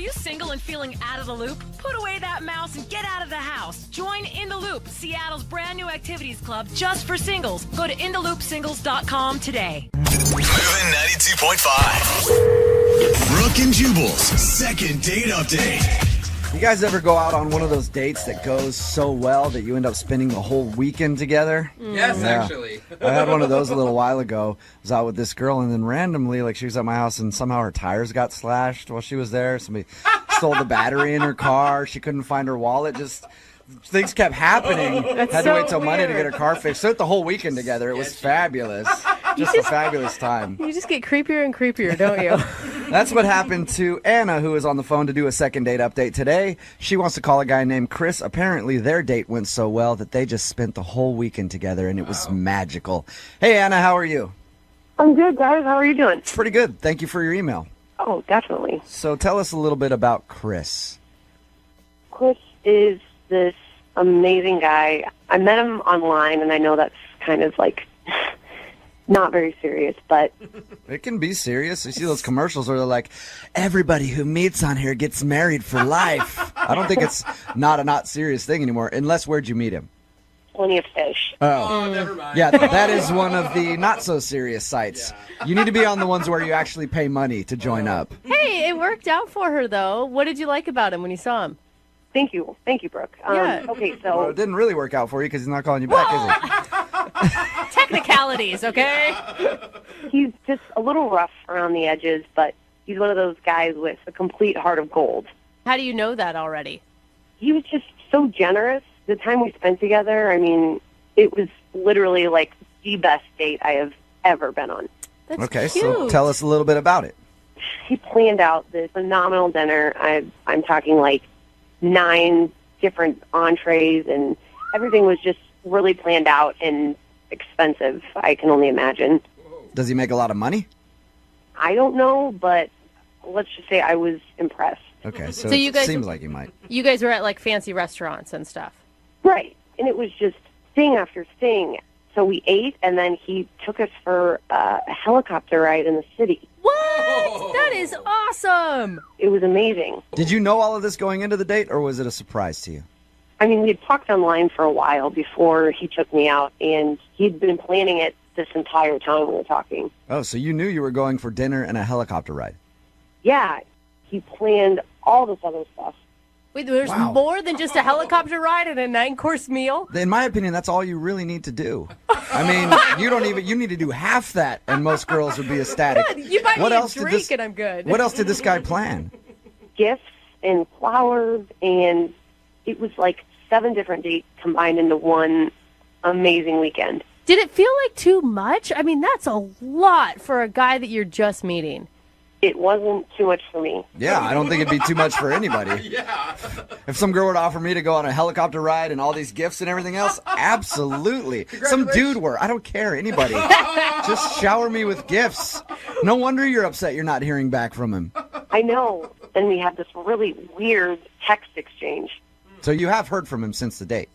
you single and feeling out of the loop? Put away that mouse and get out of the house. Join In the Loop, Seattle's brand new activities club just for singles. Go to intheloopsingles.com today. Moving 92.5. Brooke and Jubal's second date update. You guys ever go out on one of those dates that goes so well that you end up spending the whole weekend together? Yes, actually. I had one of those a little while ago. I was out with this girl, and then randomly, she was at my house, and somehow her tires got slashed while she was there. Somebody stole the battery in her car. She couldn't find her wallet. Just things kept happening. Had to wait till Monday to get her car fixed. Spent the whole weekend together. It was fabulous. Just a fabulous time. You just get creepier and creepier, don't you? That's what happened to Anna, who is on the phone to do a second date update today. She wants to call a guy named Chris. Apparently, their date went so well that they just spent the whole weekend together, and it was magical. Hey, Anna, how are you? I'm good, guys. How are you doing? Pretty good. Thank you for your email. Oh, definitely. So tell us a little bit about Chris. Chris is this amazing guy. I met him online, and I know that's kind of not very serious, but It can be serious. You see those commercials where they're like, everybody who meets on here gets married for life. I don't think it's not a not serious thing anymore, unless where'd you meet him? Plenty of Fish. Oh, never mind. Yeah, that is one of the not so serious sites. Yeah. You need to be on the ones where you actually pay money to join up. Hey, it worked out for her, though. What did you like about him when you saw him? Thank you, Brooke. Yeah. Okay, Well, so it didn't really work out for you because he's not calling you back, is he? Technicalities, okay? he's just a little rough around the edges, but he's one of those guys with a complete heart of gold. How do you know that already? He was just so generous. The time we spent together, I mean, it was literally the best date I have ever been on. That's Okay, cute. so tell us a little bit about it. He planned out this phenomenal dinner. I'm talking 9 different entrees, and everything was just really planned out and expensive, I can only imagine. Does he make a lot of money? I don't know, but let's just say I was impressed. Okay, so you it guys- seems like you might. You guys were at fancy restaurants and stuff. Right. And it was just thing after thing. So we ate, and then he took us for a helicopter ride in the city. What? That is awesome. It was amazing. Did you know all of this going into the date, or was it a surprise to you? I mean, we had talked online for a while before he took me out, and he'd been planning it this entire time we were talking. Oh, so you knew you were going for dinner and a helicopter ride. Yeah, he planned all this other stuff. Wait, there's Wow. more than just a helicopter ride and a 9-course meal? In my opinion, that's all you really need to do. I mean, you need to do half that, and most girls would be ecstatic. You buy What me a else did drink this- and I'm good. What else did this guy plan? Gifts and flowers, and it was 7 different dates combined into one amazing weekend. Did it feel like too much? I mean, that's a lot for a guy that you're just meeting. It wasn't too much for me. Yeah, I don't think it'd be too much for anybody. Yeah. If some girl were to offer me to go on a helicopter ride and all these gifts and everything else, absolutely. Some dude were. I don't care. Anybody. Just shower me with gifts. No wonder you're upset you're not hearing back from him. I know. Then we had this really weird text exchange. So you have heard from him since the date.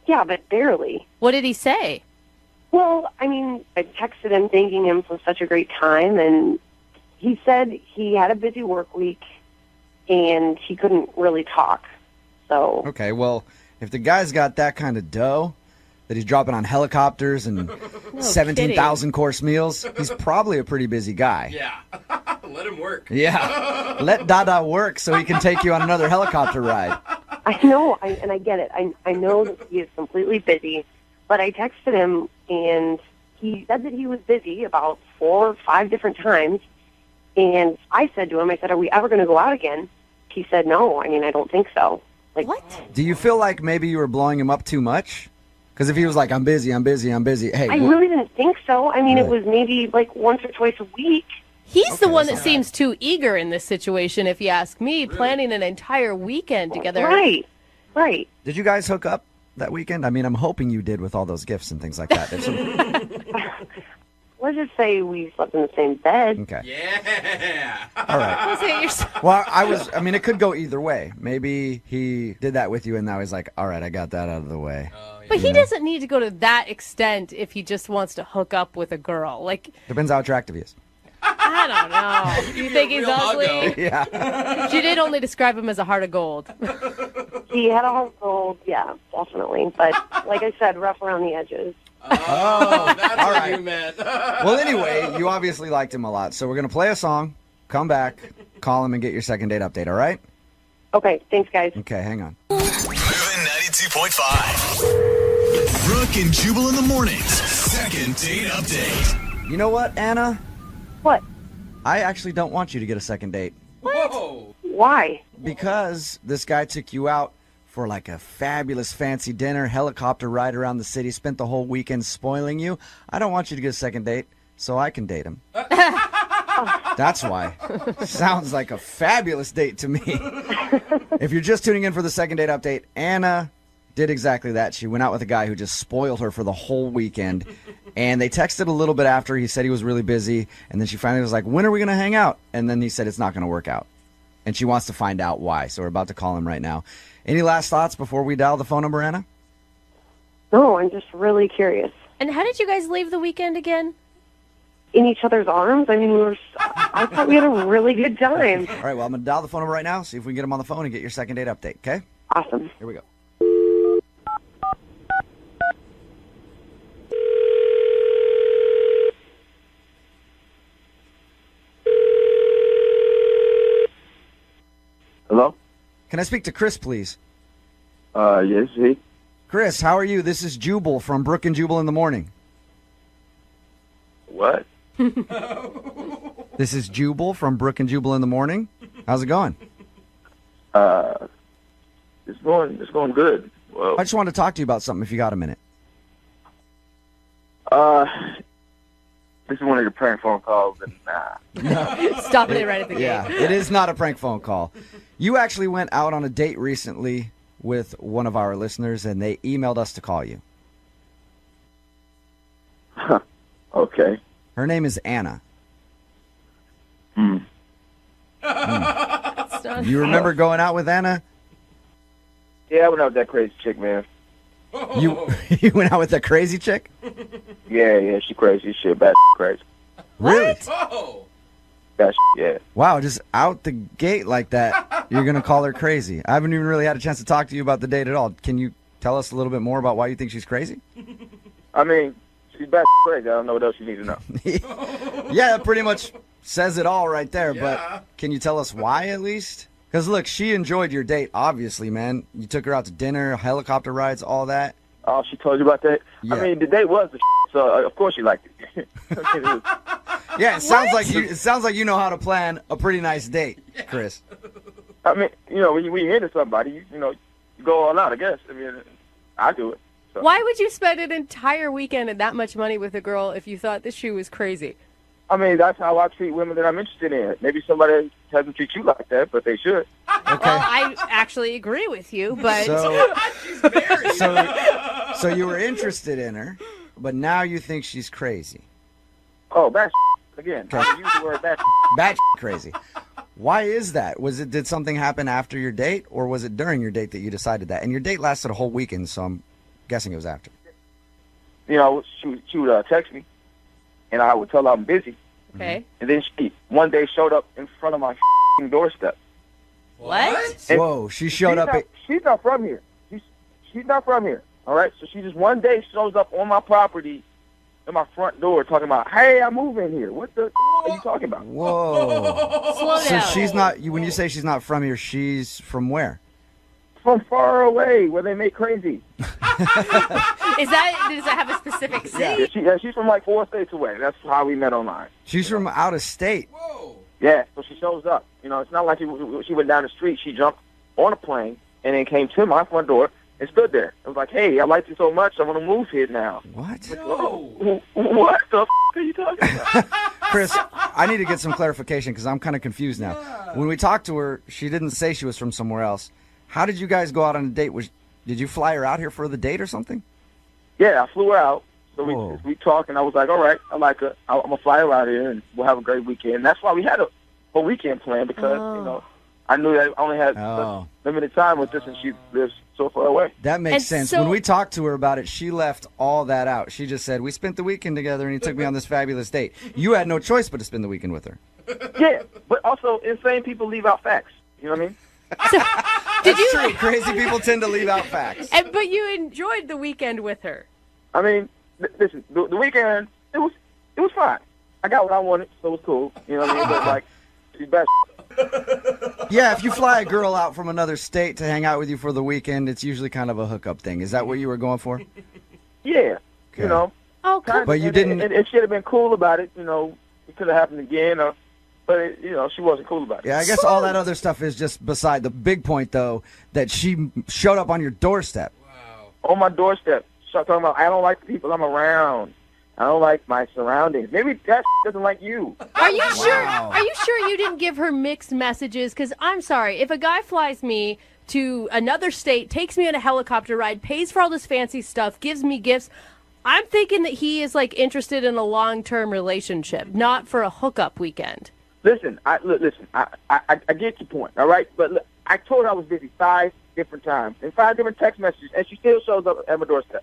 Yeah, but barely. What did he say? Well, I mean, I texted him thanking him for such a great time, and he said he had a busy work week and he couldn't really talk. So, Okay, well, if the guy's got that kind of dough that he's dropping on helicopters and 17,000 course meals, he's probably a pretty busy guy. Yeah. Let him work. Yeah. Let Dada work so he can take you on another helicopter ride. I know, and I get it. I know that he is completely busy, but I texted him and he said that he was busy about 4 or 5 different times. And I said to him, I said, are we ever going to go out again? He said, no, I mean, I don't think so. What? Do you feel like maybe you were blowing him up too much? Because if he was like, I'm busy, hey. I really didn't think so. I mean, it was maybe once or twice a week. He's the one that seems too eager in this situation, if you ask me, planning an entire weekend together. Right. Did you guys hook up that weekend? I mean, I'm hoping you did with all those gifts and things like that. There's some- Let's just say we slept in the same bed. Okay. Yeah. All right. Well, it could go either way. Maybe he did that with you and now he's like, all right, I got that out of the way. But he doesn't need to go to that extent if he just wants to hook up with a girl. Depends how attractive he is. I don't know. Do you think he's Real ugly? huggo. Yeah. She did only describe him as a heart of gold. He had a heart of gold, yeah, definitely. But like I said, rough around the edges. Oh, that's all what right. you meant. Well, anyway, you obviously liked him a lot. So we're going to play a song, come back, call him, and get your second date update, all right? Okay, thanks, guys. Okay, hang on. Moving 92.5. Brooke and Jubal in the mornings. Second date update. You know what, Anna? What? I actually don't want you to get a second date Whoa. Why? because this guy took you out for like a fabulous fancy dinner, helicopter ride around the city, spent the whole weekend spoiling you. I don't want you to get a second date so I can date him. That's why. Sounds like a fabulous date to me. If you're just tuning in for the second date update, Anna did exactly that. She went out with a guy who just spoiled her for the whole weekend. And they texted a little bit after. He said he was really busy. And then she finally was like, when are we going to hang out? And then he said it's not going to work out. And she wants to find out why. So we're about to call him right now. Any last thoughts before we dial the phone number, Anna? No, I'm just really curious. And how did you guys leave the weekend again? In each other's arms? I mean, I thought we had a really good time. All right, well, I'm going to dial the phone number right now, see if we can get him on the phone and get your second date update, okay? Awesome. Here we go. Hello? Can I speak to Chris, please? Yes, he. Chris, how are you? This is Jubal from Brooke and Jubal in the morning. What? This is Jubal from Brooke and Jubal in the morning. How's it going? It's going good. Well, I just wanted to talk to you about something if you got a minute. this is one of your prank phone calls, and Stopping it right at the gate. Yeah, it is not a prank phone call. You actually went out on a date recently with one of our listeners, and they emailed us to call you. okay. Her name is Anna. It's not- You remember going out with Anna? Yeah, I went out with that crazy chick, man. You you went out with that crazy chick? Yeah, she crazy as shit, bad crazy. Really? Whoa. Bad yeah. Wow, just out the gate like that, you're going to call her crazy. I haven't even really had a chance to talk to you about the date at all. Can you tell us a little bit more about why you think she's crazy? I mean, she's bad crazy. I don't know what else you need to know. Yeah, that pretty much says it all right there, Yeah. but can you tell us why at least? Because look, she enjoyed your date, obviously, man. You took her out to dinner, helicopter rides, all that. Oh, she told you about that? Yeah. I mean, the date was the so of course you liked it. Yeah, it sounds like you. It sounds like you know how to plan a pretty nice date, Chris. I mean, when you're into somebody, you go all out, I guess. I mean, I do it. So. Why would you spend an entire weekend and that much money with a girl if you thought that she was crazy? I mean, that's how I treat women that I'm interested in. Maybe somebody doesn't treat you like that, but they should. Okay. Well, I actually agree with you, but She's married. So you were interested in her, but now you think she's crazy. Oh, that's again. I use the word that. Bat crazy. Why is that? Did something happen after your date, or was it during your date that you decided that? And your date lasted a whole weekend, so I'm guessing it was after. She would text me, and I would tell her I'm busy. okay. And then she one day showed up in front of my doorstep. What? And Whoa, she showed up. She's not from here. She's not from here. All right. So she just one day shows up on my property, at my front door, talking about, "Hey, I'm moving here." What the are you talking about? Whoa. Slow So down. she's not. When you say she's not from here, she's from where? From far away, where they make crazy. Does that have a specific city? She's from like 4 states away. That's how we met online. She's from out of state. Whoa. Yeah, so she shows up. It's not like she went down the street. She jumped on a plane and then came to my front door and stood there. It was like, "Hey, I like you so much, I want to move here now." What? Whoa. What the are you talking about? Chris, I need to get some clarification because I'm kind of confused now. When we talked to her, she didn't say she was from somewhere else. How did you guys go out on a date? Did you fly her out here for the date or something? Yeah, I flew her out. So Whoa. we talked, and I was like, "All right, I like her. I'm gonna fly her out here, and we'll have a great weekend." And that's why we had a whole weekend plan because I knew that I only had Oh. limited time with this, and she lives so far away. That makes And sense. so- When we talked to her about it, she left all that out. She just said, we spent the weekend together and he took me on this fabulous date. You had no choice but to spend the weekend with her. Yeah, but also insane people leave out facts. You know what I mean? Did you? True. Crazy people tend to leave out facts. But you enjoyed the weekend with her. I mean, listen, the weekend it was fine. I got what I wanted, so it was cool. You know what I mean? But like, she's bad. Yeah, if you fly a girl out from another state to hang out with you for the weekend, it's usually kind of a hookup thing. Is that what you were going for? Yeah, Okay. you know. Oh, come But you And didn't. If she'd have been cool about it, you know, it could have happened again. But you know, she wasn't cool about it. Yeah, I guess all that other stuff is just beside the big point, though, that she showed up on your doorstep. On my doorstep, start talking about I don't like the people I'm around. I don't like my surroundings. Maybe that doesn't like you. Are you sure? Wow. Are you sure you didn't give her mixed messages? Because I'm sorry, if a guy flies me to another state, takes me on a helicopter ride, pays for all this fancy stuff, gives me gifts, I'm thinking that he is like interested in a long-term relationship, not for a hookup weekend. Listen, I get your point, all right? But look, I told her I was busy 5 different times and 5 different text messages, and she still shows up at my doorstep.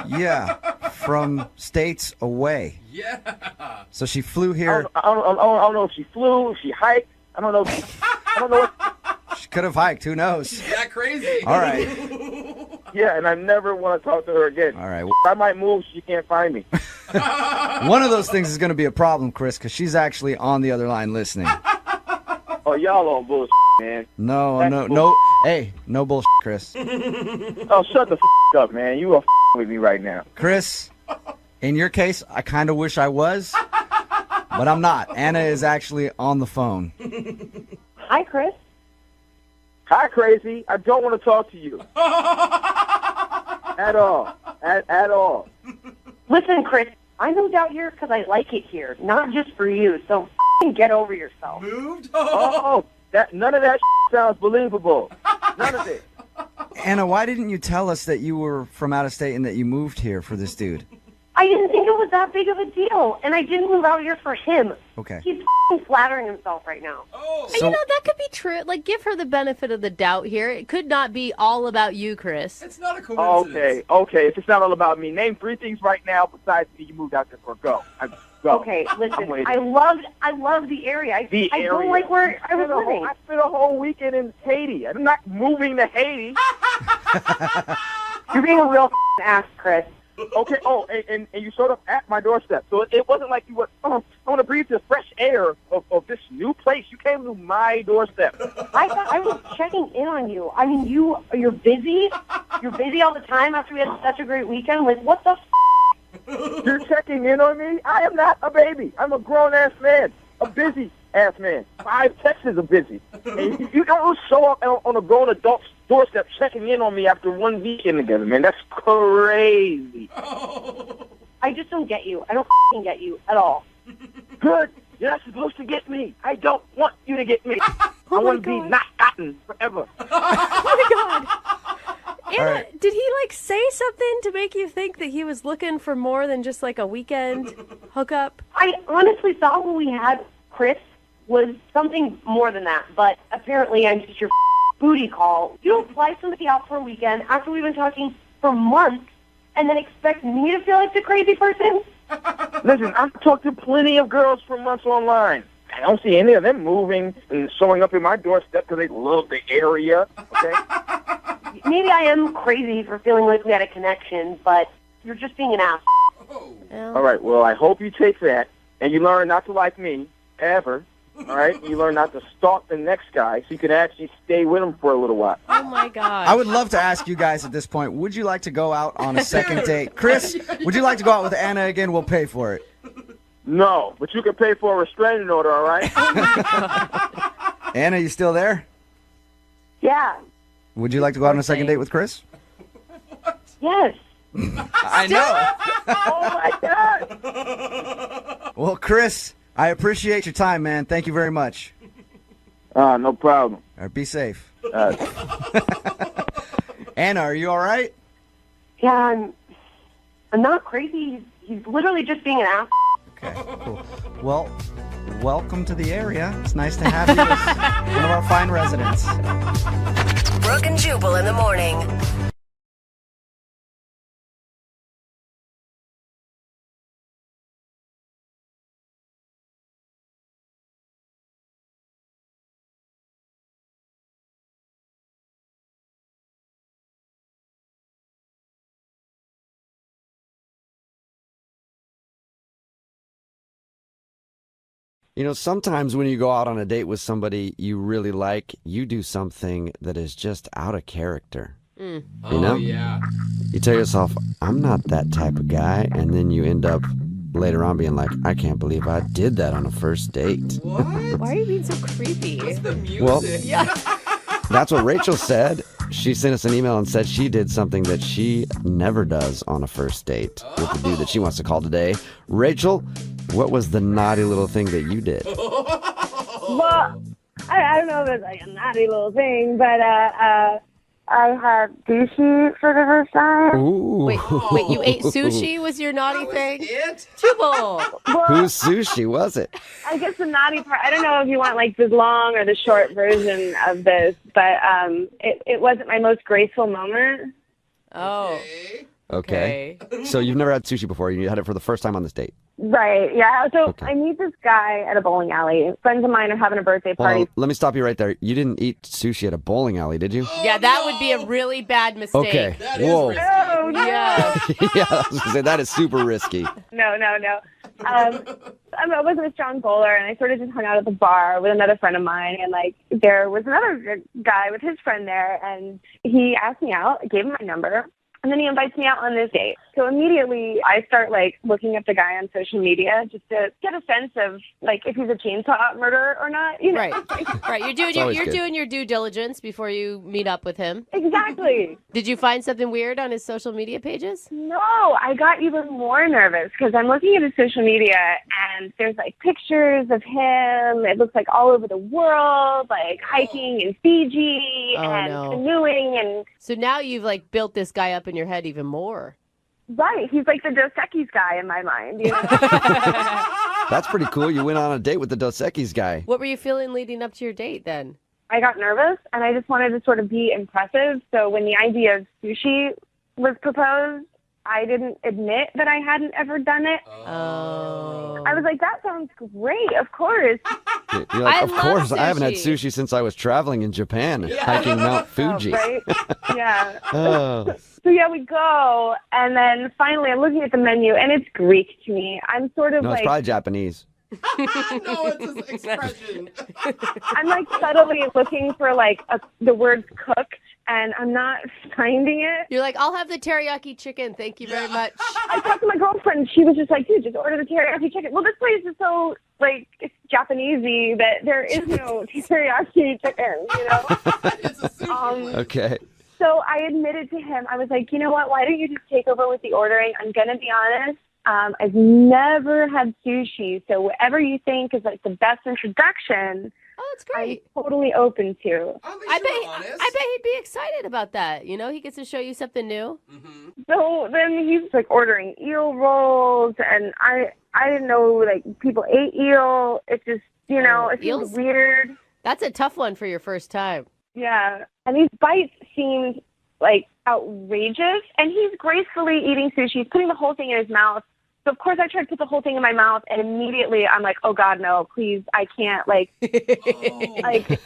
Yeah, from states away. Yeah. So she flew I here. don't know if she flew, if she hiked. I don't know. I don't know what. She could have hiked. Who knows? That crazy. All right. Yeah, and I never want to talk to her again. All right. I might move. She can't find me. One of those things is going to be a problem, Chris, because she's actually on the other line listening. Oh, y'all on bullshit, man. No. Hey, no bullshit, Chris. Oh, shut the up, man. You are with me right now. Chris, in your case, I kind of wish I was, but I'm not. Anna is actually on the phone. Hi, Chris. Hi, crazy. I don't want to talk to you. At all. At all. Listen, Chris, I moved out here because I like it here, not just for you. So get over yourself. Moved? Oh, none of that sounds believable. None of it. Anna, why didn't you tell us that you were from out of state and that you moved here for this dude? I didn't think it was that big of a deal, and I didn't move out here for him. Okay. He's flattering himself right now. Oh. And you know, that could be true. Like, give her the benefit of the doubt here. It could not be all about you, Chris. It's not a coincidence. Okay. If it's not all about me, name 3 things right now besides me you moved out there for. Go. Go. Okay, I'm listen, waiting. I love the area. I don't like where I was living. I spent a whole weekend in Haiti. I'm not moving to Haiti. You're being a real ass, Chris. Okay. Oh, and you showed up at my doorstep, so it wasn't like you were. Oh, I want to breathe the fresh air of this new place. You came to my doorstep. I thought I was checking in on you. I mean, you're busy. You're busy all the time after we had such a great weekend. Like, what the? You're checking in on me? I am not a baby. I'm a grown-ass man. A busy-ass man. 5 texts are busy. And you don't show up on a grown adult's doorstep checking in on me after 1 weekend together, man. That's crazy. I just don't get you. I don't get you at all. Good. You're not supposed to get me. I don't want you to get me. I want to be not gotten forever. Oh, my God. Anna, right. did he, like, say something to make you think that he was looking for more than just, like, a weekend hookup? I honestly thought what we had, Chris, was something more than that. But apparently I'm just your booty call. You don't fly somebody out for a weekend after we've been talking for months and then expect me to feel like the crazy person? Listen, I've talked to plenty of girls for months online. I don't see any of them moving and showing up in my doorstep because they love the area. Okay? Maybe I am crazy for feeling like we had a connection, but you're just being an ass. Well, All right, well, I hope you take that and you learn not to like me, ever. All right? You learn not to stalk the next guy so you can actually stay with him for a little while. oh, my God. I would love to ask you guys at this point, would you like to go out on a second date? Chris, would you like to go out with Anna again? We'll pay for it. No, but you can pay for a restraining order, all right? Anna, you still there? Yeah. Would you like to go out on a second date with Chris? Yes. I know. Oh, my God. Well, Chris, I appreciate your time, man. Thank you very much. No problem. All right, be safe. Anna, are you all right? Yeah, I'm not crazy. He's literally just being an ass. Okay, cool. Well, welcome to the area. It's nice to have you as one of our fine residents. Brooke and Jubal in the morning. You know, sometimes when you go out on a date with somebody you really like, you do something that is just out of character. You know? Yeah. You tell yourself, I'm not that type of guy, and then you end up later on being like, I can't believe I did that on a first date. What? Why are you being so creepy? What's the music? Well, Yeah. That's what Rachel said. She sent us an email and said she did something that she never does on a first date with the dude that she wants to call today. Rachel, what was the naughty little thing that you did? Well, I don't know if it's like a naughty little thing, but I had sushi for the first time. Ooh. Wait, you ate sushi was your naughty thing? It? Jubal. Well, Whose sushi was it? I guess the naughty part, I don't know if you want like the long or the short version of this, but it wasn't my most graceful moment. Oh. Okay. So you've never had sushi before. You had it for the first time on this date. Right, yeah. So Okay. I meet this guy at a bowling alley. Friends of mine are having a birthday Hold party. on, let me stop you right there. You didn't eat sushi at a bowling alley, did you? Yeah, that would be a really bad mistake. Okay. That is Whoa. risky. Oh, no. Yeah. Yeah, I was gonna say that is super risky. No. I wasn't a strong bowler, and I sort of just hung out at the bar with another friend of mine, and like there was another guy with his friend there, and he asked me out. I gave him my number, and then he invites me out on this date. So immediately I start like looking up the guy on social media just to get a sense of like if he's a chainsaw murderer or not. You know? Right. You're doing always you're good. doing your due diligence before you meet up with him. Exactly. Did you find something weird on his social media pages? No, I got even more nervous because I'm looking at his social media and there's like pictures of him. It looks like all over the world, like hiking in Fiji Oh, and no. canoeing and So now you've like built this guy up in your head even more. right. He's like the Dos Equis guy in my mind. You know? That's pretty cool. You went on a date with the Dos Equis guy. What were you feeling leading up to your date then? I got nervous and I just wanted to sort of be impressive. So when the idea of sushi was proposed, I didn't admit that I hadn't ever done it. Oh. I was like, that sounds great. Of course. You're like, I of love course, I haven't had sushi. sushi since I was traveling in Japan, hiking Mount Fuji. Right? Yeah. Oh. So yeah, we go, and then finally I'm looking at the menu, and it's Greek to me. I'm sort of No, it's like, probably Japanese. No, it's an expression. I'm like subtly looking for like the word cook, and I'm not finding it. You're like, I'll have the teriyaki chicken. Thank you very much. I talked to my girlfriend, and she was just like, dude, just order the teriyaki chicken. Well, this place is so, like, it's Japanesey that there is no teriyaki chicken, you know? It's a sushi place. Okay. So I admitted to him, I was like, you know what, why don't you just take over with the ordering? I'm going to be honest. I've never had sushi, so whatever you think is, like, the best introduction, Oh, that's I'm great. totally open to. At least I you're bet honest. he'd be excited about that. You know, he gets to show you something new. So then he's, like, ordering eel rolls, and I didn't know, like, people ate eel. It just, you know, it seemed Eels? weird. That's a tough one for your first time. Yeah. And these bites seemed, like, outrageous, and he's gracefully eating sushi. He's putting the whole thing in his mouth. So, of course, I tried to put the whole thing in my mouth, and immediately I'm like, oh, God, no, please, I can't. Like,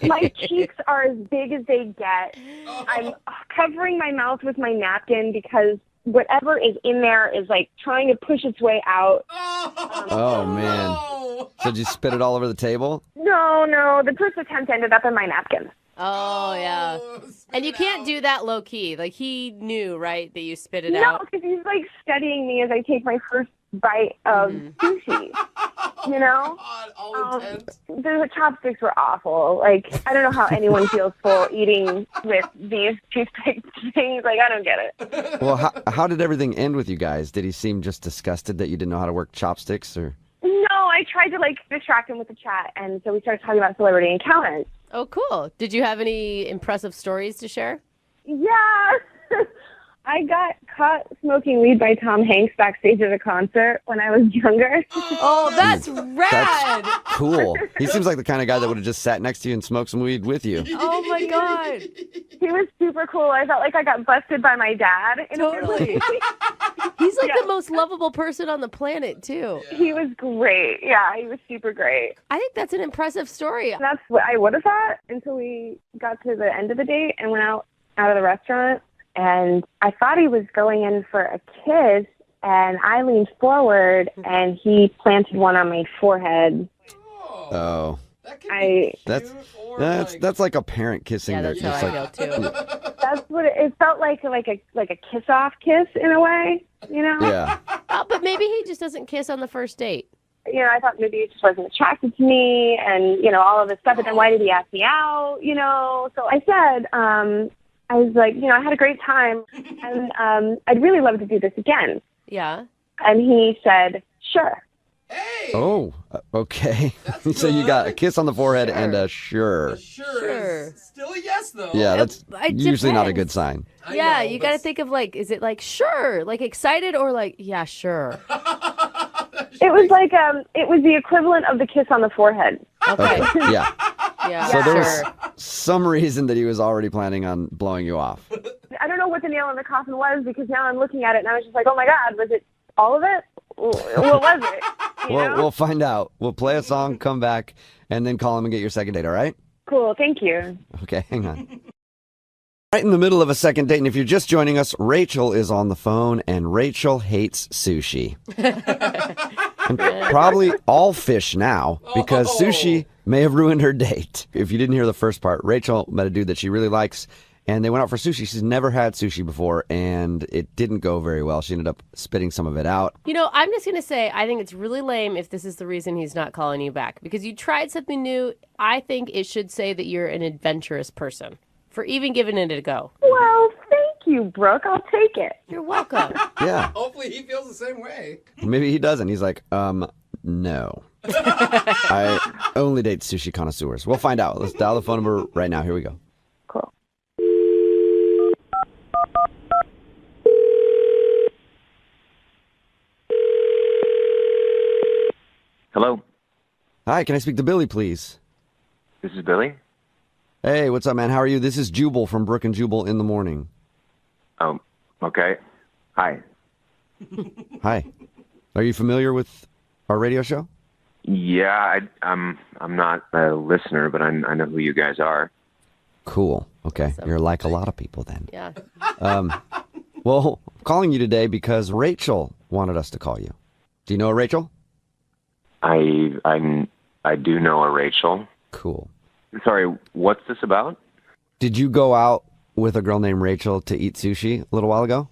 my cheeks are as big as they get. I'm covering my mouth with my napkin because whatever is in there is, like, trying to push its way out. Oh, man. So did you spit it all over the table? No, the first attempt ended up in my napkin. Oh, yeah. And you can't do that low key. Like, he knew, right, that you spit it No, out. because he's, like, studying me as I take my first bite of sushi, you know? God, all intent. The chopsticks were awful. Like, I don't know how anyone feels full eating with these toothpick things. Like, I don't get it. Well, how did everything end with you guys? Did he seem just disgusted that you didn't know how to work chopsticks, or? No, I tried to, like, distract him with the chat, and so we started talking about celebrity encounters. Oh, cool. Did you have any impressive stories to share? Yeah. I got caught smoking weed by Tom Hanks backstage at a concert when I was younger. Oh, that's rad. That's cool. He seems like the kind of guy that would have just sat next to you and smoked some weed with you. Oh, my God. He was super cool. I felt like I got busted by my dad. Totally. He's like the most lovable person on the planet, too. He was great. Yeah, he was super great. I think that's an impressive story. That's what I would have thought until we got to the end of the date and went out of the restaurant. And I thought he was going in for a kiss, and I leaned forward, and he planted one on my forehead. Oh. That That's like a parent kissing. Yeah, that's how I feel, too. That's what it felt like a kiss-off kiss in a way, you know? Yeah. But maybe he just doesn't kiss on the first date. You know, I thought maybe he just wasn't attracted to me and, you know, all of this stuff. But then why did he ask me out, you know? So I said, I was like, you know, I had a great time, and I'd really love to do this again. Yeah. And he said, sure. Hey! Oh, okay. So you got a kiss on the forehead and a sure. Sure. Still a yes, though. Yeah, that's It usually not a depends. good sign. Yeah, you got to think of like, is it like sure, like excited, or like yeah, sure? It was like it was the equivalent of the kiss on the forehead. Okay. Yeah. Yeah. So there sure. was some reason that he was already planning on blowing you off. I don't know what the nail in the coffin was, because now I'm looking at it and I was just like, oh my God, was it all of it? What was it? You know? We'll find out. We'll play a song, come back, and then call him and get your second date, all right? Cool, thank you. Okay, hang on. Right in the middle of a second date, and if you're just joining us, Rachel is on the phone, and Rachel hates sushi. And probably all fish now, because sushi may have ruined her date. If you didn't hear the first part, Rachel met a dude that she really likes, and they went out for sushi. She's never had sushi before, and it didn't go very well. She ended up spitting some of it out. You know, I'm just going to say, I think it's really lame if this is the reason he's not calling you back. Because you tried something new. I think it should say that you're an adventurous person for even giving it a go. Well, thank you, Brooke. I'll take it. You're welcome. Yeah. Hopefully he feels the same way. Maybe he doesn't. He's like, no. I only date sushi connoisseurs. We'll find out. Let's dial the phone number right now. Here we go. Cool. Hello, Hi, can I speak to Billy, please? this is Billy. Hey, what's up, man? How are you? This is Jubal from Brooke and Jubal in the morning. Oh, okay. Hi. Hi. Are you familiar with our radio show? Yeah, I'm not a listener, but I know who you guys are. Cool. Okay. You're like a lot of people then. Yeah. Well, I'm calling you today because Rachel wanted us to call you. Do you know a Rachel? I do know a Rachel. Cool. Sorry, what's this about? Did you go out with a girl named Rachel to eat sushi a little while ago?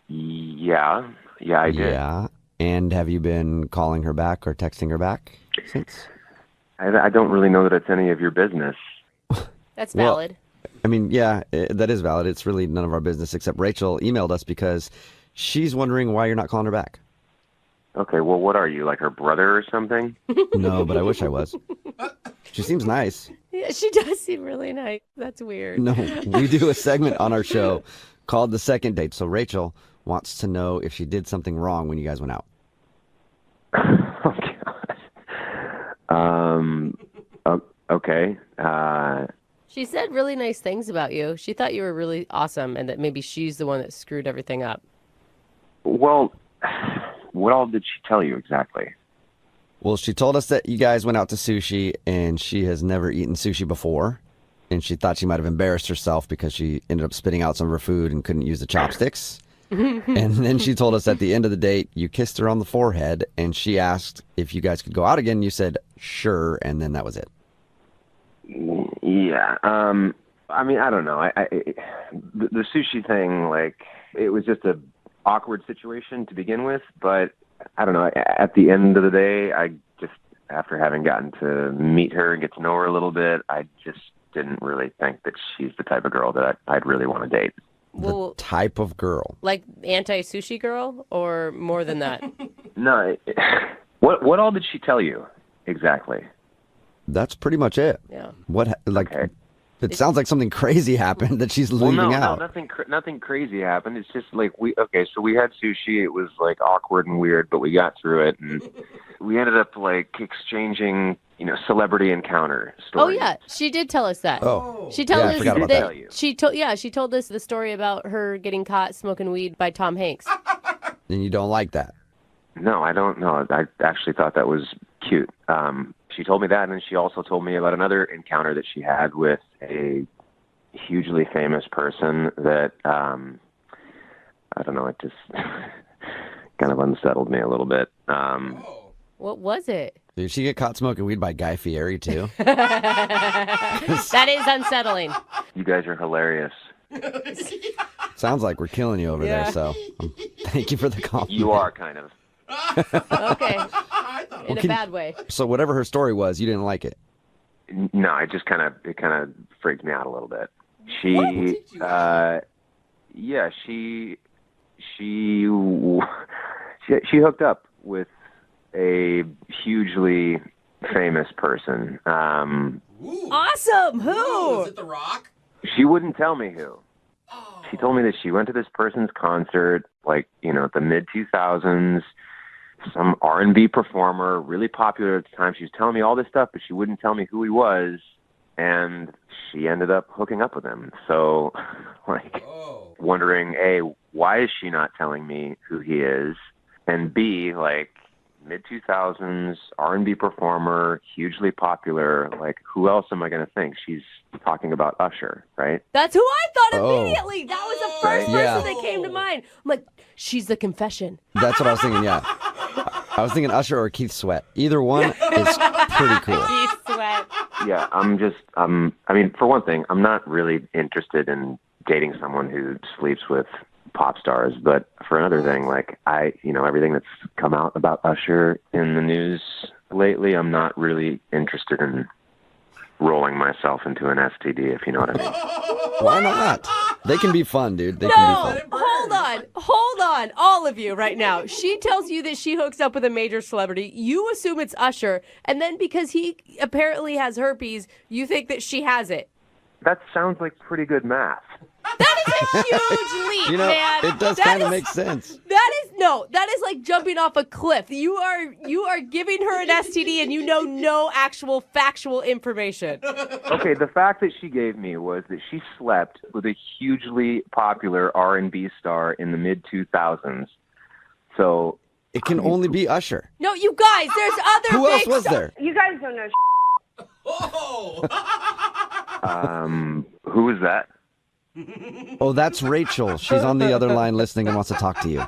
Yeah, I did. Yeah. And have you been calling her back or texting her back since? I don't really know that it's any of your business. That's valid. I mean, yeah, that is valid. It's really none of our business, except Rachel emailed us because she's wondering why you're not calling her back. Okay, well, what are you, like her brother or something? No, but I wish I was. She seems nice. Yeah, she does seem really nice. That's weird. No, we do a segment on our show called The Second Date. So Rachel wants to know if she did something wrong when you guys went out. Oh, God. Okay. She said really nice things about you. She thought you were really awesome and that maybe she's the one that screwed everything up. Well, what all did she tell you exactly? Well, she told us that you guys went out to sushi and she has never eaten sushi before. And she thought she might have embarrassed herself because she ended up spitting out some of her food and couldn't use the chopsticks. And then she told us at the end of the date, you kissed her on the forehead and she asked if you guys could go out again. You said, sure. And then that was it. Yeah. I mean, I don't know. The sushi thing, like, it was just a awkward situation to begin with, but I don't know. At the end of the day, I just, after having gotten to meet her and get to know her a little bit, I just didn't really think that she's the type of girl that I'd really want to date. Well, Type of girl. like anti-sushi girl or more than that? No. What all did she tell you exactly? That's pretty much it. Yeah. What, like, Okay. It sounds like something crazy happened that she's leaving out. No, nothing crazy happened. It's just like we had sushi. It was like awkward and weird, but we got through it, and we ended up like exchanging, celebrity encounter stories. Oh yeah, she did tell us that. Oh, she told us I forgot about that. She told us the story about her getting caught smoking weed by Tom Hanks. And you don't like that? No, I don't know. I actually thought that was cute. She told me that, and she also told me about another encounter that she had with a hugely famous person that, I don't know, it just kind of unsettled me a little bit. What was it? Did she get caught smoking weed by Guy Fieri, too? That is unsettling. You guys are hilarious. Sounds like we're killing you over there, so thank you for the compliment. You are kind of. Okay. In a bad way. So whatever her story was, you didn't like it? No, it kind of freaked me out a little bit. She hooked up with a hugely famous person. Awesome. Who? Was it The Rock? She wouldn't tell me who. She told me that she went to this person's concert, like, the mid-2000s, some R&B performer, really popular at the time. She was telling me all this stuff, but she wouldn't tell me who he was, and she ended up hooking up with him. So, wondering, A, why is she not telling me who he is? And B, mid-2000s, R&B performer, hugely popular, who else am I going to think? She's talking about Usher, right? That's who I thought immediately. That was the first person Yeah. that came to mind. I'm like, she's the confession. That's what I was thinking, yeah. I was thinking Usher or Keith Sweat. Either one is pretty cool. Keith Sweat. Yeah, for one thing, I'm not really interested in dating someone who sleeps with pop stars, but for another thing, everything that's come out about Usher in the news lately, I'm not really interested in rolling myself into an STD, if you know what I mean. Why not? They can be fun, dude. They can be fun. Hold on, all of you right now. She tells you that she hooks up with a major celebrity. You assume it's Usher, and then because he apparently has herpes, you think that she has it. That sounds like pretty good math. That is a huge leap, man. It does kind of make sense. That is like jumping off a cliff. You are giving her an STD and you know no actual factual information. Okay, the fact that she gave me was that she slept with a hugely popular R&B star in the mid-2000s. So it can only be Usher. No, you guys, there's other Who else big was there? You guys don't know. Who is that? Oh, that's Rachel. She's on the other line listening and wants to talk to you.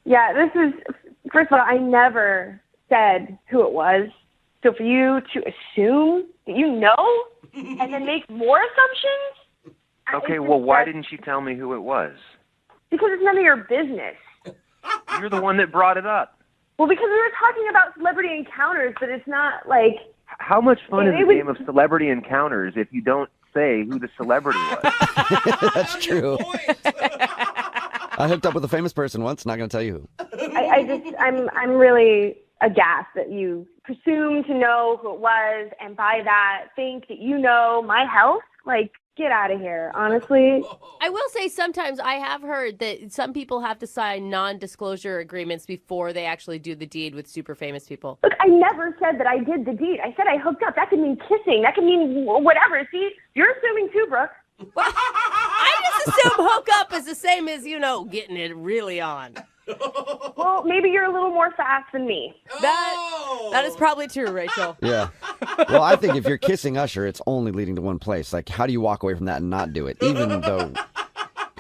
Yeah, this is, first of all, I never said who it was. So for you to assume that you know and then make more assumptions? Okay, well, why didn't she tell me who it was? Because it's none of your business. You're the one that brought it up. Well, because we were talking about celebrity encounters, but it's not like... How much fun is a game of celebrity encounters if you don't say who the celebrity was? That's true. I hooked up with a famous person once, not going to tell you who. I'm really aghast that you presume to know who it was, and by that think that you know my health. Get out of here, honestly. I will say sometimes I have heard that some people have to sign non-disclosure agreements before they actually do the deed with super famous people. Look, I never said that I did the deed. I said I hooked up. That could mean kissing. That could mean whatever. See, you're assuming too, Brooke. Well, I just assume hook up is the same as, getting it really on. Well, maybe you're a little more fast than me. That is probably true, Rachel. Yeah. Well, I think if you're kissing Usher, it's only leading to one place. How do you walk away from that and not do it, even though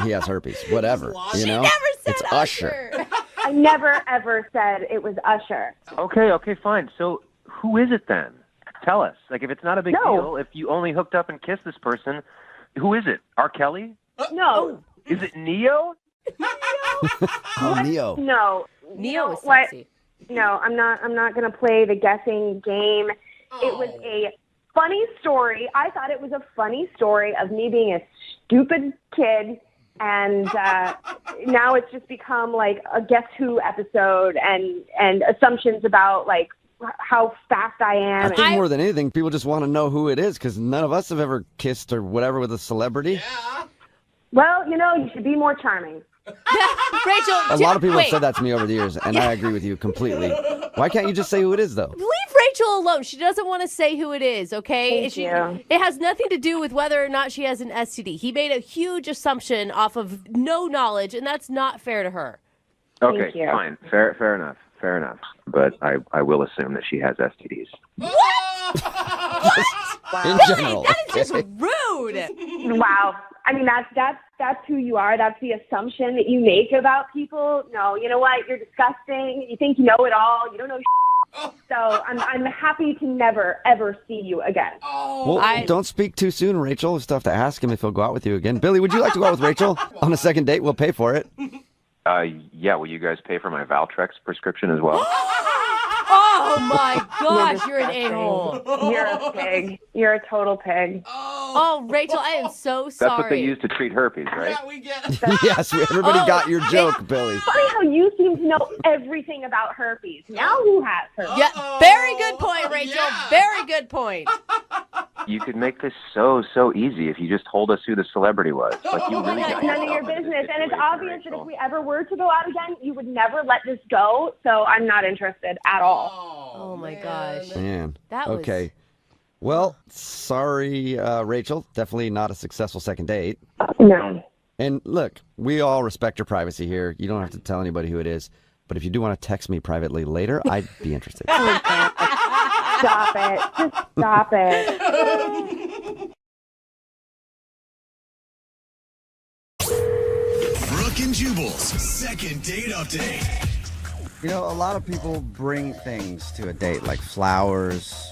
he has herpes? Whatever. She never said it's Usher. I never, ever said it was Usher. Okay, fine. So who is it then? Tell us. If it's not a big deal, if you only hooked up and kissed this person, who is it? R. Kelly? No. Is it Neo? Oh, Neo. No. Neo is sexy. No, I'm not going to play the guessing game. It was a funny story. I thought it was a funny story of me being a stupid kid, and now it's just become a Guess Who episode and assumptions about how fast I am. I think more than anything, people just want to know who it is because none of us have ever kissed or whatever with a celebrity. Yeah. Well, you should be more charming. Rachel, A lot of people have said that to me over the years, and I agree with you completely. Why can't you just say who it is, though? Leave Rachel alone. She doesn't want to say who it is, okay? Thank you. It has nothing to do with whether or not she has an STD. He made a huge assumption off of no knowledge, and that's not fair to her. Okay, Thank you. fine. Fair enough. Fair enough. But I will assume that she has STDs. In general. That is just rude. Wow. I mean, that's who you are. That's the assumption that you make about people. No, you know what? You're disgusting. You think you know it all. You don't know So I'm happy to never, ever see you again. Well, don't speak too soon, Rachel. We'll still have to ask him if he'll go out with you again. Billy, would you like to go out with Rachel on a second date? We'll pay for it. Yeah, will you guys pay for my Valtrex prescription as well? Oh, my gosh. You're an a-hole. You're a pig. You're a total pig. Oh, Rachel, I am so That's sorry. what they use to treat herpes, right? Yeah, we get it. Yes, everybody got your joke, Billy. Funny how you seem to know everything about herpes. Now who has herpes? Yeah, very good point, Rachel. Yeah. Very good point. You could make this so easy if you just told us who the celebrity was. Like you really got None of your yourself into business. this And it's situation, obvious that Rachel. if we ever were to go out again, you would never let this go. So I'm not interested at all. Oh, my gosh. Man. That was... Okay. Well, sorry, Rachel. Definitely not a successful second date. No. And look, we all respect your privacy here. You don't have to tell anybody who it is. But if you do want to text me privately later, I'd be interested. Stop it. Just stop it. Brooke and Jubal's second date update. You know, a lot of people bring things to a date, like flowers,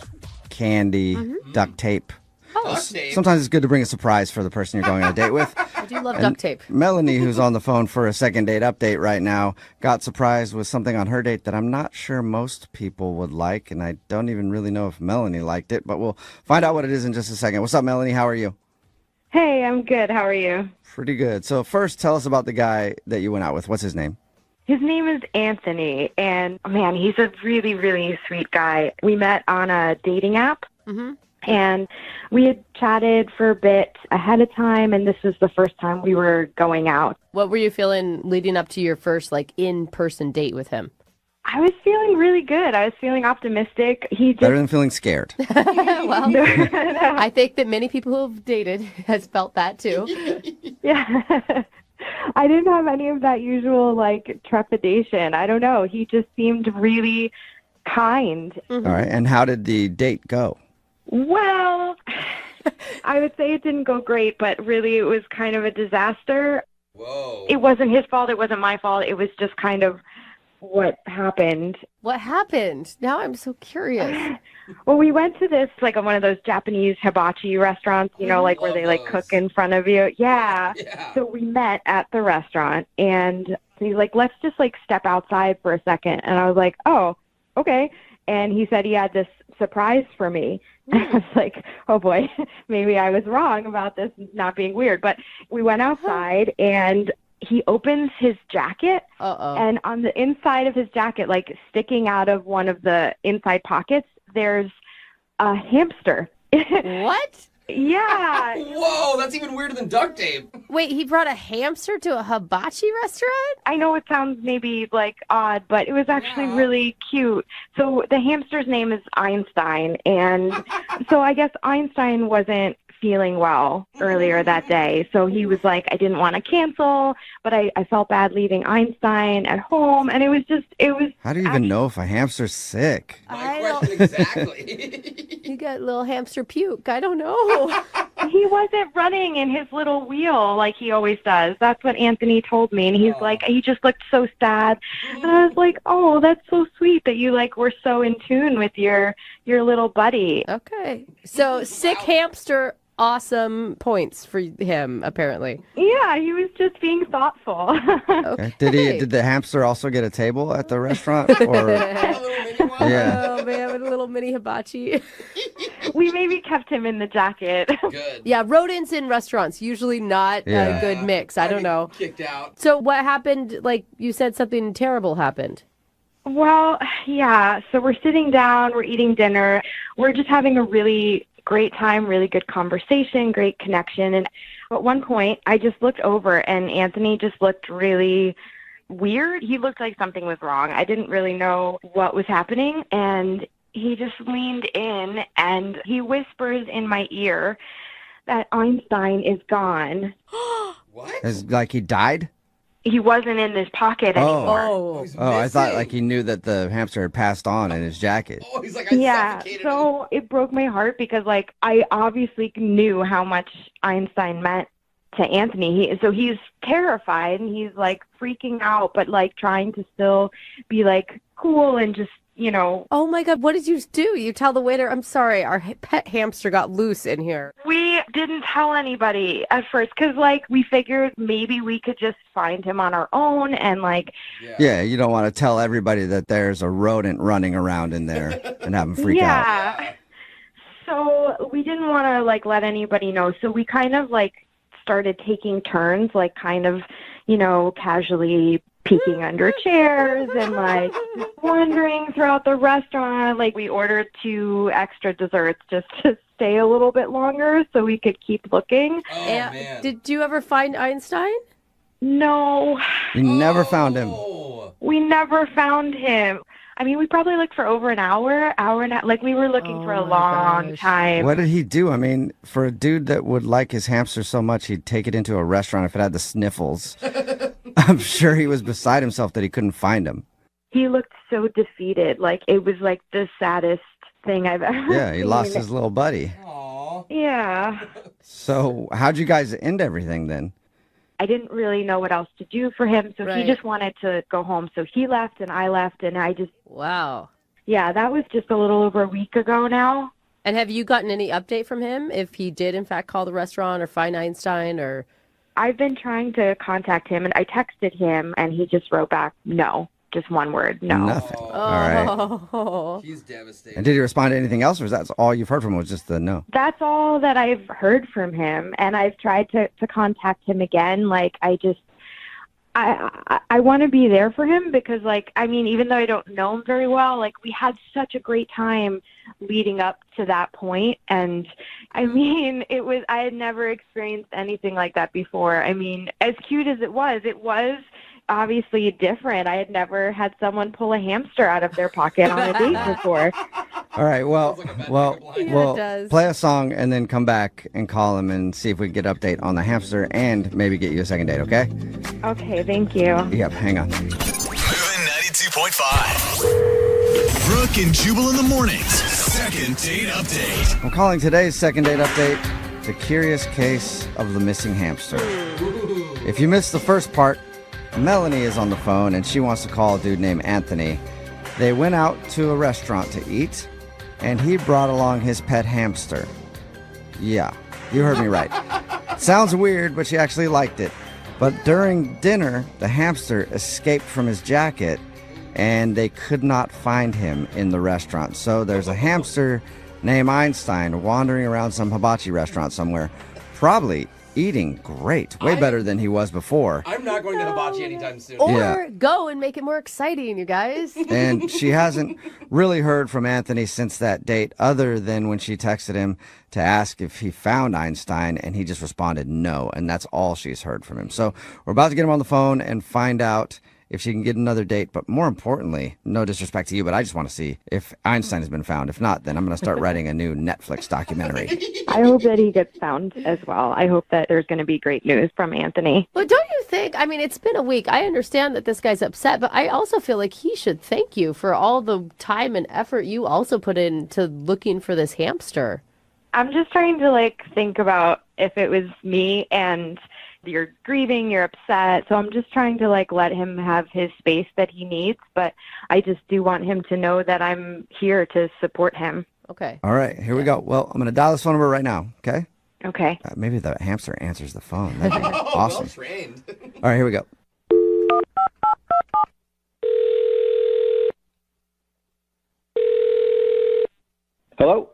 candy, duct tape. Duct tape. Sometimes it's good to bring a surprise for the person you're going on a date with. I do love And duct tape. Melanie, who's on the phone for a second date update right now, got surprised with something on her date that I'm not sure most people would like, and I don't even really know if Melanie liked it, but we'll find out what it is in just a second. What's up, Melanie? How are you? Hey, I'm good. How are you? Pretty good. So first, tell us about the guy that you went out with. What's his name? His name is Anthony, and man, he's a really, really sweet guy. We met on a dating app, and we had chatted for a bit ahead of time, and this was the first time we were going out. What were you feeling leading up to your first, in-person date with him? I was feeling really good. I was feeling optimistic. He just... Better than feeling scared. Well, I think that many people who have dated has felt that, too. Yeah. I didn't have any of that usual, trepidation. I don't know. He just seemed really kind. All right. And how did the date go? Well, I would say it didn't go great, but really it was kind of a disaster. Whoa. It wasn't his fault. It wasn't my fault. It was just kind of what happened. What happened? Now I'm so curious. Well, we went to this, one of those Japanese hibachi restaurants, where they, cook in front of you. Yeah. So we met at the restaurant, and he's like, let's just, step outside for a second. And I was like, oh, okay. And he said he had this surprise for me. And I was like, oh, boy, maybe I was wrong about this not being weird. But we went outside, and he opens his jacket, and on the inside of his jacket, sticking out of one of the inside pockets, there's a hamster. What? Yeah. Whoa, that's even weirder than duct tape. Wait, he brought a hamster to a hibachi restaurant? I know it sounds maybe odd, but it was actually really cute. So the hamster's name is Einstein, and so I guess Einstein wasn't feeling well earlier that day. So he was like, I didn't want to cancel, but I felt bad leaving Einstein at home. And it was. How do you even know if a hamster's sick? My question exactly. He got little hamster puke. I don't know. He wasn't running in his little wheel like he always does. That's what Anthony told me. And he's like, he just looked so sad. And I was like, oh, that's so sweet that you were so in tune with your little buddy. Okay. So sick hamster, awesome points for him, apparently. Yeah, he was just being thoughtful. Okay. Did the hamster also get a table at the restaurant? Or... Yeah. Oh, man, with a little mini hibachi. We maybe kept him in the jacket. Good. Yeah, rodents in restaurants, usually not a good mix. I don't know. Kicked out. So what happened, you said something terrible happened. Well, yeah. So we're sitting down, we're eating dinner, we're just having a really great time, really good conversation, great connection. And at one point, I just looked over and Anthony just looked really weird. He looked like something was wrong. I didn't really know what was happening. And he just leaned in and he whispers in my ear that Einstein is gone. What? Like he died? He wasn't in his pocket anymore. Oh, I thought like he knew that the hamster had passed on in his jacket. Oh, he's like, Yeah, so it broke my heart because, like, I obviously knew how much Einstein meant to Anthony. So he's terrified and he's, like, freaking out, but, like, trying to still be, like, cool and just, you know. Oh, my God. What did you do? You tell the waiter, I'm sorry, our pet hamster got loose in here. We didn't tell anybody at first because, like, we figured maybe we could just find him on our own and, like. Yeah, you don't want to tell everybody that there's a rodent running around in there and have them freak out. Yeah. So we didn't want to, like, let anybody know. So we kind of, like, started taking turns, like, kind of, you know, casually peeking under chairs and, like, just wandering throughout the restaurant. Like, we ordered 2 extra desserts just to stay a little bit longer so we could keep looking. And did you ever find Einstein? No. You never found him. We never found him. I mean, we probably looked for over an hour and a, like we were looking for a long time. What did he do? I mean, for a dude that would like his hamster so much, he'd take it into a restaurant if it had the sniffles. I'm sure he was beside himself that he couldn't find him. He looked so defeated. Like, it was like the saddest thing I've ever Yeah, he seen. lost his little buddy. Yeah. So how'd you guys end everything then? I didn't really know what else to do for him, so he just wanted to go home. So he left and I left, and I just... Wow. Yeah, that was just a little over a week ago now. And have you gotten any update from him if he did, in fact, call the restaurant or find Einstein or... I've been trying to contact him, and I texted him, and he just wrote back, no. Just one word, no. Nothing. All right. Oh. He's devastated. And did he respond to anything else, or is that all you've heard from him was just the no? That's all that I've heard from him, and I've tried to contact him again. Like, I want to be there for him because, like, I mean, even though I don't know him very well, like, we had such a great time leading up to that point. And I mean, I had never experienced anything like that before. I mean, as cute as it was obviously different. I had never had someone pull a hamster out of their pocket on a date before. All right, well, does. play a song and then come back and call him and see if we can get an update on the hamster and maybe get you a second date, okay? Okay, thank you. Yep, hang on. Moving 92.5. Brooke and Jubal in the mornings. Second date update. I'm calling today's second date update the curious case of the missing hamster. If you missed the first part, Melanie is on the phone and she wants to call a dude named Anthony. They went out to a restaurant to eat and he brought along his pet hamster. Yeah, you heard me right. Sounds weird, but she actually liked it. But during dinner, the hamster escaped from his jacket and they could not find him in the restaurant. So there's a hamster named Einstein wandering around some hibachi restaurant somewhere, probably eating great, way better than he was before. I'm not going to hibachi anytime soon. Or go and make it more exciting, you guys. And she hasn't really heard from Anthony since that date, other than when she texted him to ask if he found Einstein, and he just responded no, and that's all she's heard from him. So we're about to get him on the phone and find out if she can get another date, but more importantly, no disrespect to you, but I just want to see if Einstein has been found. If not, then I'm going to start writing a new Netflix documentary. I hope that he gets found as well. I hope that there's going to be great news from Anthony. But don't you think, I mean, it's been a week. I understand that this guy's upset, but I also feel like he should thank you for all the time and effort you also put into looking for this hamster. I'm just trying to, like, think about if it was me and you're grieving, you're upset. So I'm just trying to, like, let him have his space that he needs. But I just do want him to know that I'm here to support him. Okay. All right, here we go. Well, I'm going to dial this phone number right now, okay? Okay. Maybe the hamster answers the phone. That'd be awesome. Well trained. All right, here we go. Hello?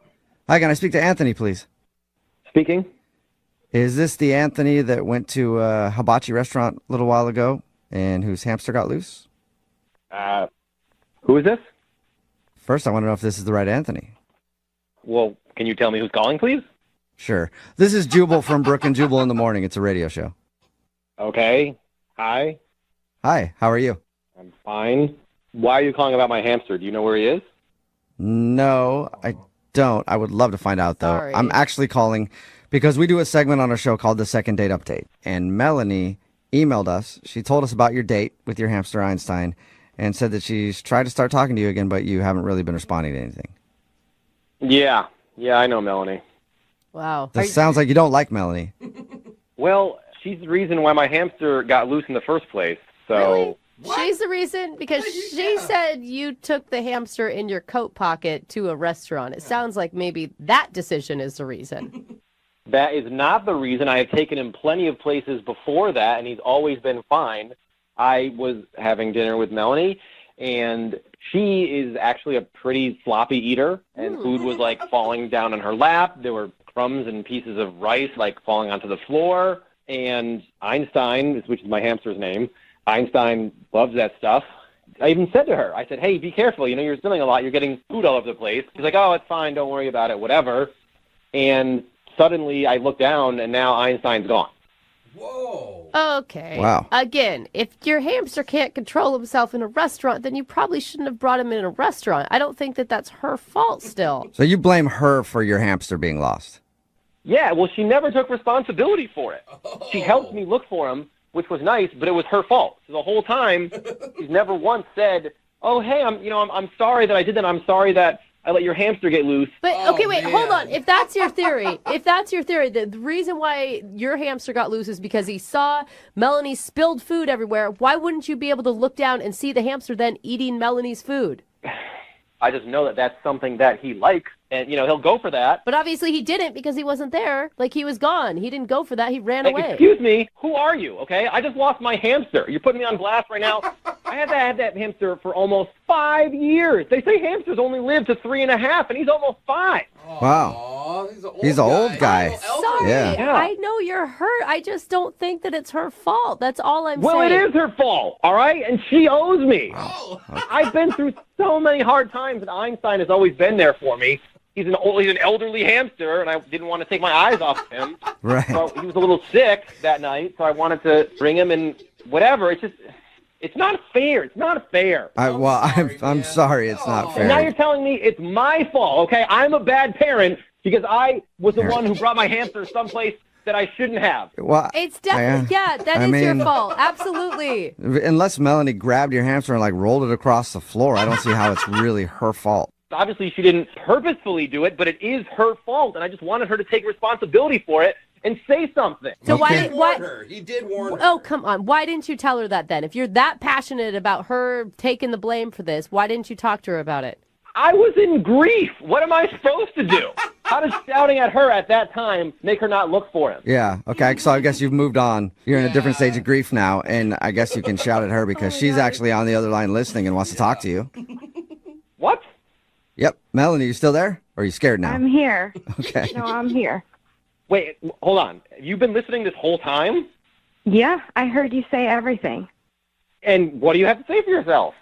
Hi, can I speak to Anthony, please? Speaking. Is this the Anthony that went to a hibachi restaurant a little while ago and whose hamster got loose? Who is this? First, I want to know if this is the right Anthony. Well, can you tell me who's calling, please? Sure. This is Jubal from Brooke and Jubal in the Morning. It's a radio show. Okay. Hi. Hi, how are you? I'm fine. Why are you calling about my hamster? Do you know where he is? No, I don't. I would love to find out, though. Sorry. I'm actually calling because we do a segment on our show called The Second Date Update. And Melanie emailed us. She told us about your date with your hamster Einstein and said that she's tried to start talking to you again, but you haven't really been responding to anything. Yeah, I know Melanie. Wow. This sounds like you don't like Melanie. Well, she's the reason why my hamster got loose in the first place. So Really? She's the reason because she said you took the hamster in your coat pocket to a restaurant. It sounds like maybe that decision is the reason. that is not the reason. I have taken him plenty of places before that, and he's always been fine. I was having dinner with Melanie, and she is actually a pretty sloppy eater, and food was like falling down on her lap. There were crumbs and pieces of rice like falling onto the floor, and Einstein, which is my hamster's name, Einstein loves that stuff. I even said to her, I said, hey, be careful. You're spilling a lot. You're getting food all over the place. She's like, oh, it's fine. Don't worry about it. Whatever. And suddenly I look down, and now Einstein's gone. Whoa. Okay. Wow. Again, if your hamster can't control himself in a restaurant, then you probably shouldn't have brought him in a restaurant. I don't think that that's her fault still. So you blame her for your hamster being lost. Yeah, well, she never took responsibility for it. She helped me look for him, which was nice, but it was her fault. So the whole time, she's never once said, "Oh, hey, I'm sorry that I did that. I'm sorry that I let your hamster get loose." But okay, wait, hold on. If that's your theory, the reason why your hamster got loose is because he saw Melanie's spilled food everywhere. Why wouldn't you be able to look down and see the hamster then eating Melanie's food? I just know that that's something that he likes, and he'll go for that. But obviously he didn't because he wasn't there. Like, he was gone. He didn't go for that. He ran away. Excuse me, who are you? Okay, I just lost my hamster. You're putting me on blast right now. I had that hamster for almost 5 years. They say hamsters only live to 3.5, and he's almost 5. Wow. He's an old guy. Sorry, Yeah. I know you're hurt. I just don't think that it's her fault. That's all I'm Well, saying. it is her fault, all right? And she owes me. I've been through so many hard times, and Einstein has always been there for me. He's an elderly hamster, and I didn't want to take my eyes off of him. Right. So he was a little sick that night, so I wanted to bring him and whatever. It's not fair. It's not fair. I'm sorry. It's not fair. And now you're telling me it's my fault, okay? I'm a bad parent because I was the one who brought my hamster someplace that I shouldn't have. Well, It's definitely, that is your fault. Absolutely. Unless Melanie grabbed your hamster and rolled it across the floor, I don't see how it's really her fault. Obviously, she didn't purposefully do it, but it is her fault, and I just wanted her to take responsibility for it and say something. So Okay. He did warn her. Oh, come on. Why didn't you tell her that then? If you're that passionate about her taking the blame for this, why didn't you talk to her about it? I was in grief. What am I supposed to do? How does shouting at her at that time make her not look for him? Yeah, okay, so I guess you've moved on. You're in a different stage of grief now, and I guess you can shout at her because she's actually on the other line listening and wants to talk to you. What? Yep. Melanie, you still there? Or are you scared now? I'm here. Okay. No, I'm here. Wait, hold on. Have you been listening this whole time? Yeah, I heard you say everything. And what do you have to say for yourself?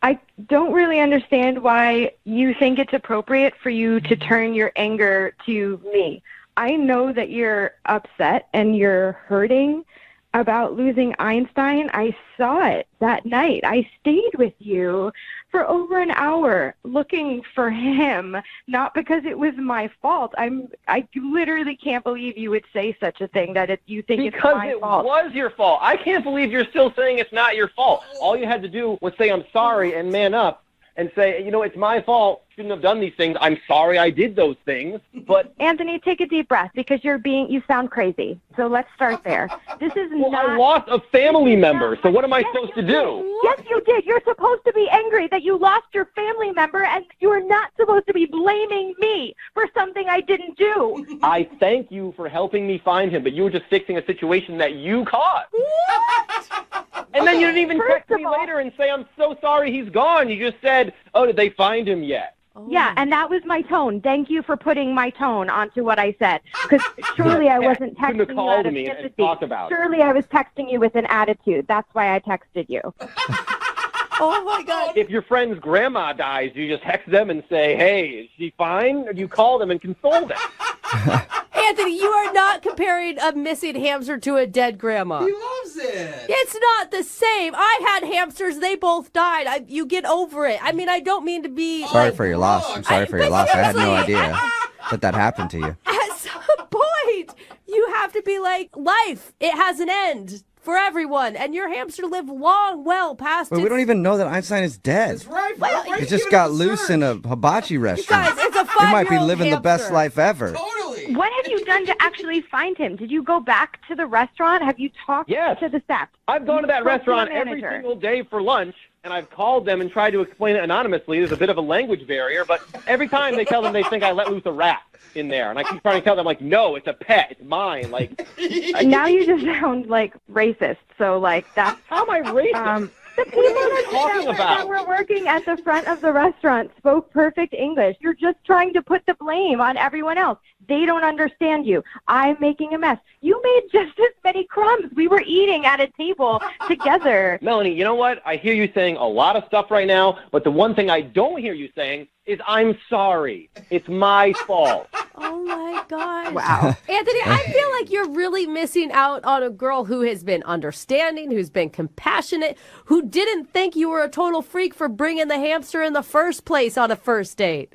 I don't really understand why you think it's appropriate for you to turn your anger to me. I know that you're upset and you're hurting about losing Einstein. I saw it that night. I stayed with you for over an hour looking for him, not because it was my fault. I literally can't believe you would say such a thing, that you think it's my fault. Because it was your fault. I can't believe you're still saying it's not your fault. All you had to do was say, I'm sorry, and man up, and say, it's my fault. Shouldn't have done these things. I'm sorry I did those things. But Anthony, take a deep breath because you sound crazy. So let's start there. This is well, I lost a family member, so what am I supposed to do? Yes, you did. You're supposed to be angry that you lost your family member, and you're not supposed to be blaming me for something I didn't do. I thank you for helping me find him, but you were just fixing a situation that you caused. And then you didn't even text me later and say, I'm so sorry he's gone. You just said, oh, did they find him yet? Yeah, and that was my tone. Thank you for putting my tone onto what I said. Because surely I wasn't You couldn't have texting you called out of me and sympathy. talked about it. Surely I was texting you with an attitude. That's why I texted you. Oh, my God. If your friend's grandma dies, do you just text them and say, hey, is she fine? Or do you call them and console them? Anthony, you are not comparing a missing hamster to a dead grandma. He loves it. It's not the same. I had hamsters. They both died. You get over it. I mean, I don't mean to be... Sorry for your loss. I'm sorry for your loss. I had no seriously. idea that happened to you. At some point, you have to be like, life, it has an end for everyone. And your hamster lived long, well past But we don't even know that Einstein is dead. That's right. Well, Why He you just giving got him a loose search? in a hibachi restaurant. Guys, it's a He might be 5-year-old living the best hamster. life ever. Totally. What have you done to actually find him? Did you go back to the restaurant? Have you talked Yes. to the staff? I've gone to that Spoke to the restaurant every manager. single day for lunch, and I've called them and tried to explain it anonymously. There's a bit of a language barrier, but every time they tell them they think I let loose a rat in there, and I keep trying to tell them, like, no, it's a pet, it's mine. Like, Now you just sound like racist. So, like, that's... how am I racist? The people talking that about? were working at the front of the restaurant spoke perfect English. You're just trying to put the blame on everyone else. They don't understand you. I'm making a mess. You made just as many crumbs. We were eating at a table together. Melanie, you know what? I hear you saying a lot of stuff right now, but the one thing I don't hear you saying is I'm sorry. It's my fault. Oh, my God. Wow. Anthony, I feel like you're really missing out on a girl who has been understanding, who's been compassionate, who didn't think you were a total freak for bringing the hamster in the first place on a first date.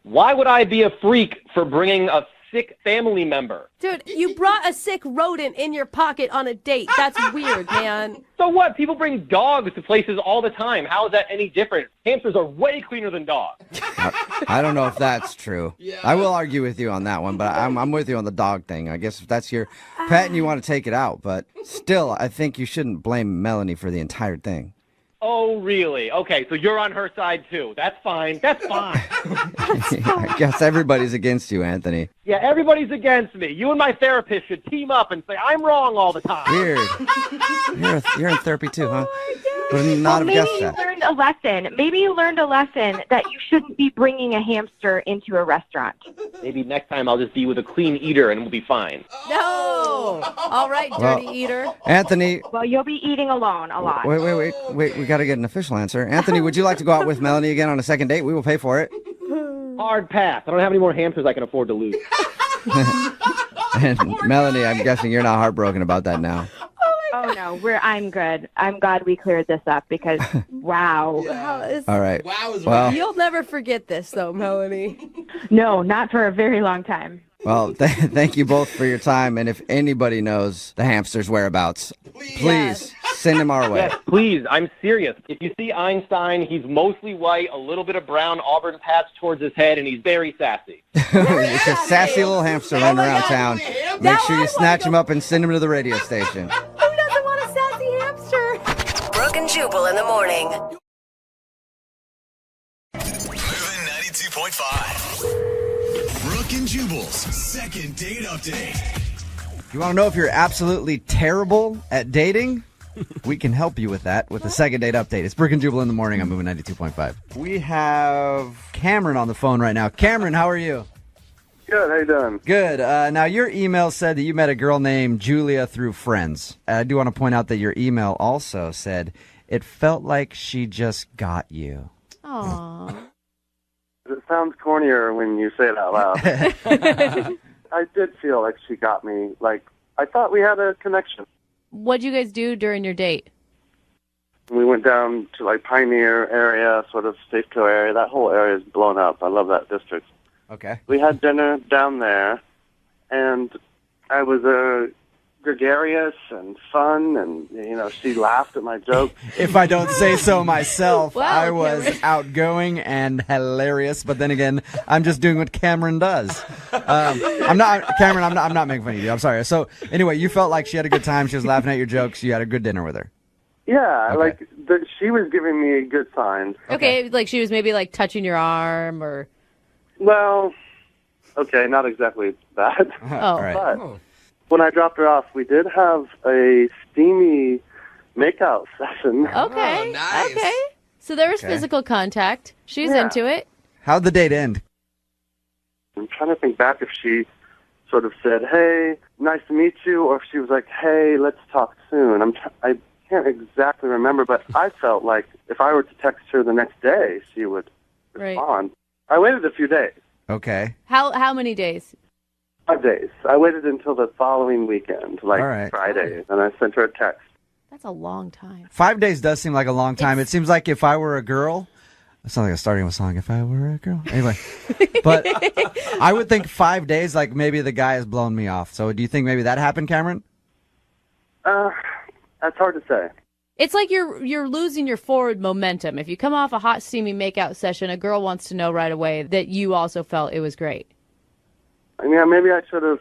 Why would I be a freak for bringing a sick family member? Dude, you brought a sick rodent in your pocket on a date. That's weird, man. So what? People bring dogs to places all the time. How is that any different? Hamsters are way cleaner than dogs. I don't know if that's true. Yeah. I will argue with you on that one, but I'm with you on the dog thing. I guess if that's your pet and you want to take it out, but still, I think you shouldn't blame Melanie for the entire thing. Oh, really? Okay, so you're on her side, too. That's fine. That's fine. I guess everybody's against you, Anthony. Yeah, everybody's against me. You and my therapist should team up and say, I'm wrong all the time. Weird. You're in therapy too, huh? Would not have Maybe guessed you that. learned a lesson. Maybe you learned a lesson that you shouldn't be bringing a hamster into a restaurant. Maybe next time I'll just be with a clean eater and we'll be fine. No. All right, dirty eater. Anthony, Well, you'll be eating alone a lot. wait. We got to get an official answer. Anthony, would you like to go out with Melanie again on a second date? We will pay for it. Hard pass. I don't have any more hamsters I can afford to lose. And Melanie, I'm guessing you're not heartbroken about that now. Oh, no, I'm good. I'm glad we cleared this up because, wow. All right. Wow is Well, You'll never forget this, though, Melanie. No, not for a very long time. well, thank you both for your time. And if anybody knows the hamster's whereabouts, please send him our way. Yes, please. I'm serious. If you see Einstein, he's mostly white, a little bit of brown auburn patch towards his head, and he's very sassy. It's a sassy little hamster running around town. Make Now sure you I snatch wanna him up and send him to the radio station. Who doesn't want a sassy hamster? Brooke and Jubal in the morning. Moving 92.5. Brooke and Jubal's second date update. You want to know if you're absolutely terrible at dating? We can help you with that with the second date update. It's Brooke and Jubal in the morning. I'm moving 92.5. We have Cameron on the phone right now. Cameron, how are you? Good. How you doing? Good. Now, your email said that you met a girl named Julia through friends. I do want to point out that your email also said it felt like she just got you. Aww. It sounds cornier when you say it out loud. I did feel like she got me. Like, I thought we had a connection. What'd you guys do during your date? We went down to, like, Pioneer area, sort of Safeco area. That whole area is blown up. I love that district. Okay. We had dinner down there, and I was gregarious and fun, and, you know, she laughed at my jokes. If I don't say so myself, Wow, I was Cameron. outgoing and hilarious. But then again, I'm just doing what Cameron does. I'm not making fun of you. I'm sorry. So anyway, you felt like she had a good time. She was laughing at your jokes. You had a good dinner with her. Yeah, Okay. like, she was giving me good signs. Okay, like she was maybe like touching your arm or... Well, okay, not exactly that. Oh. All right. But when I dropped her off, we did have a steamy makeout session. Okay, Oh, nice. okay. So there was Okay. physical contact. She's Yeah. into it. How'd the date end? I'm trying to think back if she sort of said, "Hey, nice to meet you," or if she was like, "Hey, let's talk soon." I can't exactly remember, but I felt like if I were to text her the next day, she would respond. I waited a few days. Okay. How many days? 5 days. I waited until the following weekend, like All right. Friday, and I sent her a text. That's a long time. 5 days does seem like a long time. It seems like if I were a girl, it sounds like a starting of a song. If I were a girl, anyway. But I would think 5 days, like maybe the guy has blown me off. So do you think maybe that happened, Cameron? That's hard to say. It's like you're losing your forward momentum. If you come off a hot, steamy makeout session, a girl wants to know right away that you also felt it was great. Yeah, maybe I should have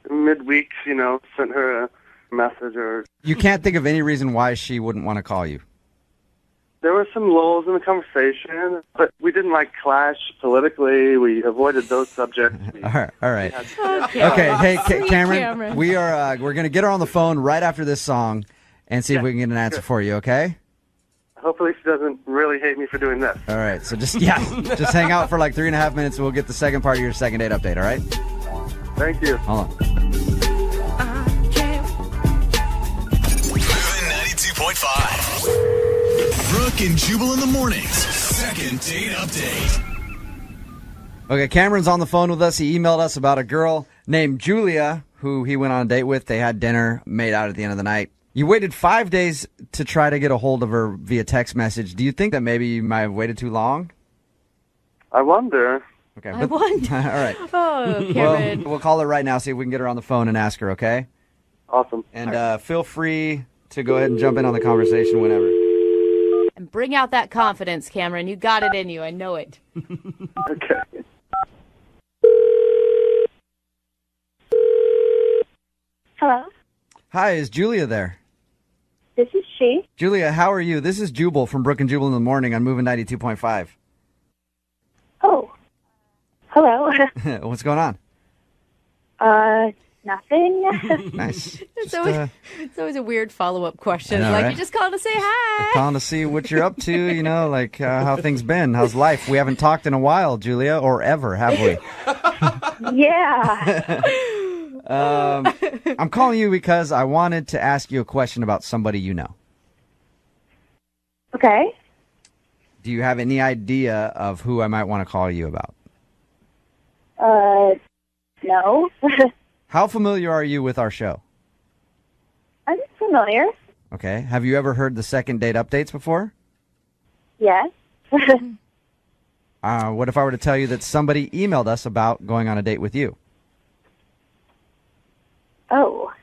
midweek, sent her a message or. You can't think of any reason why she wouldn't want to call you. There were some lulls in the conversation, but we didn't clash politically. We avoided those subjects. All right. Okay. Okay. Hey, Sweet Cameron, Cameron. we're gonna get her on the phone right after this song and see if we can get an answer for you. Okay. Hopefully she doesn't really hate me for doing this. All right. So just hang out for like 3.5 minutes, and we'll get the second part of your second date update. All right. Thank you. Hold on. Moving 92.5. Brooke and Jubal in the mornings. Second date update. Okay, Cameron's on the phone with us. He emailed us about a girl named Julia who he went on a date with. They had dinner, made out at the end of the night. You waited 5 days to try to get a hold of her via text message. Do you think that maybe you might have waited too long? I wonder. Okay. I wonder. All right. Oh, Cameron. We'll call her right now, see if we can get her on the phone and ask her, okay? Awesome. And feel free to go ahead and jump in on the conversation whenever. And bring out that confidence, Cameron. You got it in you. I know it. Okay. Hello, Hi, is Julia there? this is she. Julia, how are you? This is Jubal from Brooke and Jubal in the morning on Moving 92.5. Oh, hello. What's going on? Nothing. Nice. It's always a weird follow-up question. I know, right? You just called to say hi. Calling to see what you're up to, how things been. How's life? We haven't talked in a while, Julia, or ever, have we? Yeah. I'm calling you because I wanted to ask you a question about somebody you know. Okay. Do you have any idea of who I might want to call you about? No. How familiar are you with our show? I'm familiar. Okay. Have you ever heard the second date updates before? Yes. What if I were to tell you that somebody emailed us about going on a date with you? Oh.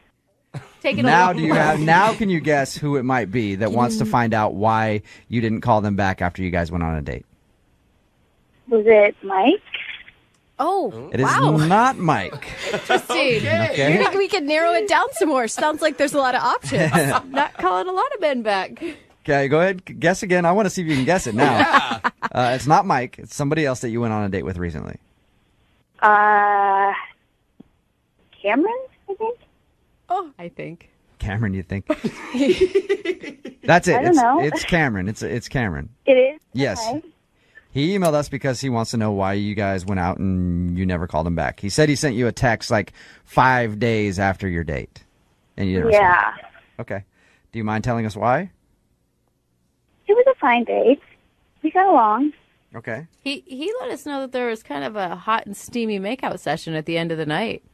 Take it Now away. Now can you guess who it might be that wants to find out why you didn't call them back after you guys went on a date? Was it Mike? Oh, It is wow. not Mike. Interesting. Okay. You think we could narrow it down some more? Sounds like there's a lot of options. Not calling a lot of men back. Okay, go ahead. Guess again. I want to see if you can guess it now. It's not Mike. It's somebody else that you went on a date with recently. Cameron, I think. Oh, I think. Cameron, you think? That's it. I don't know. It's Cameron. It's Cameron. It is? Yes. Okay. He emailed us because he wants to know why you guys went out and you never called him back. He said he sent you a text like 5 days after your date, and you didn't respond. Yeah. Okay. Do you mind telling us why? It was a fine date. We got along. Okay. He let us know that there was kind of a hot and steamy makeout session at the end of the night.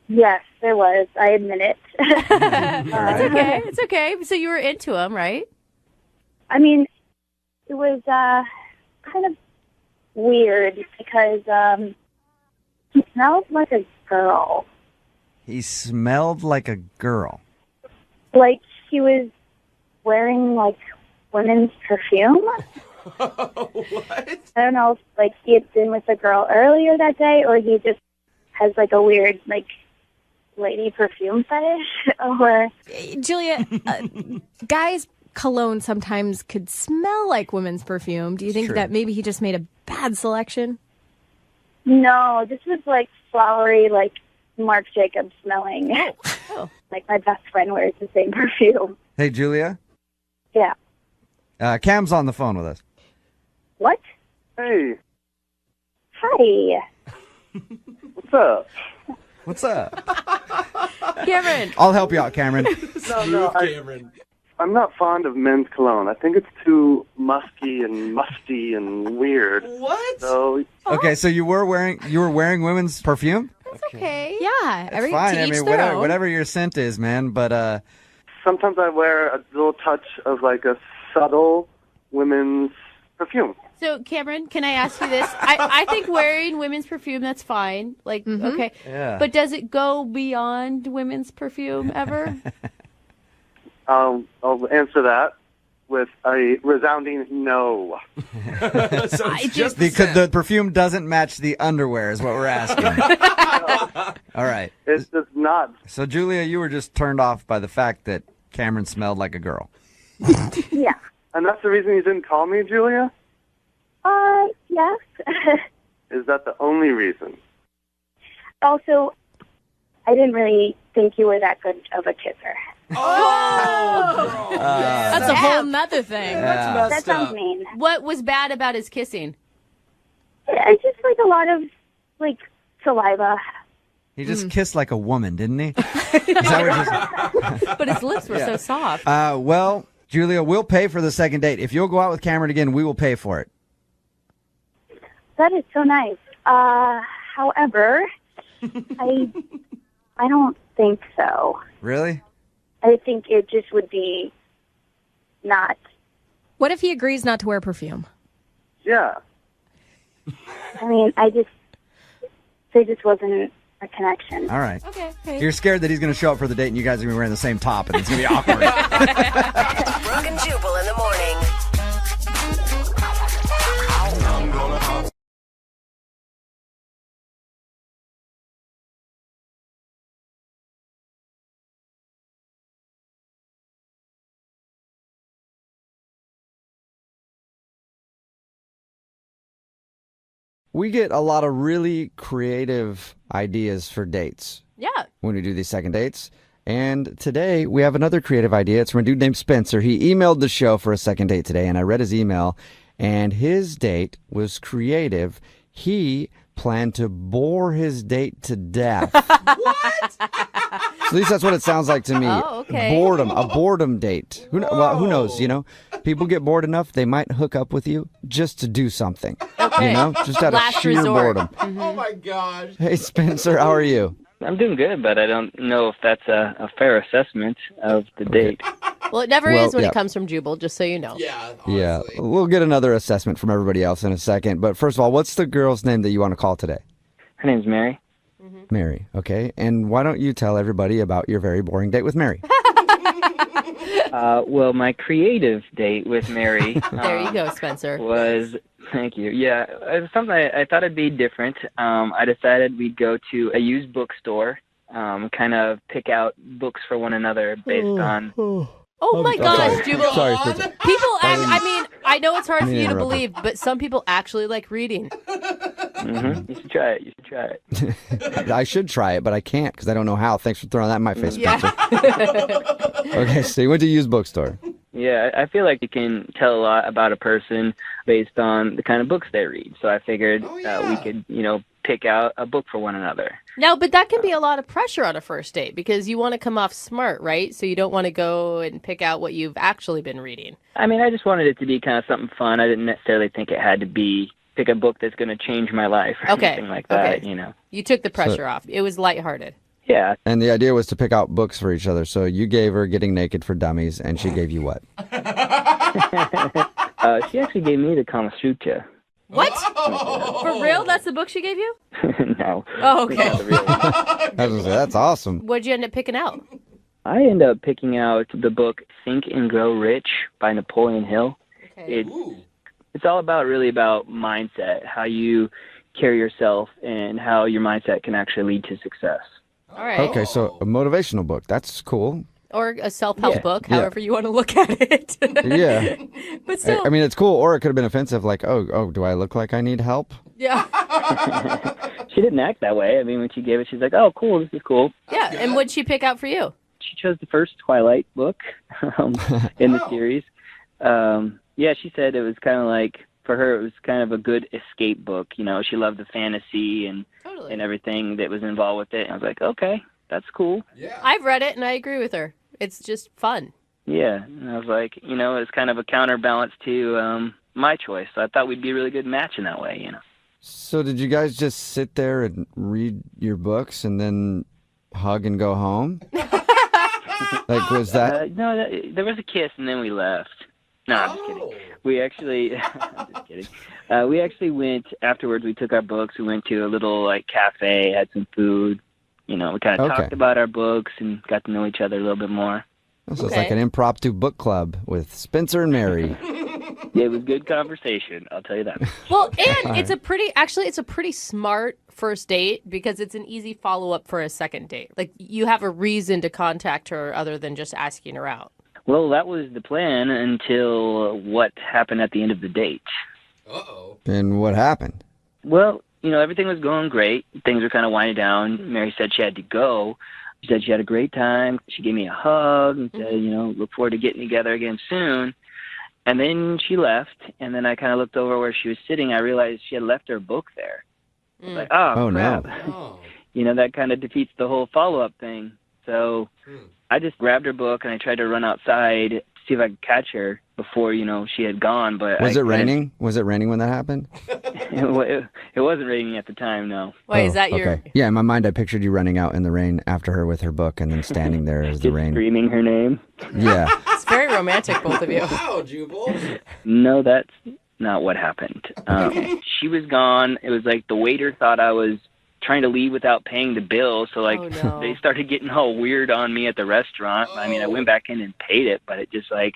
Yes, there was. I admit it. It's okay. It's okay. So you were into him, right? I mean, it was kind of weird because he smelled like a girl. He smelled like a girl. Like he was wearing like women's perfume. What? I don't know if he had been with a girl earlier that day or he just has like a weird lady perfume fetish or Julia, guys' cologne sometimes could smell like women's perfume. Do you think True. that maybe he just made a bad selection? No, this was flowery, Marc Jacobs smelling. Oh. Like my best friend wears the same perfume. Hey, Julia. Yeah. Cam's on the phone with us. What? Hey, Hi. what's up? What's up? Cameron. I'll help you out, Cameron. No, Cameron. I'm not fond of men's cologne. I think it's too musky and musty and weird. What? So Okay, so you were wearing women's perfume? Okay. Yeah. It's fine. To I each mean, their own. whatever your scent is, man. But sometimes I wear a little touch of like a subtle women's perfume. So, Cameron, can I ask you this? I think wearing women's perfume, that's fine. Like, okay. Yeah. But does it go beyond women's perfume ever? I'll answer that with a resounding no. So it's just the because scent. the perfume doesn't match the underwear is what we're asking. All right. It does not. So, Julia, you were just turned off by the fact that Cameron smelled like a girl. Yeah. And that's the reason you didn't call me, Julia? Yes. Is that the only reason? Also, I didn't really think you were that good of a kisser. Oh! That's a whole nother thing. Yeah. That sounds mean. What was bad about his kissing? I just like a lot of, like, saliva. He just kissed like a woman, didn't he? Is that what But his lips were so soft. well, Julia, we'll pay for the second date. If you'll go out with Cameron again, we will pay for it. That is so nice. However, I don't think so. Really? I think it just would be not. What if he agrees not to wear perfume? Yeah. I mean, there just wasn't a connection. All right. Okay. You're scared that he's going to show up for the date and you guys are going to be wearing the same top and it's going to be awkward. Brooke and Jubal in the morning. We get a lot of really creative ideas for dates Yeah. when we do these second dates. And today we have another creative idea. It's from a dude named Spencer. He emailed the show for a second date today, and I read his email, and his date was creative. He planned to bore his date to death. What? At least that's what it sounds like to me. Oh, okay. Boredom, a boredom date. Who knows, you know? People get bored enough, they might hook up with you just to do something. Okay. You know? Just out of Last sheer resort. boredom. Oh my gosh. Hey, Spencer, how are you? I'm doing good, but I don't know if that's a fair assessment of the date. Well, it never Well, is when yeah. it comes from Jubal, just so you know. Yeah. Yeah, Honestly. we'll get another assessment from everybody else in a second. But first of all, what's the girl's name that you want to call today? Her name's Mary. Mary, okay. And why don't you tell everybody about your very boring date with Mary? Well, my creative date with Mary There you go, Spencer. was, thank you. Yeah, it was something I thought it'd be different. I decided we'd go to a used bookstore, kind of pick out books for one another based on. Oh my gosh, Jubal. Sorry, Spencer. People act, I mean, I know it's hard for Me you to interrupt. believe, but some people actually like reading. You should try it. You should try it. I should try it, but I can't because I don't know how. Thanks for throwing that in my face, Yeah. Spencer. Okay, so you went to a used bookstore. Yeah, I feel like you can tell a lot about a person based on the kind of books they read. So I figured we could, pick out a book for one another. No, but that can be a lot of pressure on a first date because you want to come off smart, right? So you don't want to go and pick out what you've actually been reading. I mean, I just wanted it to be kind of something fun. I didn't necessarily think it had to be pick a book that's going to change my life or Okay. anything like that, Okay. You took the pressure off. It was lighthearted. Yeah. And the idea was to pick out books for each other. So you gave her Getting Naked for Dummies, and she gave you what? She actually gave me the Kama Sutra. What? For real? That's the book she gave you? No. Oh, okay. Not the real one. That's awesome. What'd you end up picking out? I ended up picking out the book Think and Grow Rich by Napoleon Hill. Okay. It's all really about mindset, how you carry yourself and how your mindset can actually lead to success. All right. Okay, so a motivational book. That's cool. Or a self-help book, Yeah. however you want to look at it. Yeah. But still. I mean, it's cool, or it could have been offensive, like, oh, do I look like I need help? Yeah. She didn't act that way. I mean, when she gave it, she's like, oh, cool, this is cool. Yeah, and what'd she pick out for you? She chose the first Twilight book in the series. Yeah, she said it was kind of like, for her, it was kind of a good escape book. You know, she loved the fantasy and everything that was involved with it. And I was like, okay, that's cool. I've read it, and I agree with her. It's just fun. Yeah, and I was like, it's kind of a counterbalance to my choice. So I thought we'd be a really good match in that way, So did you guys just sit there and read your books and then hug and go home? Like, was that... No, there was a kiss and then we left. No, I'm just kidding. We actually, I'm just kidding. We actually went, afterwards we took our books, we went to a little, cafe, had some food. We kind of talked about our books and got to know each other a little bit more. So it's like an impromptu book club with Spencer and Mary. Yeah, it was good conversation, I'll tell you that. Well, and it's a pretty smart first date because it's an easy follow-up for a second date. Like, you have a reason to contact her other than just asking her out. Well, that was the plan until what happened at the end of the date. Uh-oh. And what happened? Well, everything was going great. Things were kind of winding down. Mary said she had to go. She said she had a great time. She gave me a hug and said, look forward to getting together again soon. And then she left, and then I kind of looked over where she was sitting. I realized she had left her book there. I was like, oh crap. No. That kind of defeats the whole follow-up thing. So I just grabbed her book, and I tried to run outside to see if I could catch her before, she had gone. But Was it raining? Was it raining when that happened? It wasn't raining at the time, no. Wait, is that your... Okay. Yeah, in my mind, I pictured you running out in the rain after her with her book and then standing there as the rain... screaming her name? Yeah. It's very romantic, both of you. Wow, Jubal. No, that's not what happened. She was gone. It was like the waiter thought I was trying to leave without paying the bill, so they started getting all weird on me at the restaurant. I mean, I went back in and paid it, but it just like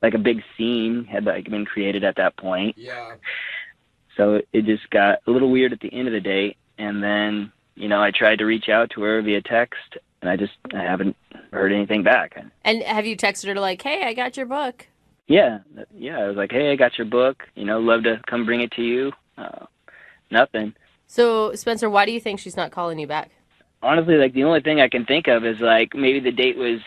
a big scene had been created at that point. Yeah. So it just got a little weird at the end of the date, and then I tried to reach out to her via text, and I haven't heard anything back. And have you texted her like, hey, I got your book? Yeah, I was like, hey, I got your book. Love to come bring it to you. Nothing. So, Spencer, why do you think she's not calling you back? Honestly, the only thing I can think of is maybe the date was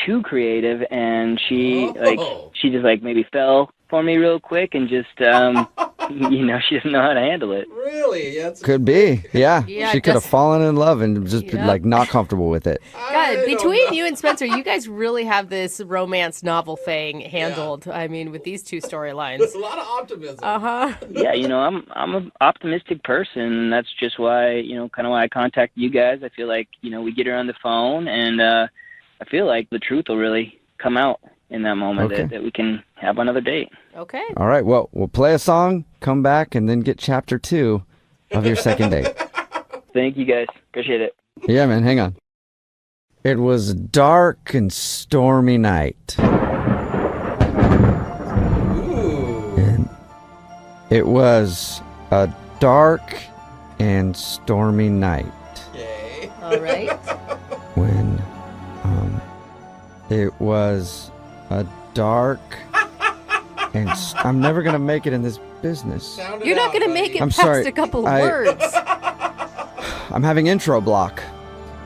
too creative, and she just maybe fell for me real quick and just she doesn't know how to handle it. Really? That's Could be. Yeah. Yeah, She could have fallen in love and just been not comfortable with it. God, between you and Spencer, you guys really have this romance novel thing handled. Yeah. I mean, with these two storylines. There's a lot of optimism. Uh-huh. Yeah, I'm an optimistic person, and that's just why, kind of why I contacted you guys. I feel like, we get her on the phone, and I feel like the truth will really come out in that moment that we can have another date. Okay. All right. Well, we'll play a song, come back, and then get chapter 2 of your second date. Thank you, guys. Appreciate it. Yeah, man. Hang on. It was a dark and stormy night. And it was a dark and stormy night. Okay. All right. When it was a dark and I'm never gonna make it in this business. You're not going to make it I'm past sorry, a couple of words. I'm having intro block.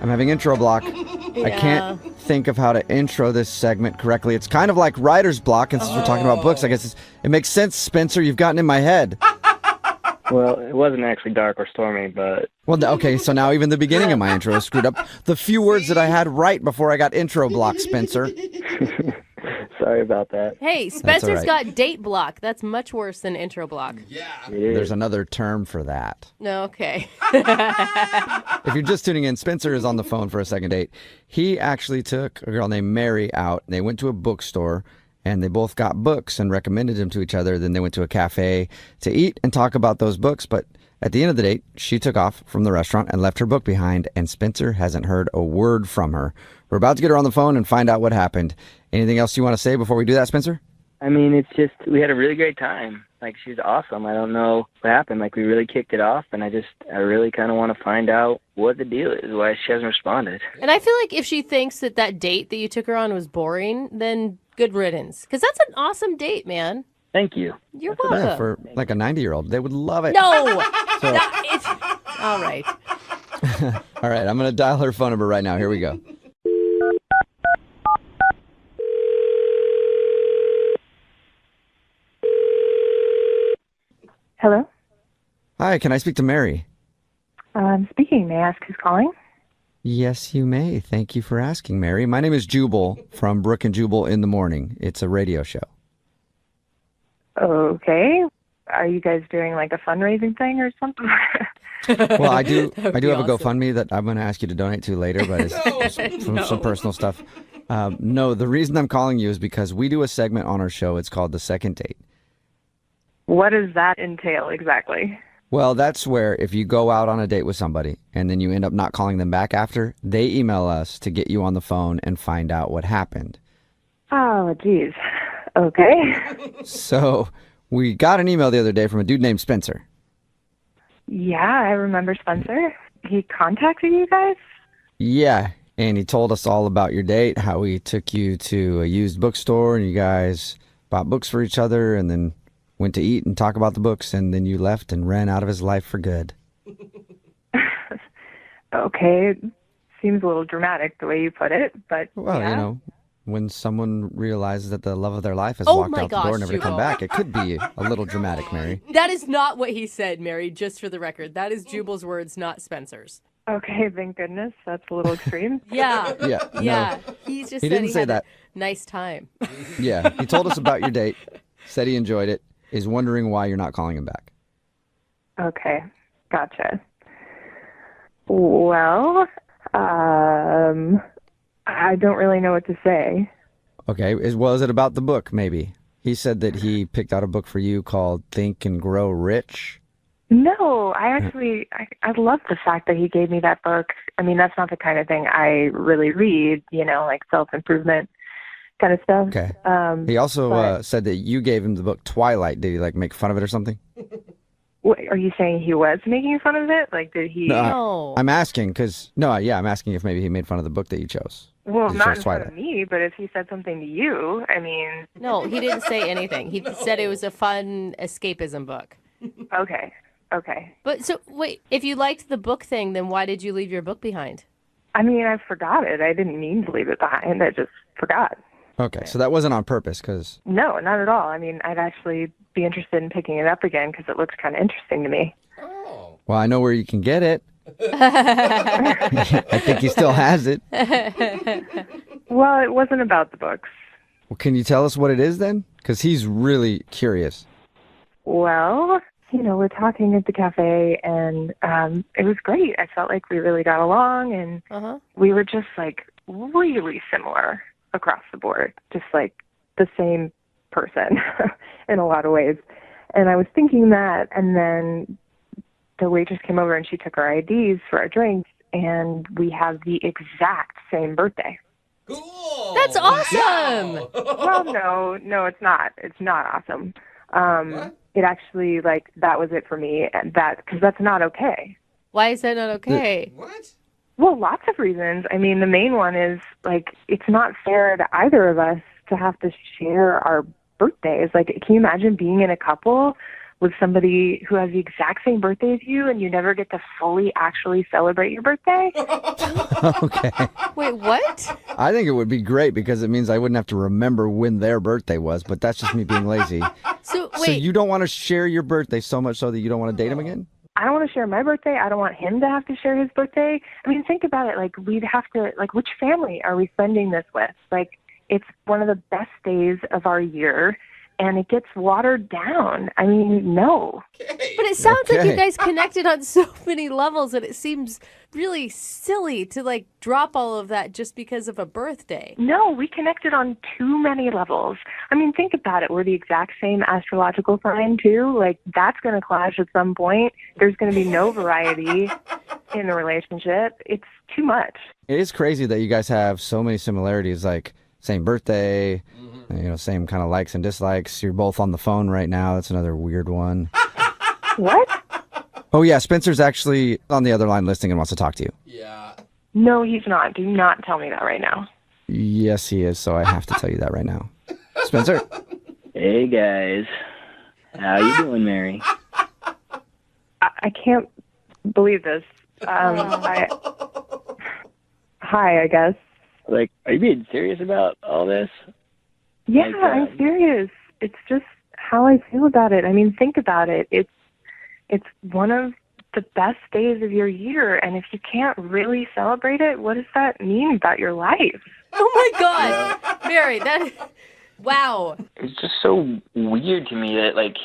I can't think of how to intro this segment correctly. It's kind of like writer's block, and since we're talking about books, I guess it makes sense, Spencer. You've gotten in my head. Well, it wasn't actually dark or stormy, but... Well, okay, so now even the beginning of my intro is screwed up. The few words that I had right before I got intro block, Spencer. Sorry about that. Hey, Spencer's got date block. That's much worse than intro block. Yeah. There's another term for that. No, okay. If you're just tuning in, Spencer is on the phone for a second date. He actually took a girl named Mary out. They went to a bookstore, and they both got books and recommended them to each other. Then they went to a cafe to eat and talk about those books. But at the end of the date, she took off from the restaurant and left her book behind, and Spencer hasn't heard a word from her. We're about to get her on the phone and find out what happened. Anything else you want to say before we do that, Spencer? I mean, it's just, we had a really great time. She's awesome. I don't know what happened. We really kicked it off, and I really kind of want to find out what the deal is, why she hasn't responded. And I feel like if she thinks that date that you took her on was boring, then good riddance. Because that's an awesome date, man. Thank you. You're welcome. Yeah, for a 90-year-old. They would love it. No! So, It's... All right. all right, I'm going to dial her phone number right now. Here we go. Hello? Hi, can I speak to Mary? Speaking. May I ask who's calling? Yes, you may. Thank you for asking, Mary. My name is Jubal from Brooke and Jubal in the Morning. It's a radio show. Okay. Are you guys doing like a fundraising thing or something? Well, I do have be a awesome. GoFundMe that I'm going to ask you to donate to later, but it's some personal stuff. No, the reason I'm calling you is because we do a segment on our show. It's called The Second Date. What does that entail exactly? Well, that's where if you go out on a date with somebody and then you end up not calling them back after, they email us to get you on the phone and find out what happened. Oh, geez. Okay. So we got an email the other day from a dude named Spencer. Yeah, I remember Spencer. He contacted you guys? Yeah, and he told us all about your date, how he took you to a used bookstore and you guys bought books for each other and then went to eat and talk about the books, and then you left and ran out of his life for good. Okay. Seems a little dramatic the way you put it, but Well, yeah. you know, when someone realizes that the love of their life has Oh walked my out the door gosh, and never to come Jubal. back, it could be a little dramatic, Mary. That is not what he said, Mary, just for the record. That is Jubal's words, not Spencer's. Okay, thank goodness. That's a little extreme. Yeah. Yeah, no. Yeah. He just He said didn't he say had that. a nice time. Yeah, he told us about your date, said he enjoyed it, is wondering why you're not calling him back. Okay, gotcha. Well, I don't really know what to say. Okay, was it about the book, maybe? He said that he picked out a book for you called Think and Grow Rich. No, I love the fact that he gave me that book. I mean, that's not the kind of thing I really read, like self-improvement kind of stuff. Okay. He also said that you gave him the book Twilight. Did he, make fun of it or something? What, are you saying he was making fun of it? Like, did he? No, I'm asking because, I'm asking if maybe he made fun of the book that you chose. Well, You not chose in front of Twilight. me, but if he said something to you, I mean. No, he didn't say anything. He said it was a fun escapism book. Okay. But so, wait, if you liked the book thing, then why did you leave your book behind? I mean, I forgot it. I didn't mean to leave it behind. I just forgot. Okay, so that wasn't on purpose because... No, not at all. I mean, I'd actually be interested in picking it up again because it looks kind of interesting to me. Well, I know where you can get it. I think he still has it. Well, it wasn't about the books. Well, can you tell us what it is then? Because he's really curious. Well, we're talking at the cafe, and it was great. I felt like we really got along, and we were just, really similar across the board, just, the same person in a lot of ways. And I was thinking that, and then the waitress came over, and she took our IDs for our drinks, and we have the exact same birthday. That's awesome! Well, no, it's not. It's not awesome. It actually, that was it for me, and because that's not okay. Why is that not okay? What? Well, lots of reasons. I mean, the main one is, it's not fair to either of us to have to share our birthdays. Can you imagine being in a couple with somebody who has the exact same birthday as you and you never get to fully actually celebrate your birthday? Okay. Wait, what? I think it would be great because it means I wouldn't have to remember when their birthday was, but that's just me being lazy. So, So wait. you don't want to share your birthday so much so that you don't want to date him again? I don't want to share my birthday. I don't want him to have to share his birthday. I mean, think about it. We'd have to, which family are we spending this with? It's one of the best days of our year, and it gets watered down. I mean, no. But it sounds like you Okay. guys connected on so many levels, and it seems really silly to drop all of that just because of a birthday. No, we connected on too many levels. I mean, think about it. We're the exact same astrological sign, too. That's going to clash at some point. There's going to be no variety in the relationship. It's too much. It is crazy that you guys have so many similarities, same birthday, same kind of likes and dislikes. You're both on the phone right now. That's another weird one. What? Oh, yeah, Spencer's actually on the other line listening and wants to talk to you. Yeah. No, he's not. Do not tell me that right now. Yes, he is, so I have to tell you that right now. Spencer? Hey guys, how you doing, Mary? I can't believe this. Hi, I guess. Are you being serious about all this? Yeah, I'm serious. It's just how I feel about it. I mean, think about it. It's one of the best days of your year. And if you can't really celebrate it, what does that mean about your life? Oh my God, Mary, wow. It's just so weird to me that, like,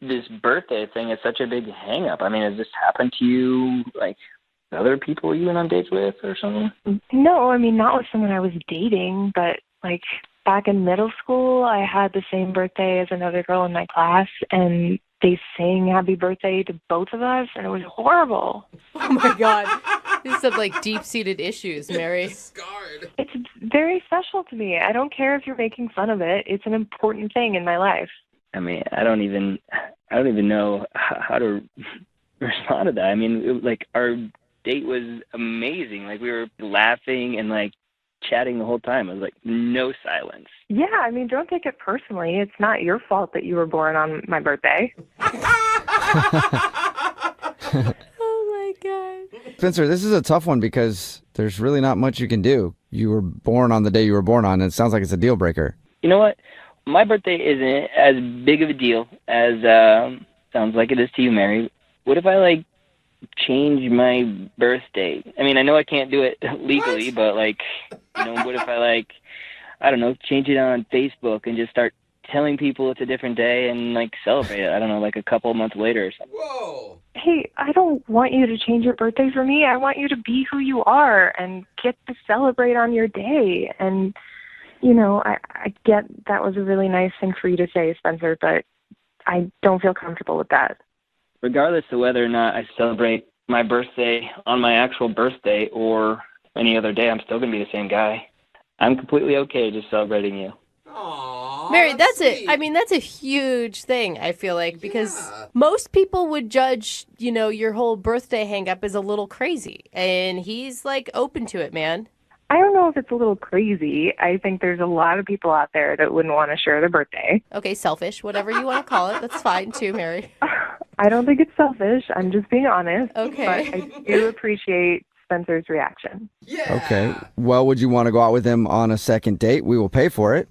this birthday thing is such a big hang-up. I mean, has this happened to you, like, other people you went on dates with or something? No, I mean, not with someone I was dating, but, like, back in middle school, I had the same birthday as another girl in my class, and they sang happy birthday to both of us, and it was horrible. Oh my God. These are like deep-seated issues, Mary. Scarred. It's very special to me. I don't care if you're making fun of it. It's an important thing in my life. I mean, I don't even know how to respond to that. I mean, our date was amazing. Like, we were laughing and, like, chatting the whole time. It was, like, no silence. Yeah, I mean, don't take it personally. It's not your fault that you were born on my birthday. Oh my God. Spencer, this is a tough one because there's really not much you can do. You were born on the day you were born on, and it sounds like it's a deal breaker. You know what? My birthday isn't as big of a deal as sounds like it is to you, Mary. What if I, like, change my birthday? I mean, I know I can't do it legally, but, like, you know, what if I, like, I don't know, change it on Facebook and just start telling people it's a different day and, like, celebrate it, I don't know, like a couple of months later or something. Whoa. Hey, I don't want you to change your birthday for me. I want you to be who you are and get to celebrate on your day. And, you know, I get that was a really nice thing for you to say, Spencer, but I don't feel comfortable with that. Regardless of whether or not I celebrate my birthday on my actual birthday or any other day, I'm still going to be the same guy. I'm completely okay just celebrating you. Aww, Mary, that's sweet. it. I mean, that's a huge thing, I feel like, because most people would judge, you know, your whole birthday hang-up as a little crazy. And he's, like, open to it, man. I don't know if it's a little crazy. I think there's a lot of people out there that wouldn't want to share their birthday. Okay, selfish, whatever you want to call it. That's fine, too, Mary. I don't think it's selfish. I'm just being honest. Okay. But I do appreciate Spencer's reaction. Yeah. Okay. Well, would you want to go out with him on a second date? We will pay for it.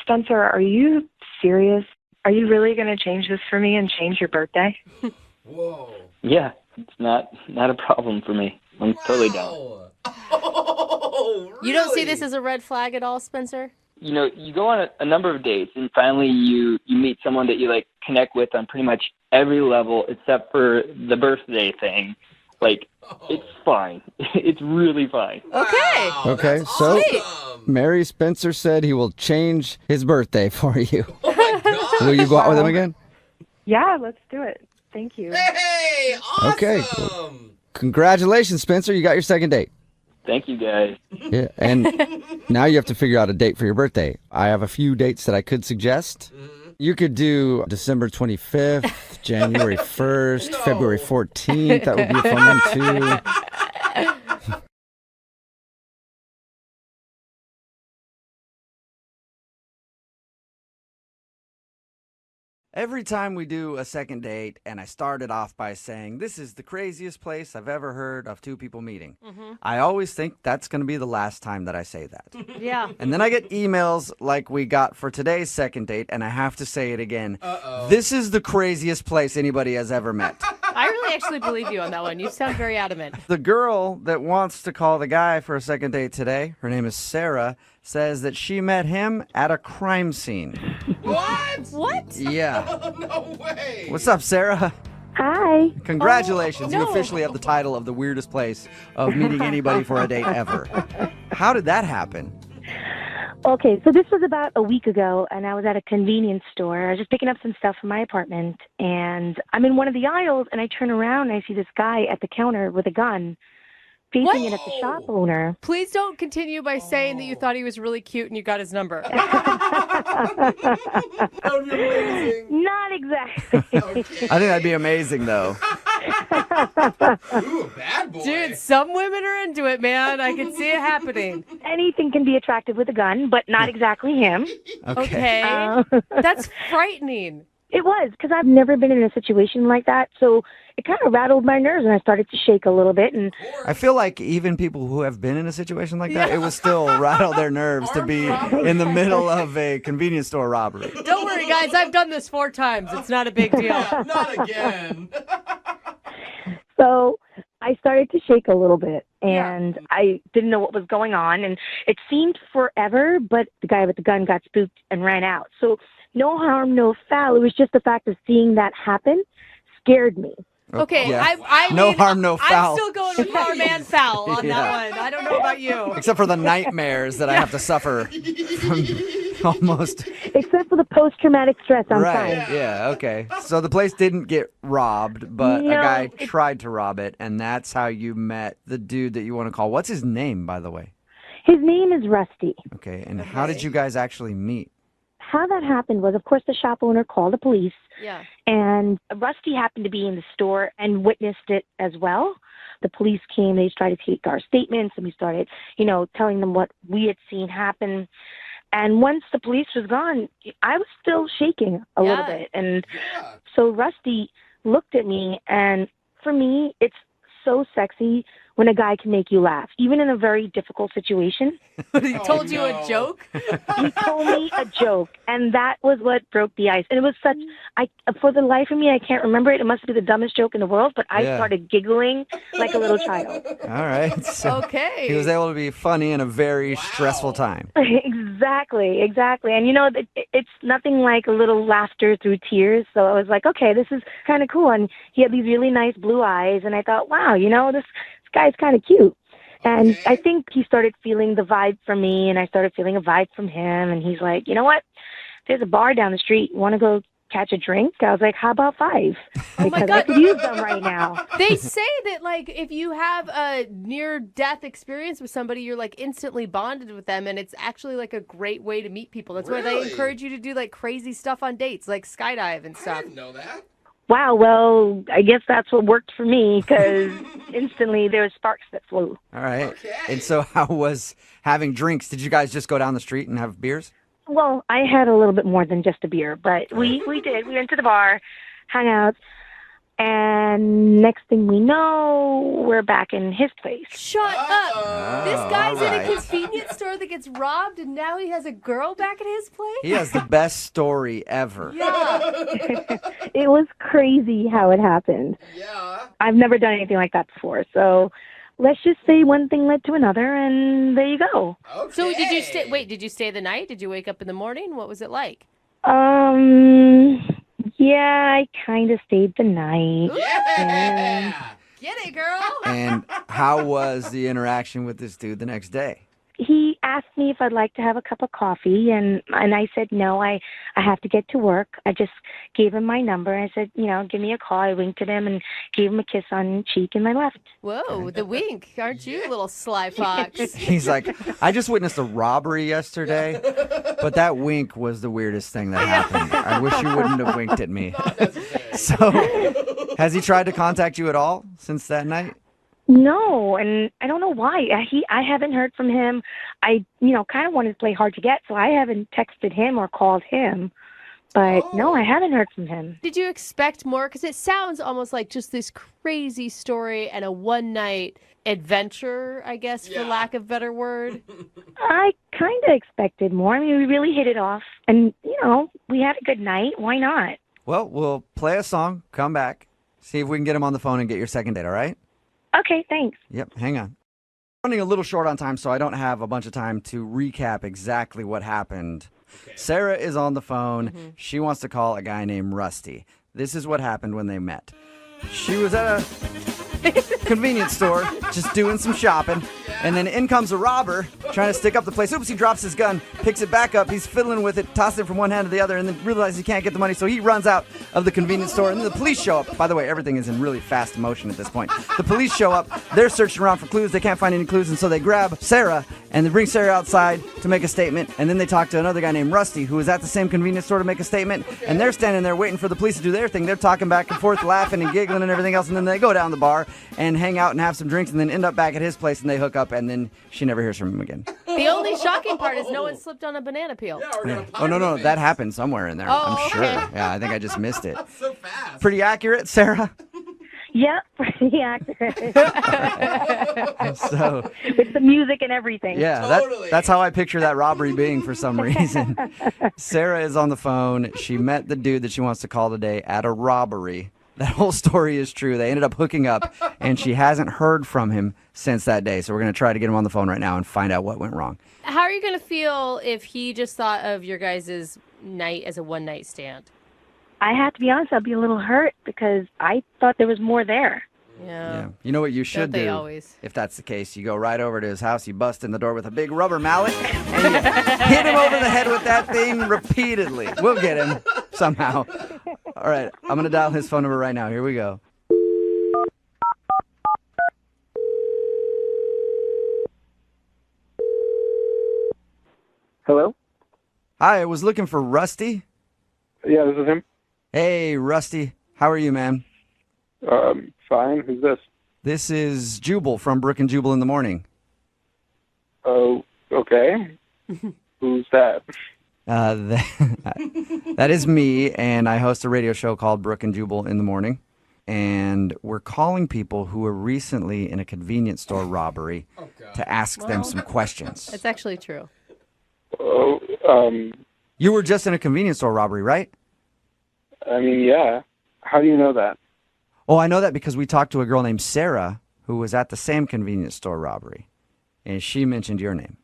Spencer, are you serious? Are you really going to change this for me and change your birthday? Whoa. Yeah, it's not a problem for me. I'm totally down. Oh, really? You don't see this as a red flag at all, Spencer? You know, you go on a number of dates, and finally you meet someone that you, like, connect with on pretty much every level except for the birthday thing. Like, it's fine. It's really fine. Okay. Okay, so Awesome. Mary Spencer said he will change his birthday for you. Oh my God. Will you go out with him again? Yeah, let's do it. Thank you. Hey, awesome. Okay. Congratulations, Spencer. You got your second date. Thank you, guys. Yeah, and now you have to figure out a date for your birthday. I have a few dates that I could suggest. You could do December 25th, January 1st, February 14th. That would be a fun one, too. Every time we do a second date, and I started off by saying, this is the craziest place I've ever heard of two people meeting. I always think that's going to be the last time that I say that. Yeah. And then I get emails like we got for today's second date, and I have to say it again. Uh-oh. This is the craziest place anybody has ever met. I really actually believe you on that one. You sound very adamant. The girl that wants to call the guy for a second date today, her name is Sarah, says that she met him at a crime scene. What? What? Yeah. No way. What's up, Sarah? Hi. Congratulations. Oh, You no. officially have the title of the weirdest place of meeting anybody for a date ever. How did that happen? Okay, so this was about a week ago, and I was at a convenience store. I was just picking up some stuff from my apartment, and I'm in one of the aisles, and I turn around, and I see this guy at the counter with a gun, facing it at the shop owner. Please don't continue by saying that you thought he was really cute and you got his number. That would be amazing. Not exactly. Okay. I think that'd be amazing, though. Ooh, bad boy. Dude, some women are into it, man. I can see it happening. Anything can be attractive with a gun, but not exactly him. Okay. That's frightening. It was, because I've never been in a situation like that, so it kind of rattled my nerves, and I started to shake a little bit. And I feel like even people who have been in a situation like that, it would still rattle their nerves to be in the middle of a convenience store robbery. Don't worry, guys. I've done this 4 times. It's not a big deal. Not again. So I started to shake a little bit, and I didn't know what was going on. And it seemed forever, but the guy with the gun got spooked and ran out. So no harm, no foul. It was just the fact of seeing that happen scared me. Okay, Yeah. I No mean, harm, no foul. I'm still going with harm and foul on Yeah. that one. I don't know about you. Except for the nightmares that I have to suffer from almost. Except for the post-traumatic stress, I'm Right. fine. Yeah. Okay. So the place didn't get robbed, but a No, guy tried to rob it, and that's how you met the dude that you want to call. What's his name, by the way? His name is Rusty. Okay. And how did you guys actually meet? How that happened was, of course, the shop owner called the police. Yeah. And Rusty happened to be in the store and witnessed it as well. The police came, they tried to take our statements, and we started, telling them what we had seen happen. And once the police was gone, I was still shaking a little bit. And so Rusty looked at me, and for me, it's so sexy when a guy can make you laugh, even in a very difficult situation. He told you a joke? He told me a joke, and that was what broke the ice. And it was such, for the life of me, I can't remember it. It must be the dumbest joke in the world, but I started giggling like a little child. All right. So Okay. He was able to be funny in a very stressful time. Exactly. And, it's nothing like a little laughter through tears. So I was like, okay, this is kind of cool. And he had these really nice blue eyes, and I thought, wow, this guy's kind of cute. And I think he started feeling the vibe from me, and I started feeling a vibe from him. And he's like, you know what? There's a bar down the street. You want to go catch a drink? I was like, how about 5? Because I could use them right now. They say that, if you have a near-death experience with somebody, you're, instantly bonded with them, and it's actually, a great way to meet people. That's why they encourage you to do, crazy stuff on dates, like skydive and stuff. I didn't know that. Wow, well, I guess that's what worked for me, because instantly there were sparks that flew. All right. And so how was having drinks? Did you guys just go down the street and have beers? Well, I had a little bit more than just a beer, but we did. We went to the bar, hung out, and next thing we know, we're back in his place. Shut up! This guy's in a convenience store that gets robbed, and now he has a girl back at his place? He has the best story ever. Yeah. It was crazy how it happened. Yeah. I've never done anything like that before, so let's just say one thing led to another, and there you go. Okay. So did you stay the night? Did you wake up in the morning? What was it like? Yeah, I kind of stayed the night. Yeah. Get it, girl. And how was the interaction with this dude the next day? He asked me if I'd like to have a cup of coffee, and I said no, I have to get to work. I just gave him my number. I said, give me a call. I winked at him and gave him a kiss on the cheek, and I left. Whoa, the wink. Aren't you, little sly fox? He's like, I just witnessed a robbery yesterday, but that wink was the weirdest thing that happened. I wish you wouldn't have winked at me. So, has he tried to contact you at all since that night? No, and I don't know why. I haven't heard from him. I, kind of wanted to play hard to get, so I haven't texted him or called him. But no, I haven't heard from him. Did you expect more? Because it sounds almost like just this crazy story and a one-night adventure, I guess, for lack of a better word. I kind of expected more. I mean, we really hit it off. And, we had a good night. Why not? Well, we'll play a song, come back, see if we can get him on the phone and get your second date, all right? Okay, thanks. Yep, hang on. Running a little short on time, so I don't have a bunch of time to recap exactly what happened. Okay. Sarah is on the phone. Mm-hmm. She wants to call a guy named Rusty. This is what happened when they met. She was at a convenience store just doing some shopping, and then in comes a robber trying to stick up the place. Oops, he drops his gun, picks it back up, he's fiddling with it, tosses it from one hand to the other, and then realizes he can't get the money, so he runs out of the convenience store, and then the police show up. By the way, everything is in really fast motion at this point. The police show up, they're searching around for clues, they can't find any clues, and so they grab Sarah, and they bring Sarah outside to make a statement, and then they talk to another guy named Rusty, who was at the same convenience store to make a statement, and they're standing there waiting for the police to do their thing. They're talking back and forth, laughing and giggling and everything else, and then they go down the bar and hang out and have some drinks, and then end up back at his place, and they hook up, and then she never hears from him again. The only shocking part is no one slipped on a banana peel. Yeah. Oh, no, that happened somewhere in there, I'm sure. Yeah, I think I just missed it. That's so fast. Pretty accurate, Sarah? Yeah, pretty accurate. So, with the music and everything. Yeah, Totally. that's how I picture that robbery being for some reason. Sarah is on the phone. She met the dude that she wants to call today at a robbery. That whole story is true. They ended up hooking up, and she hasn't heard from him since that day. So we're going to try to get him on the phone right now and find out what went wrong. How are you going to feel if he just thought of your guys' night as a one-night stand? I have to be honest, I'd be a little hurt because I thought there was more there. Yeah. You know what you should Don't they do? always? If that's the case, you go right over to his house, you bust in the door with a big rubber mallet, and you hit him over the head with that thing repeatedly. We'll get him somehow. All right, I'm going to dial his phone number right now. Here we go. Hello? Hi, I was looking for Rusty. Yeah, this is him. Hey, Rusty. How are you, man? Fine. Who's this? This is Jubal from Brooke and Jubal in the morning. Oh, okay. Who's that? That is me, and I host a radio show called Brooke and Jubal in the morning. And we're calling people who were recently in a convenience store robbery to ask them some questions. It's actually true. Oh, You were just in a convenience store robbery, right? I mean, yeah. How do you know that? Oh, I know that because we talked to a girl named Sarah who was at the same convenience store robbery, and she mentioned your name.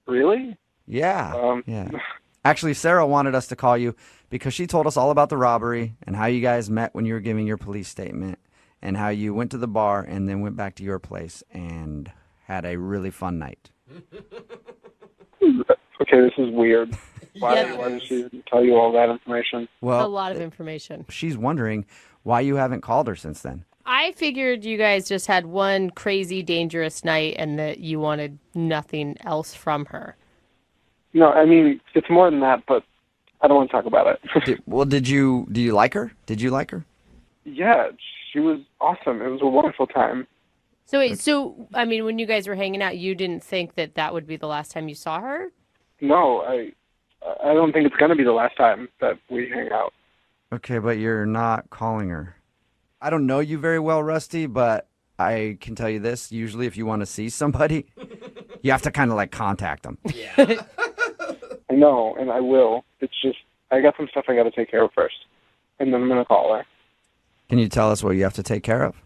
Really? Yeah. Yeah. Actually, Sarah wanted us to call you because she told us all about the robbery and how you guys met when you were giving your police statement and how you went to the bar and then went back to your place and had a really fun night. Okay, this is weird. Why did she tell you all that information? Well, a lot of information. She's wondering why you haven't called her since then. I figured you guys just had one crazy, dangerous night and that you wanted nothing else from her. No, I mean, it's more than that, but I don't want to talk about it. Do you like her? Did you like her? Yeah, she was awesome. It was a wonderful time. So wait, I mean, when you guys were hanging out, you didn't think that that would be the last time you saw her? No, I don't think it's going to be the last time that we hang out. Okay, but you're not calling her. I don't know you very well, Rusty, but I can tell you this. Usually if you want to see somebody, you have to kind of like contact them. Yeah. I know, and I will. It's just, I got some stuff I got to take care of first, and then I'm going to call her. Can you tell us what you have to take care of?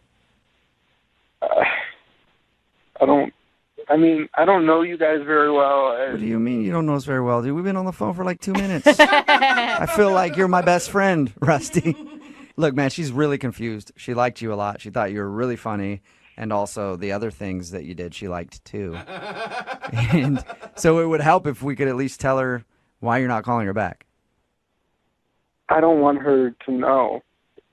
I don't know you guys very well. What do you mean you don't know us very well, dude? We've been on the phone for like 2 minutes. I feel like you're my best friend, Rusty. Look, man, she's really confused. She liked you a lot. She thought you were really funny. And also the other things that you did, she liked too. And so it would help if we could at least tell her why you're not calling her back. I don't want her to know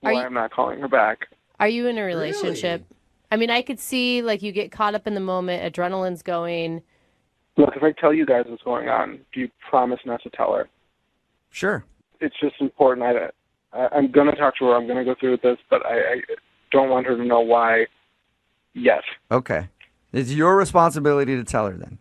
why I'm not calling her back. Are you in a relationship? Really? I mean, I could see like you get caught up in the moment, adrenaline's going. Look, if I tell you guys what's going on, do you promise not to tell her? Sure. It's just important. I'm going to talk to her. I'm going to go through with this, but I don't want her to know why yet. Okay. It's your responsibility to tell her then.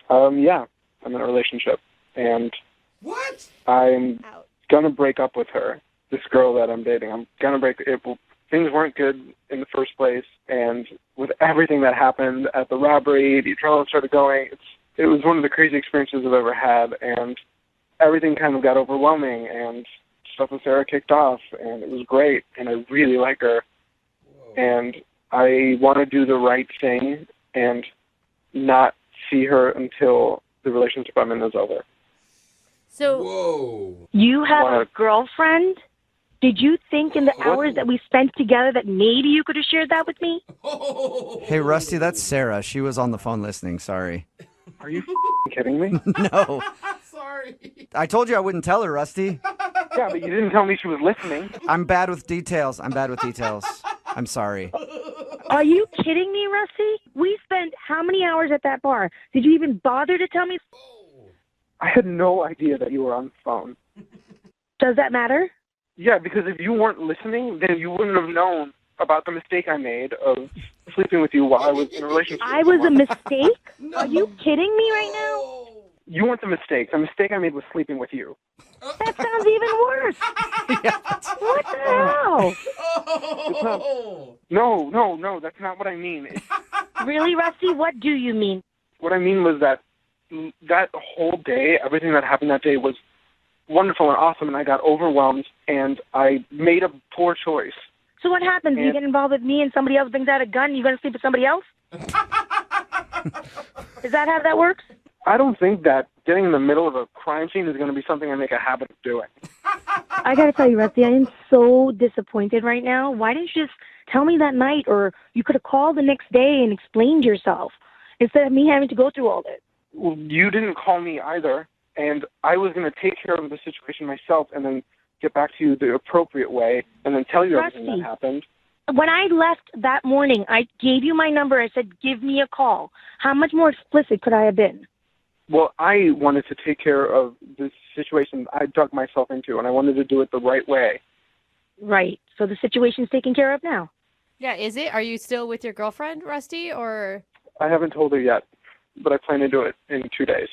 Yeah. I'm in a relationship. And what? I'm going to break up with her, this girl that I'm dating. I'm going to break it. Things weren't good in the first place, and with everything that happened at the robbery, the adrenaline started going. It was one of the crazy experiences I've ever had, and everything kind of got overwhelming, and stuff with Sarah kicked off, and it was great, and I really like her. Whoa. And I want to do the right thing and not see her until the relationship I'm in is over. So, you have a girlfriend? Did you think in the hours that we spent together that maybe you could have shared that with me? Hey, Rusty, that's Sarah. She was on the phone listening. Sorry. Are you kidding me? No. Sorry. I told you I wouldn't tell her, Rusty. Yeah, but you didn't tell me she was listening. I'm bad with details. I'm sorry. Are you kidding me, Rusty? We spent how many hours at that bar? Did you even bother to tell me? I had no idea that you were on the phone. Does that matter? Yeah, because if you weren't listening, then you wouldn't have known about the mistake I made of sleeping with you while I was in a relationship. I was a mistake? No. Are you kidding me right now? You weren't the mistake. The mistake I made was sleeping with you. That sounds even worse. What the hell? No, that's not what I mean. Really, Rusty? What do you mean? What I mean was that whole day, everything that happened that day was wonderful and awesome, and I got overwhelmed, and I made a poor choice. So what happens? You get involved with me and somebody else brings out a gun, you're going to sleep with somebody else? Is that how that works? I don't think that getting in the middle of a crime scene is going to be something I make a habit of doing. I got to tell you, Rusty, I am so disappointed right now. Why didn't you just tell me that night, or you could have called the next day and explained yourself instead of me having to go through all this? Well, you didn't call me either, and I was going to take care of the situation myself and then get back to you the appropriate way and then tell you everything that happened. When I left that morning, I gave you my number. I said, give me a call. How much more explicit could I have been? Well, I wanted to take care of the situation I dug myself into, and I wanted to do it the right way. Right. So the situation's taken care of now. Yeah, is it? Are you still with your girlfriend, Rusty, or? I haven't told her yet, but I plan to do it in 2 days.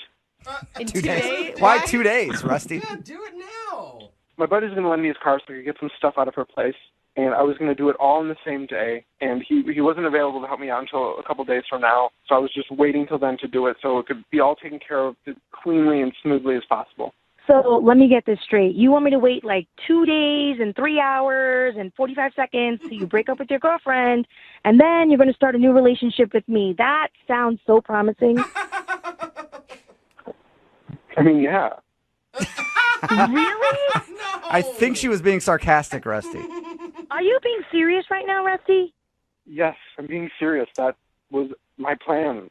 In 2 days? Why 2 days, Rusty? Yeah, do it now. My buddy's going to lend me his car so I could get some stuff out of her place, and I was going to do it all in the same day, and he wasn't available to help me out until a couple days from now, so I was just waiting till then to do it so it could be all taken care of as cleanly and smoothly as possible. So let me get this straight. You want me to wait like 2 days and 3 hours and 45 seconds till you break up with your girlfriend, and then you're going to start a new relationship with me. That sounds so promising. I mean, yeah. Really? I think she was being sarcastic, Rusty. Are you being serious right now, Rusty? Yes, I'm being serious. That was my plan.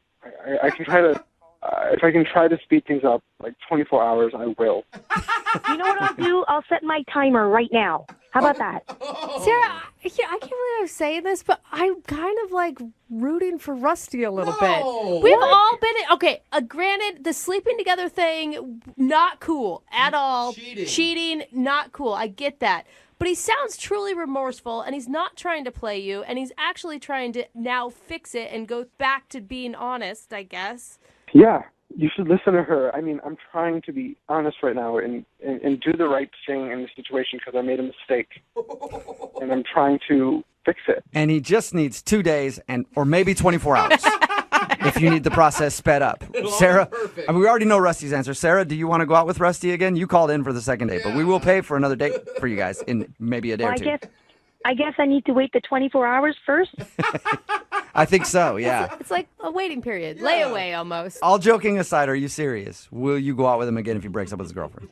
I can try to, if I can try to speed things up, like 24 hours, I will. You know what I'll do? I'll set my timer right now. How about that? Sarah, I can't believe I'm saying this, but I'm kind of like rooting for Rusty a little bit. We've all been okay. Granted, the sleeping together thing, not cool at all. Cheating, not cool. I get that. But he sounds truly remorseful, and he's not trying to play you, and he's actually trying to now fix it and go back to being honest, I guess. Yeah, you should listen to her. I mean, I'm trying to be honest right now and do the right thing in the situation because I made a mistake. And I'm trying to fix it. And he just needs 2 days or maybe 24 hours if you need the process sped up. Sarah, I mean, we already know Rusty's answer. Sarah, do you want to go out with Rusty again? You called in for the second date, but we will pay for another date for you guys in maybe a day or two. I guess I need to wait the 24 hours first. I think so, yeah. It's like a waiting period. Layaway almost. All joking aside, are you serious? Will you go out with him again if he breaks up with his girlfriend?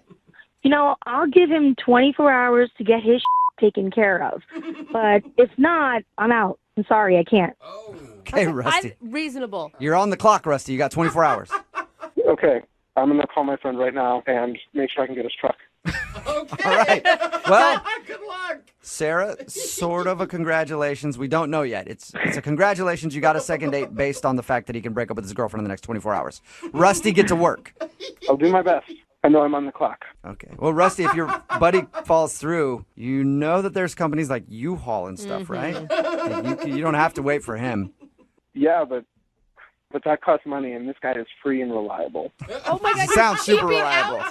You know, I'll give him 24 hours to get his taken care of. But if not, I'm out. I'm sorry, I can't. Okay, Rusty. Reasonable. You're on the clock, Rusty. You got 24 hours. Okay, I'm going to call my friend right now and make sure I can get his truck. All right. Well, good luck. Sarah, sort of a congratulations. We don't know yet. It's a congratulations. You got a second date based on the fact that he can break up with his girlfriend in the next 24 hours. Rusty, get to work. I'll do my best. I know I'm on the clock. Okay. Well, Rusty, if your buddy falls through, you know that there's companies like U-Haul and stuff, right? You don't have to wait for him. Yeah, but that costs money, and this guy is free and reliable. Oh, my God. Sounds super reliable.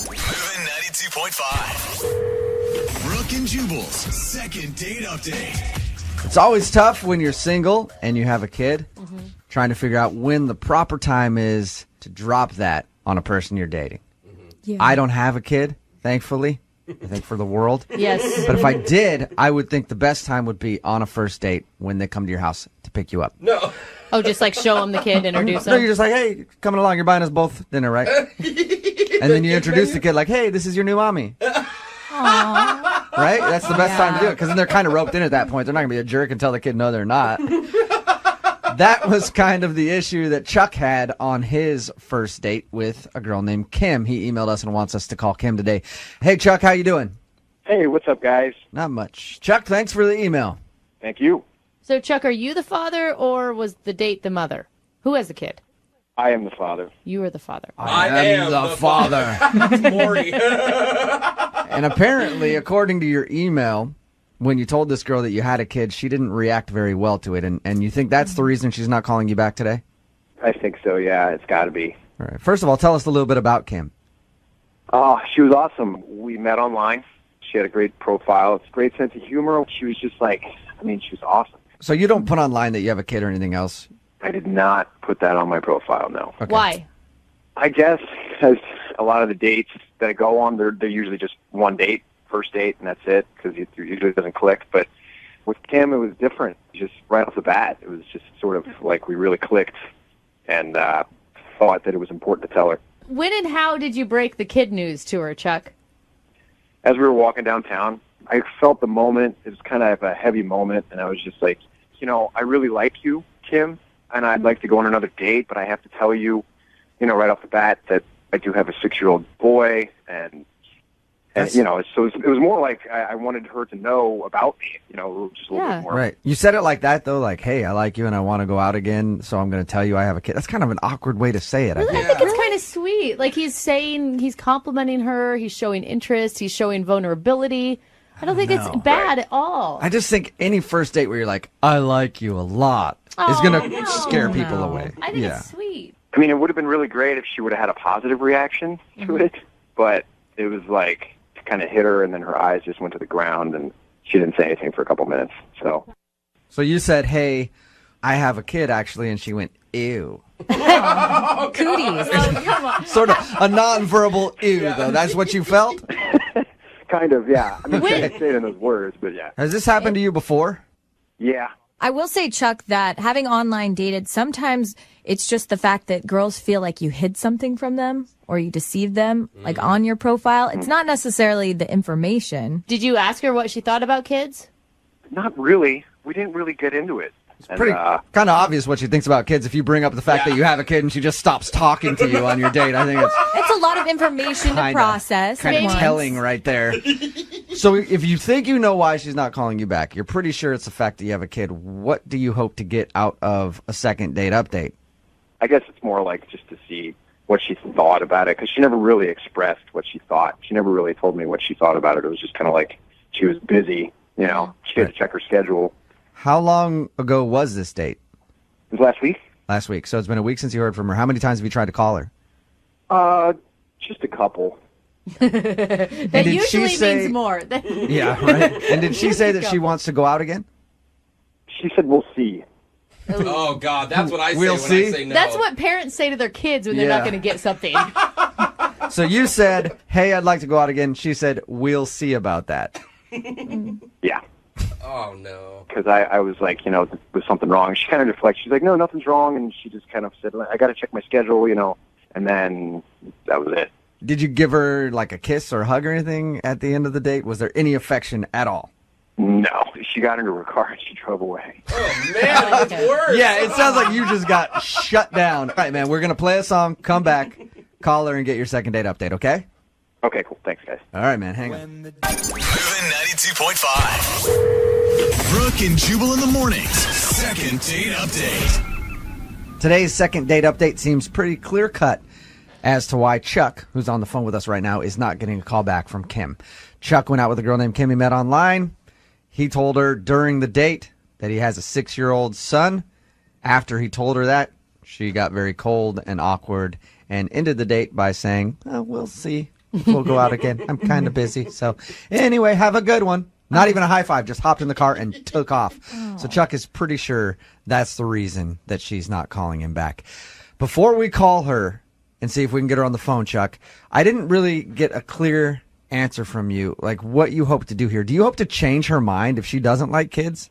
Moving 92.5. Brooke and Jubal's second date update. It's always tough when you're single and you have a kid, trying to figure out when the proper time is to drop that on a person you're dating. Yeah. I don't have a kid, thankfully. I think for the world. Yes. But if I did, I would think the best time would be on a first date when they come to your house to pick you up. No. Oh, just like show him the kid, introduce him? No, you're just like, hey, coming along, you're buying us both dinner, right? And then you introduce the kid like, hey, this is your new mommy. Right? That's the best time to do it, because then they're kind of roped in at that point. They're not going to be a jerk and tell the kid no, they're not. That was kind of the issue that Chuck had on his first date with a girl named Kim. He emailed us and wants us to call Kim today. Hey, Chuck, how you doing? Hey, what's up, guys? Not much. Chuck, thanks for the email. Thank you. So, Chuck, are you the father or was the date the mother? Who has the kid? I am the father. You are the father. I am the father. Maury. And apparently, according to your email, when you told this girl that you had a kid, she didn't react very well to it. And you think that's the reason she's not calling you back today? I think so, yeah. It's got to be. All right. First of all, tell us a little bit about Kim. Oh, she was awesome. We met online. She had a great profile, great sense of humor. She was just like, she was awesome. So you don't put online that you have a kid or anything else? I did not put that on my profile, no. Okay. Why? I guess because a lot of the dates that I go on, they're usually just one date, first date, and that's it, because it usually doesn't click. But with Kim, it was different. Just right off the bat, it was just sort of like we really clicked and thought that it was important to tell her. When and how did you break the kid news to her, Chuck? As we were walking downtown, I felt the moment. It was kind of a heavy moment, and I was just like, I really like you, Kim, and I'd like to go on another date, but I have to tell you, right off the bat that I do have a 6-year-old boy, and so it was more like I wanted her to know about me, just a little bit more. Right. You said it like that, though, like, hey, I like you and I want to go out again, so I'm going to tell you I have a kid. That's kind of an awkward way to say it, I think. I think it's kind of sweet. Like, he's complimenting her, he's showing interest, he's showing vulnerability. I don't think it's bad at all. I just think any first date where you're like, I like you a lot, is going to scare people away. I think it's sweet. It would have been really great if she would have had a positive reaction to it, but it was like, kind of hit her, and then her eyes just went to the ground, and she didn't say anything for a couple minutes. So you said, hey, I have a kid, actually, and she went, ew. Cooties. Oh, come on. Sort of a non-verbal ew, though. That's what you felt? Kind of, yeah. I didn't say it in those words, but yeah. Has this happened to you before? Yeah. I will say, Chuck, that having online dated, sometimes it's just the fact that girls feel like you hid something from them or you deceived them, like on your profile. It's not necessarily the information. Did you ask her what she thought about kids? Not really. We didn't really get into it. It's pretty kind of obvious what she thinks about kids if you bring up the fact that you have a kid and she just stops talking to you on your date. I think it's a lot of information to process. Kind of telling right there. So if you think you know why she's not calling you back, you're pretty sure it's the fact that you have a kid. What do you hope to get out of a second date update? I guess it's more like just to see what she thought about it, because she never really expressed what she thought. She never really told me what she thought about it. It was just kind of like she was busy, she had to check her schedule. How long ago was this date? It was last week. Last week. So it's been a week since you heard from her. How many times have you tried to call her? Just a couple. That usually means more. Yeah, right. And did she say that she wants to go out again? She said, we'll see. Oh, God, that's what I say We'll when see? I say no. That's what parents say to their kids when they're not going to get something. So you said, hey, I'd like to go out again. She said, we'll see about that. Yeah. Oh, no. Because I was like, was something wrong? She kind of deflected. She's like, no, nothing's wrong. And she just kind of said, I got to check my schedule, and then that was it. Did you give her like a kiss or a hug or anything at the end of the date? Was there any affection at all? No. She got into her car and she drove away. Oh, man, it gets worse. Yeah, it sounds like you just got shut down. All right, man, we're going to play a song, come back, call her, and get your second date update, okay? Okay, cool. Thanks, guys. All right, man, hang on. Moving 92.5. Brooke and Jubal in the mornings. Second date update. Today's second date update seems pretty clear-cut as to why Chuck, who's on the phone with us right now, is not getting a call back from Kim. Chuck went out with a girl named Kim he met online. He told her during the date that he has a 6-year-old son. After he told her that, she got very cold and awkward and ended the date by saying, oh, we'll see. We'll go out again. I'm kind of busy. So anyway, have a good one. Not even a high five, just hopped in the car and took off. So Chuck is pretty sure that's the reason that she's not calling him back. Before we call her and see if we can get her on the phone, Chuck, I didn't really get a clear answer from you, like what you hope to do here. Do you hope to change her mind if she doesn't like kids?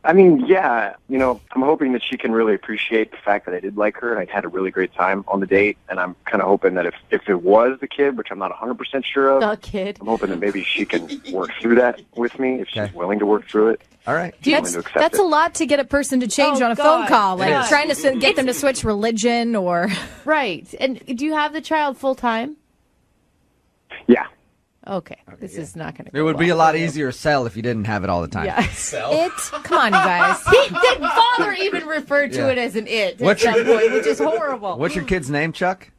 Yeah, I'm hoping that she can really appreciate the fact that I did like her and I had a really great time on the date. And I'm kind of hoping that if it was the kid, which I'm not 100% sure of, the kid, I'm hoping that maybe she can work through that with me if she's willing to work through it. All right. That's a lot to get a person to change on a phone call, like trying to get them to switch religion or... Right. And do you have the child full time? Yeah. Okay. This is not going to go It would be well a lot for you. easier to sell if you didn't have it all the time. Yeah. Come on, you guys. Father even referred to it as an it at What's some your- point, which is horrible. What's your kid's name, Chuck?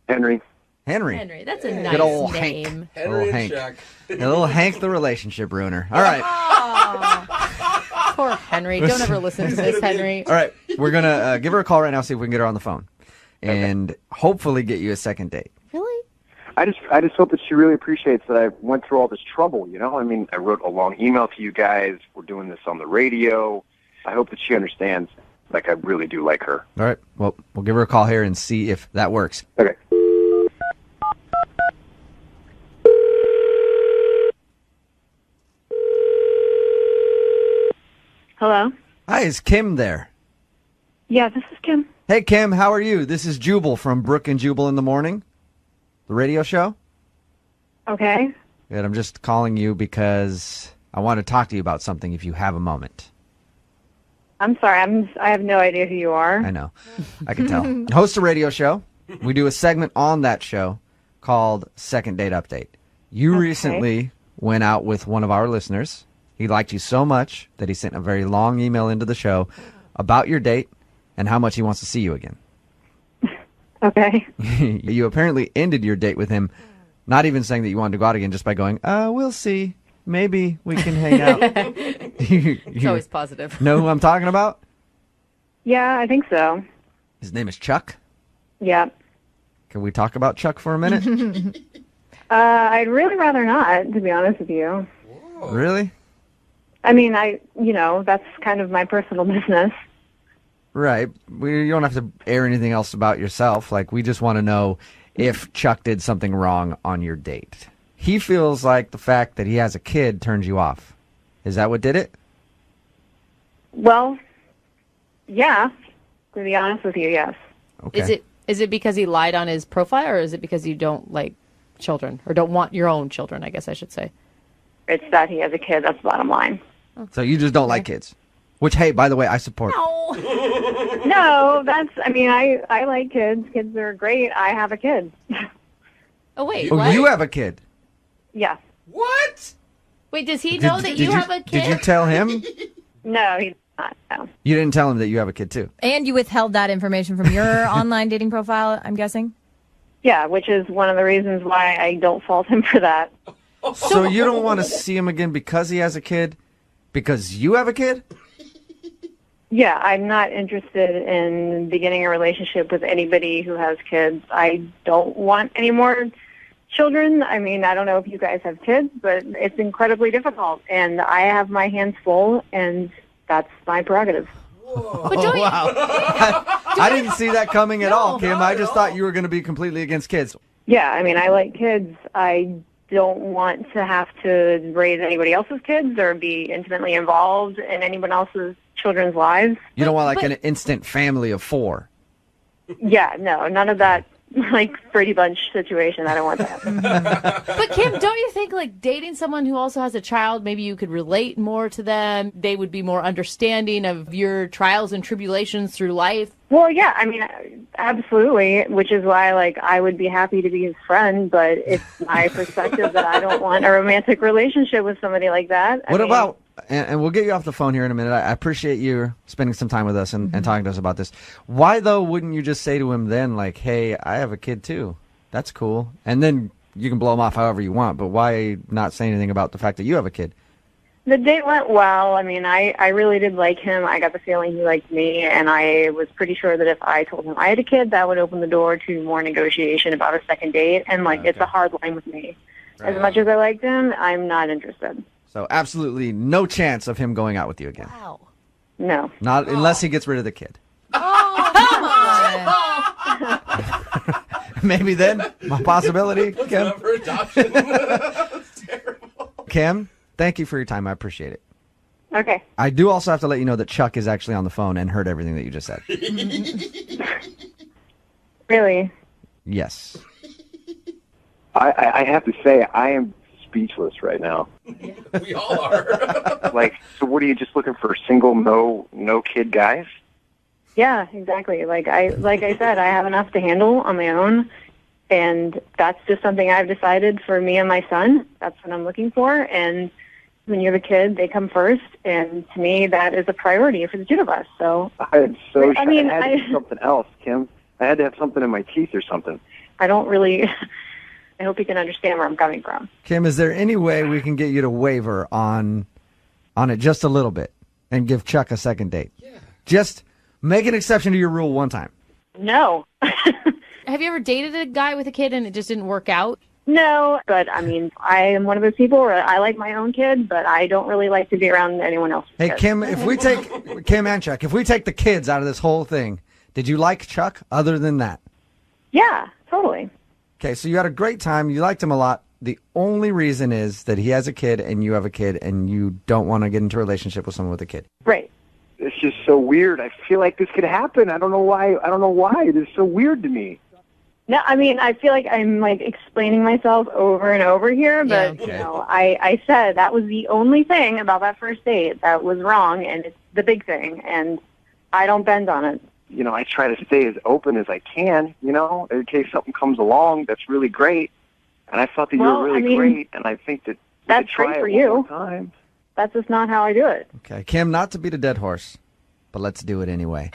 Henry. Henry. That's a nice Good old name. Hank. Little Hank. A little Hank the relationship ruiner. All right. Poor Henry. Don't ever listen to this, Henry. All right. We're going to give her a call right now, see if we can get her on the phone. And hopefully get you a second date. Really? I just hope that she really appreciates that I went through all this trouble, you know? I mean, I wrote a long email to you guys. We're doing this on the radio. I hope that she understands, like, I really do like her. All right. Well, we'll give her a call here and see if that works. Okay. Hello? Hi, is Kim there? Yeah, this is Kim. Hey, Kim, how are you? This is Jubal from Brooke and Jubal in the Morning, the radio show. Okay. Good. I'm just calling you because I want to talk to you about something if you have a moment. I'm sorry. I have no idea who you are. I know. I can tell. Host a radio show. We do a segment on that show called Second Date Update. You recently went out with one of our listeners. He liked you so much that he sent a very long email into the show about your date and how much he wants to see you again. Okay. You apparently ended your date with him, not even saying that you wanted to go out again, just by going, we'll see. Maybe we can hang out. It's always positive. Know who I'm talking about? Yeah, I think so. His name is Chuck. Yeah. Can we talk about Chuck for a minute? I'd really rather not, to be honest with you. Really? I mean, that's kind of my personal business. Right. You don't have to air anything else about yourself. Like, we just want to know if Chuck did something wrong on your date. He feels like the fact that he has a kid turns you off. Is that what did it? Well, yeah, to be honest with you, yes. Okay. Is it because he lied on his profile, or is it because you don't like children, or don't want your own children, I guess I should say? It's that he has a kid. That's the bottom line. So you just don't like kids? Which, hey, by the way, I support. No, I like kids. Kids are great. I have a kid. Oh, wait, Oh, what? you have a kid? Yeah. What? Wait, does he know that you have a kid? Did you tell him? No, he's not. No. You didn't tell him that you have a kid, too? And you withheld that information from your online dating profile, I'm guessing? Yeah, which is one of the reasons why I don't fault him for that. So you don't want to see him again because he has a kid? Because you have a kid? Yeah, I'm not interested in beginning a relationship with anybody who has kids. I don't want any more children. I mean, I don't know if you guys have kids, but it's incredibly difficult. And I have my hands full, and that's my prerogative. Wow. I didn't see that coming at all, Kim. I just thought you were going to be completely against kids. Yeah, I mean, I like kids. I don't want to have to raise anybody else's kids or be intimately involved in anyone else's children's lives. You don't want like an instant family of 4. Yeah, no, none of that like Brady Bunch situation. I don't want that. But Kim, don't you think like dating someone who also has a child, maybe you could relate more to them? They would be more understanding of your trials and tribulations through life. Well, yeah, I mean, absolutely, which is why, like, I would be happy to be his friend, but it's my perspective that I don't want a romantic relationship with somebody like that. What about, and we'll get you off the phone here in a minute. I appreciate you spending some time with us and talking to us about this. Why, though, wouldn't you just say to him then, like, hey, I have a kid, too. That's cool. And then you can blow him off however you want, but why not say anything about the fact that you have a kid? The date went well. I mean, I really did like him. I got the feeling he liked me, and I was pretty sure that if I told him I had a kid, that would open the door to more negotiation about a second date. And, like, it's a hard line with me. Right. As much as I liked him, I'm not interested. So absolutely no chance of him going out with you again. Wow. No. Not unless he gets rid of the kid. Oh, come on. Maybe then, a possibility. Kim. For adoption. That's terrible. Kim, thank you for your time. I appreciate it. Okay. I do also have to let you know that Chuck is actually on the phone and heard everything that you just said. Really? Yes. I have to say, I am speechless right now. We all are. Like, so what are you just looking for? Single, no kid guys? Yeah, exactly. Like I said, I have enough to handle on my own, and that's just something I've decided for me and my son. That's what I'm looking for, and when you have a kid, they come first, and to me, that is a priority for the two of us. So I had to do something else, Kim. I had to have something in my teeth or something. I don't really. I hope you can understand where I'm coming from. Kim, is there any way we can get you to waver on it just a little bit and give Chuck a second date? Yeah. Just make an exception to your rule one time. No. Have you ever dated a guy with a kid and it just didn't work out? No, but I mean, I am one of those people where I like my own kid, but I don't really like to be around anyone else's Hey, kids. Kim, if we take Kim and Chuck, if we take the kids out of this whole thing, did you like Chuck other than that? Yeah, totally. Okay, so you had a great time. You liked him a lot. The only reason is that he has a kid and you have a kid and you don't want to get into a relationship with someone with a kid. Right. It's just so weird. I feel like this could happen. I don't know why. It is so weird to me. No, I mean, I feel like I'm like explaining myself over and over here, but you know, I said that was the only thing about that first date that was wrong, and it's the big thing, and I don't bend on it. You know, I try to stay as open as I can, you know, in case something comes along that's really great. And I thought that you were really great, and I think that that's great for you. Time. That's just not how I do it. Okay, Kim, not to beat a dead horse, but let's do it anyway.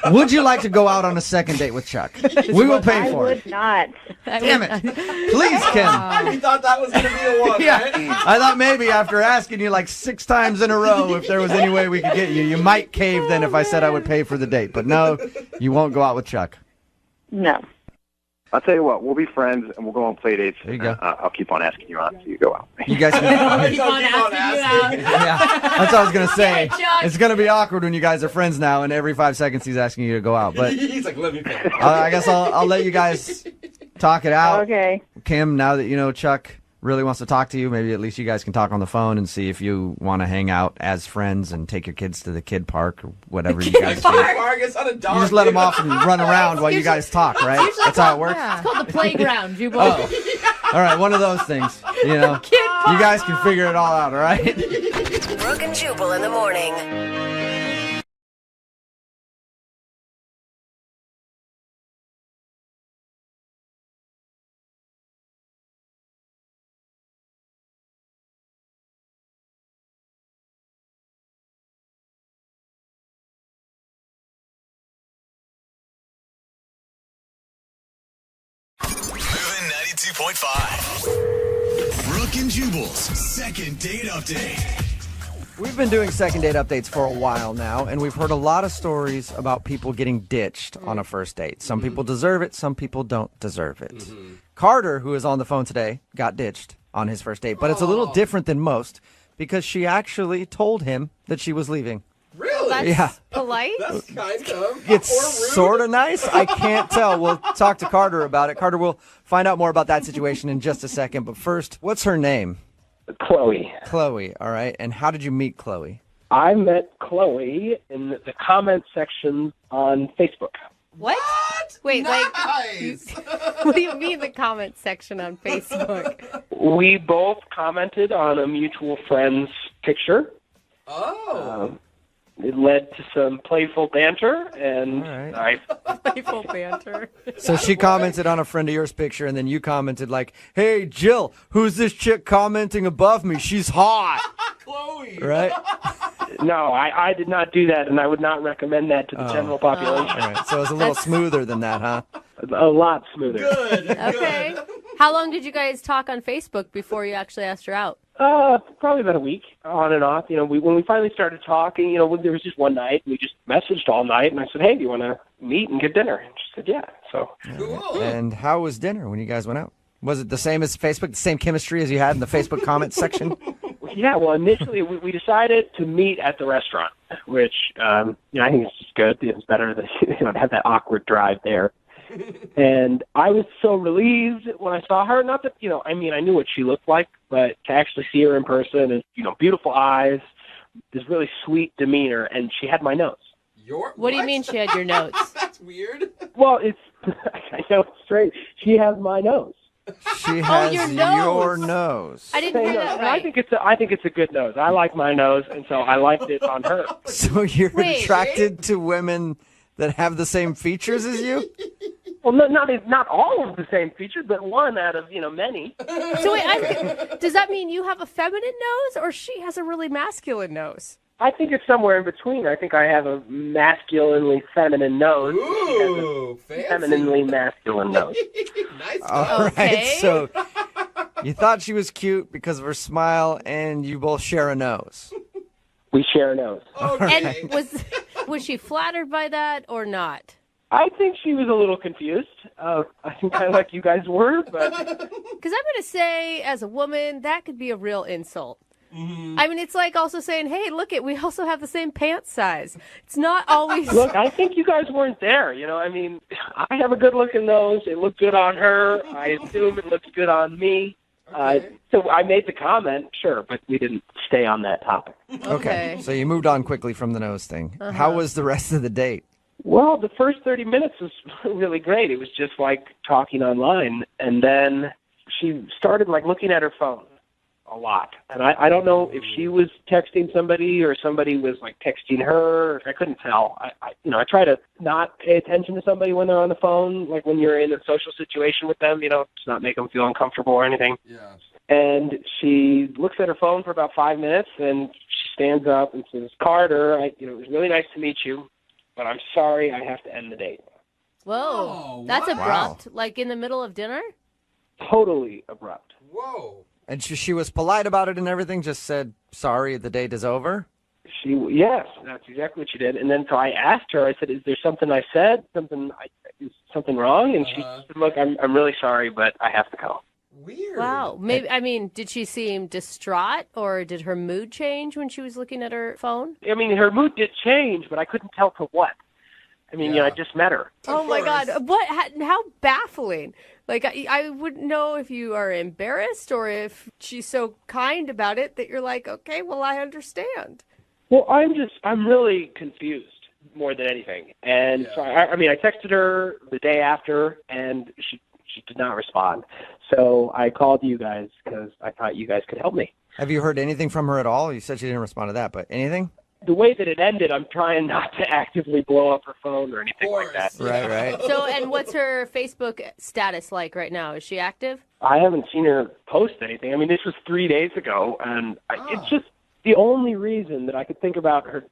Would you like to go out on a second date with Chuck? We will pay for I it. would not. Damn it. Please, Kim. You thought that was going to be the one, Yeah, right? I thought maybe after asking you like 6 times in a row if there was any way we could get you, you might cave then if I said I would pay for the date. But no, you won't go out with Chuck. No. I'll tell you what, we'll be friends, and we'll go on play dates. There you go. I'll keep on asking you out until you go out. You guys can... Keep on asking you out. Yeah, that's what I was going to say. Yeah, Chuck. It's going to be awkward when you guys are friends now, and every 5 seconds he's asking you to go out. But He's like, let me pay. I guess I'll let you guys talk it out. Okay. Kim, now that you know Chuck really wants to talk to you, maybe at least you guys can talk on the phone and see if you want to hang out as friends and take your kids to the kid park or whatever you guys do. It's not a dog. You just let them off and run around while you guys talk, right? That's how it works? It's called the playground, Jubal. Oh. All right, one of those things, you know. You guys can figure it all out, all right? Brooke and Jubal in the morning. Moving 92.5. Brooke and Jubal's second date update. We've been doing second date updates for a while now, and we've heard a lot of stories about people getting ditched on a first date. Some people deserve it, some people don't deserve it. Carter, who is on the phone today, got ditched on his first date, but it's a little different than most because she actually told him that she was leaving. Really? That's Yeah. polite. That's kind of. It's sort of nice. I can't tell. We'll talk to Carter about it. Carter, we'll find out more about that situation in just a second. But first, what's her name? Chloe. Chloe, all right. And how did you meet Chloe? I met Chloe in the comment section on Facebook. What? Wait, what do you mean the comment section on Facebook? We both commented on a mutual friend's picture. Oh. It led to some playful banter, and Playful banter. So she commented on a friend of yours picture, and then you commented like, "Hey, Jill, who's this chick commenting above me? She's hot." Chloe. Right? No, I did not do that, and I would not recommend that to the general population. All right. So it was a little smoother than that, huh? A lot smoother. Good. Okay. How long did you guys talk on Facebook before you actually asked her out? Probably about a week, on and off. You know, when we finally started talking, you know, there was just one night, we just messaged all night, and I said, "Hey, do you want to meet and get dinner?" And she said, "Yeah." So. Cool. And how was dinner when you guys went out? Was it the same as Facebook, the same chemistry as you had in the Facebook comments section? Yeah, well, initially we decided to meet at the restaurant, which you know, I think it's just good. It's better than to have that awkward drive there. And I was so relieved when I saw her. Not that, you know, I mean, I knew what she looked like, but to actually see her in person and, you know, beautiful eyes, this really sweet demeanor, and she had my nose. What do you mean she had your nose? That's weird. Well, I know it's straight. She has my nose. She has your nose. your nose. I didn't hear that And right. I think it's a good nose. I like my nose, and so I liked it on her. So you're Wait. attracted to women that have the same features as you? Well, not all of the same features, but one out of, you know, many. So wait, does that mean you have a feminine nose or she has a really masculine nose? I think it's somewhere in between. I think I have a masculinely feminine nose. Ooh, fancy. Femininely masculine nose. Nice. All right, Okay. so you thought she was cute because of her smile, and you both share a nose. We share a nose. Okay. And was she flattered by that or not? I think she was a little confused. I think kind of like you guys were, but Because I'm going to say, as a woman, that could be a real insult. I mean, it's like also saying, hey, look we also have the same pants size. It's not always... Look, I think you guys weren't there. I mean, I have a good-looking nose. It looked good on her. I assume it looks good on me. So I made the comment, sure, but we didn't stay on that topic. Okay. So you moved on quickly from the nose thing. How was the rest of the date? Well, the first 30 minutes was really great. It was just like talking online. And then she started looking at her phone a lot. And I don't know if she was texting somebody or somebody was texting her. I couldn't tell. I try to not pay attention to somebody when they're on the phone, like when you're in a social situation with them, to not make them feel uncomfortable or anything. Yeah. And she looks at her phone for about 5 minutes, and she stands up and says, Carter, it was really nice to meet you, but I'm sorry I have to end the date. Whoa, that's abrupt. Like in the middle of dinner? Totally abrupt. Whoa. And she was polite about it and everything, just said, sorry, the date is over? Yes, that's exactly what she did. And then so I asked her, I said, is there something I said? Is something wrong? And she said, look, I'm really sorry, but I have to go. Weird. Wow. Maybe, did she seem distraught or did her mood change when she was looking at her phone? I mean, her mood did change, but I couldn't tell to what. I mean, I just met her. Oh, my God. How baffling. I wouldn't know if you are embarrassed or if she's so kind about it that you're like, okay, well, I understand. Well, I'm really confused more than anything. And so, I texted her the day after, and she did not respond. So I called you guys because I thought you guys could help me. Have you heard anything from her at all? You said she didn't respond to that, but anything? The way that it ended, I'm trying not to actively blow up her phone or anything like that. Right. So, and what's her Facebook status like right now? Is she active? I haven't seen her post anything. I mean, this was 3 days ago, and it's just the only reason that I could think about her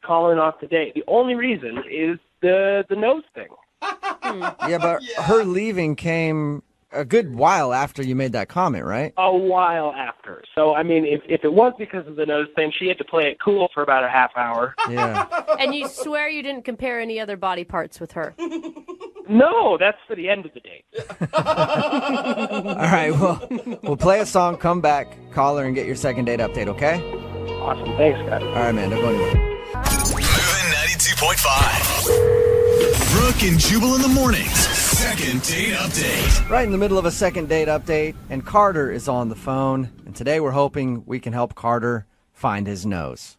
calling off the date. The only reason is the nose thing. Yeah, but her leaving came a good while after you made that comment, right? A while after. So, I mean, if it was because of the nose thing, she had to play it cool for about a half hour. Yeah. And you swear you didn't compare any other body parts with her? No, that's for the end of the date. All right, well, we'll play a song, come back, call her, and get your second date update, okay? Awesome. Thanks, guys. All right, man. Don't go anywhere. Moving 92.5. Brooke and Jubal in the mornings. Second date update. Right in the middle of a second date update, and Carter is on the phone. And today we're hoping we can help Carter find his nose.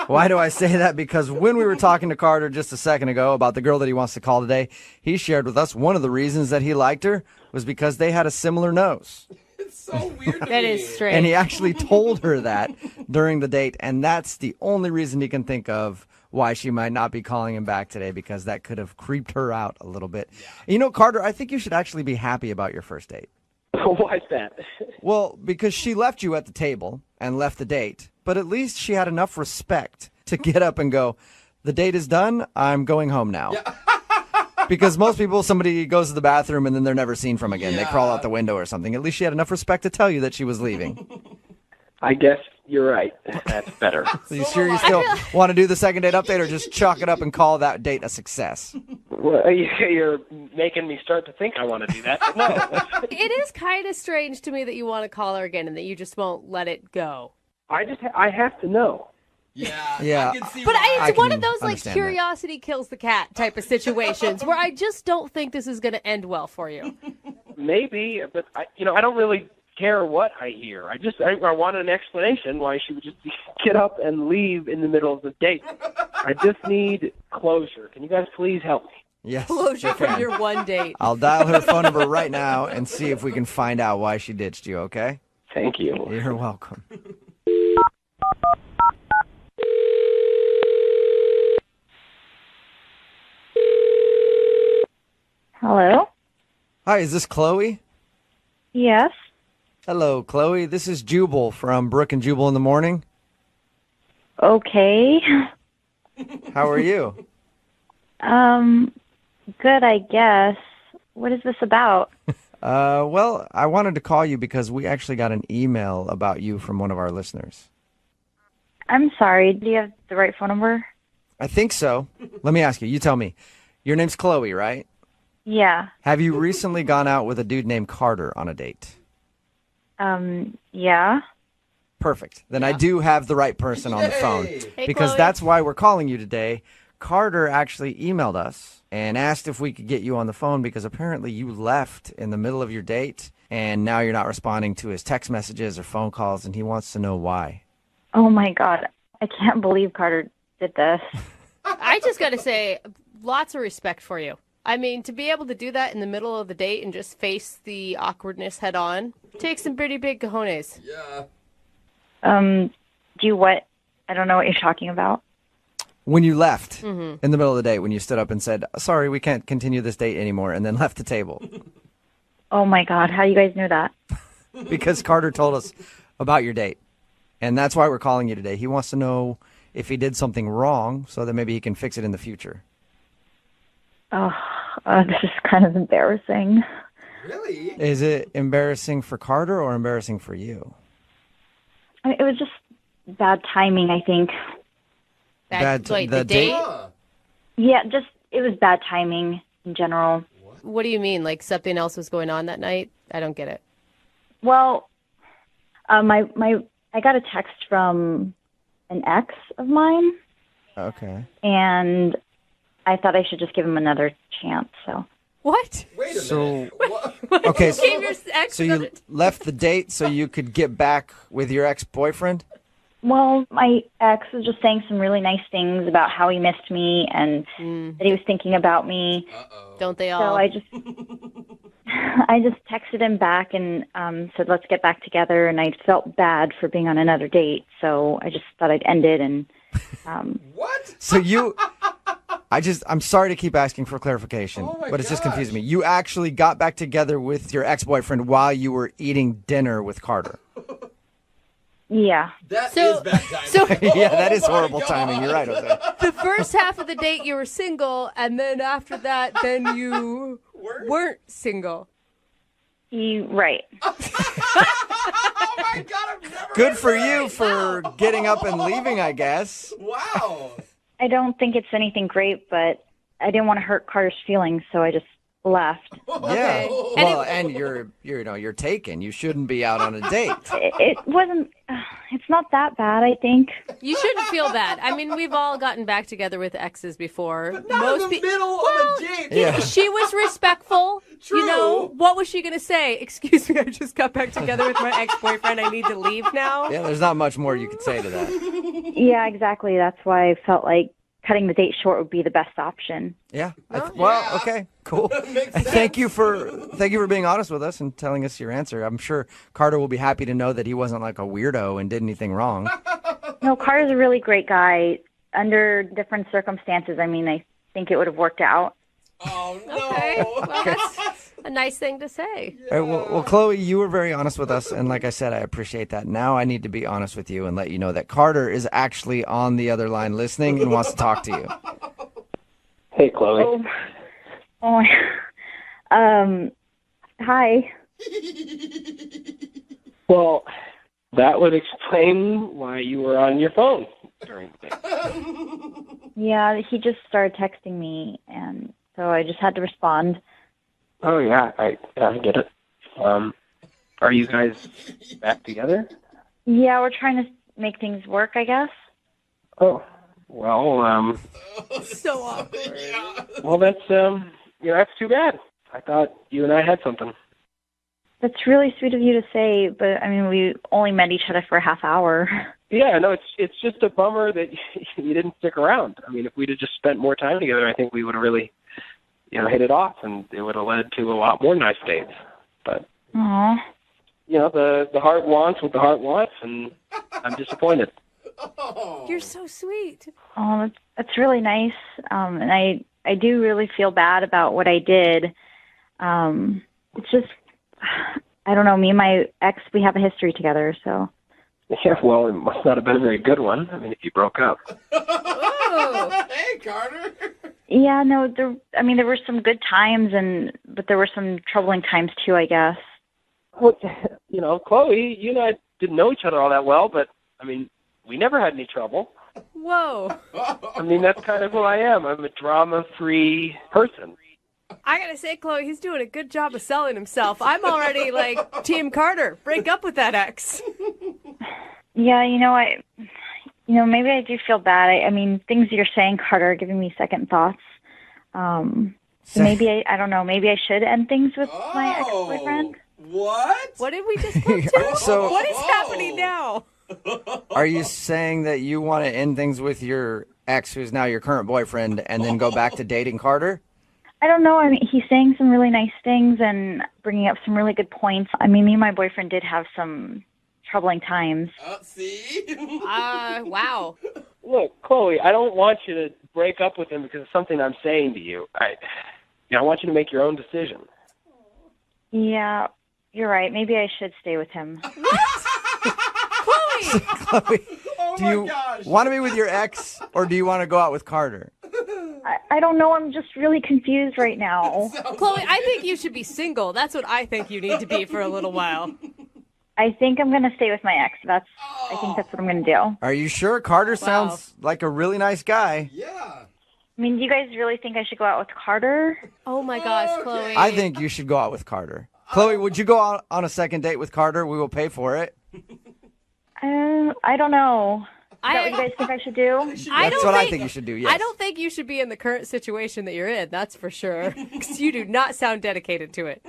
Why do I say that? Because when we were talking to Carter just a second ago about the girl that he wants to call today, he shared with us one of the reasons that he liked her was because they had a similar nose. It's so weird. That is strange. And he actually told her that during the date, and that's the only reason he can think of why she might not be calling him back today, because that could have creeped her out a little bit. Yeah. Carter, I think you should actually be happy about your first date. Why's that? Well, because she left you at the table and left the date, but at least she had enough respect to get up and go, the date is done, I'm going home now. Yeah. Because most people, somebody goes to the bathroom and then they're never seen from again. Yeah. They crawl out the window or something. At least she had enough respect to tell you that she was leaving. I guess you're right. That's better. So you sure you still want to do the second date update, or just chalk it up and call that date a success? Well, you're making me start to think I want to do that. But no. It is kind of strange to me that you want to call her again and that you just won't let it go. I have to know. Yeah. But it's one of those curiosity kills the cat type of situations where I just don't think this is going to end well for you. Maybe, but I don't really care what I hear. I want an explanation why she would just get up and leave in the middle of the date. I just need closure. Can you guys please help me? Yes. Closure from your one date. I'll dial her phone number right now and see if we can find out why she ditched you, okay? Thank you. You're welcome. Hello? Hi, is this Chloe? Yes. Hello, Chloe. This is Jubal from Brooke and Jubal in the morning. Okay. How are you? Good, I guess. What is this about? Well, I wanted to call you because we actually got an email about you from one of our listeners. I'm sorry. Do you have the right phone number? I think so. Let me ask you. You tell me. Your name's Chloe, right? Yeah. Have you recently gone out with a dude named Carter on a date? Yeah. Perfect. Then I do have the right person on the phone. Hey, Because Chloe. that's why we're calling you today. Carter actually emailed us and asked if we could get you on the phone because apparently you left in the middle of your date and now you're not responding to his text messages or phone calls, and he wants to know why. Oh my God. I can't believe Carter did this. I just got to say, lots of respect for you. I mean, to be able to do that in the middle of the date and just face the awkwardness head on takes some pretty big cojones. Yeah. Do you what? I don't know what you're talking about. When you left Mhm. in the middle of the date, when you stood up and said, sorry, we can't continue this date anymore, and then left the table. Oh my God. How do you guys know that? Because Carter told us about your date. And that's why we're calling you today. He wants to know if he did something wrong so that maybe he can fix it in the future. Oh, this is kind of embarrassing. Really? Is it embarrassing for Carter or embarrassing for you? I mean, it was just bad timing, I think. The date? Yeah, just it was bad timing in general. What do you mean? Like something else was going on that night? I don't get it. Well, I got a text from an ex of mine, Okay. and I thought I should just give him another chance. So What? Wait a So, What? okay, You gave your ex so you left the date so you could get back with your ex-boyfriend? Well, my ex was just saying some really nice things about how he missed me and that he was thinking about me. Don't they all? So I just texted him back and said, let's get back together. And I felt bad for being on another date. So I just thought I'd end it. And What? So I'm sorry to keep asking for clarification, but it's just confusing me. You actually got back together with your ex-boyfriend while you were eating dinner with Carter. yeah. That is bad timing. So Yeah, that is horrible timing. You're right, Jose. the first half of the date you were single, and then after that, then you weren't single. Right. Oh my God, I've never Good heard for that. you for getting up and leaving, I guess. Wow. I don't think it's anything great, but I didn't want to hurt Carter's feelings, so I just left. Yeah. Well, and you're taken. You shouldn't be out on a date. It wasn't. It's not that bad, I think. You shouldn't feel bad. I mean, we've all gotten back together with exes before. Not in the middle of a date. Yeah. She was respectful. True. You know, what was she going to say? Excuse me, I just got back together with my ex-boyfriend. I need to leave now. Yeah, there's not much more you could say to that. Yeah, exactly. That's why I felt like cutting the date short would be the best option. Yeah. Well, okay, cool. And thank you for being honest with us and telling us your answer. I'm sure Carter will be happy to know that he wasn't like a weirdo and did anything wrong. No, Carter's a really great guy. Under different circumstances, I mean, I think it would have worked out. Oh no. Okay. Well, that's a nice thing to say. All right, well, Chloe, you were very honest with us, and like I said, I appreciate that. Now I need to be honest with you and let you know that Carter is actually on the other line listening and wants to talk to you. Hey, Chloe. Oh, hi. Well, that would explain why you were on your phone during the day. Yeah, he just started texting me, and so I just had to respond. Oh, yeah, I get it. Are you guys back together? Yeah, we're trying to make things work, I guess. Oh, well, So awkward. well, that's, that's too bad. I thought you and I had something. That's really sweet of you to say, but I mean, we only met each other for a half hour. Yeah, no, it's just a bummer that you didn't stick around. I mean, if we'd have just spent more time together, I think we would have really, hit it off, and it would have led to a lot more nice dates. But, Aww. The heart wants what the heart wants, and I'm disappointed. You're so sweet. Oh, that's really nice. And I do really feel bad about what I did. It's just, I don't know, me and my ex, we have a history together, so. Yeah, well, it must not have been a very good one. I mean, if you broke up. Oh. Hey, Carter. Yeah, no, there were some good times, but there were some troubling times too, I guess. Well, Chloe, you and I didn't know each other all that well, but, I mean, we never had any trouble. Whoa. I mean, that's kind of who I am. I'm a drama-free person. I gotta say, Chloe, he's doing a good job of selling himself. I'm already like Team Carter. Break up with that ex. Yeah, maybe I do feel bad. I mean, things you're saying, Carter, are giving me second thoughts. So maybe I don't know. Maybe I should end things with my ex-boyfriend. What? What did we just come to? So- what is happening now? Are you saying that you want to end things with your ex, who's now your current boyfriend, and then go back to dating Carter? I don't know. I mean, he's saying some really nice things and bringing up some really good points. I mean, me and my boyfriend did have some troubling times. See? Wow. Look, Chloe, I don't want you to break up with him because of something I'm saying to you. I want you to make your own decision. Yeah, you're right. Maybe I should stay with him. Chloe, do you want to be with your ex, or do you want to go out with Carter? I don't know. I'm just really confused right now. Chloe, I think you should be single. That's what I think you need to be for a little while. I think I'm going to stay with my ex. I think that's what I'm going to do. Are you sure? Carter sounds like a really nice guy. Yeah. I mean, do you guys really think I should go out with Carter? Oh my gosh, Chloe. I think you should go out with Carter. Chloe, would you go out on a second date with Carter? We will pay for it. I don't know. Is that what you guys think I should do? That's what I think you should do, yes. I don't think you should be in the current situation that you're in, that's for sure. Because you do not sound dedicated to it.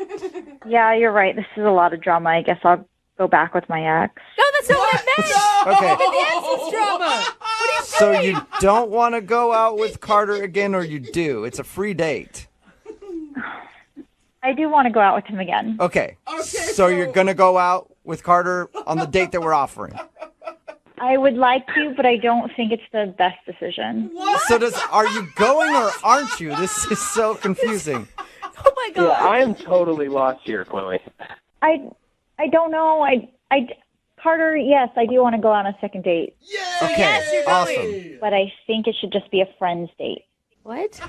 Yeah, you're right. This is a lot of drama. I guess I'll go back with my ex. No, that's not what I meant. Okay. The ex is drama. What are you So doing? you don't want to go out with Carter again, or you do? It's a free date. I do want to go out with him again. Okay. So you're going to go out with Carter on the date that we're offering. I would like to, but I don't think it's the best decision. So are you going or aren't you? This is so confusing. Oh my god. Yeah, I am totally lost here, Chloe. I don't know. Carter, yes, I do want to go on a second date. Okay, yes, you're awesome. going. But I think it should just be a friend's date. What?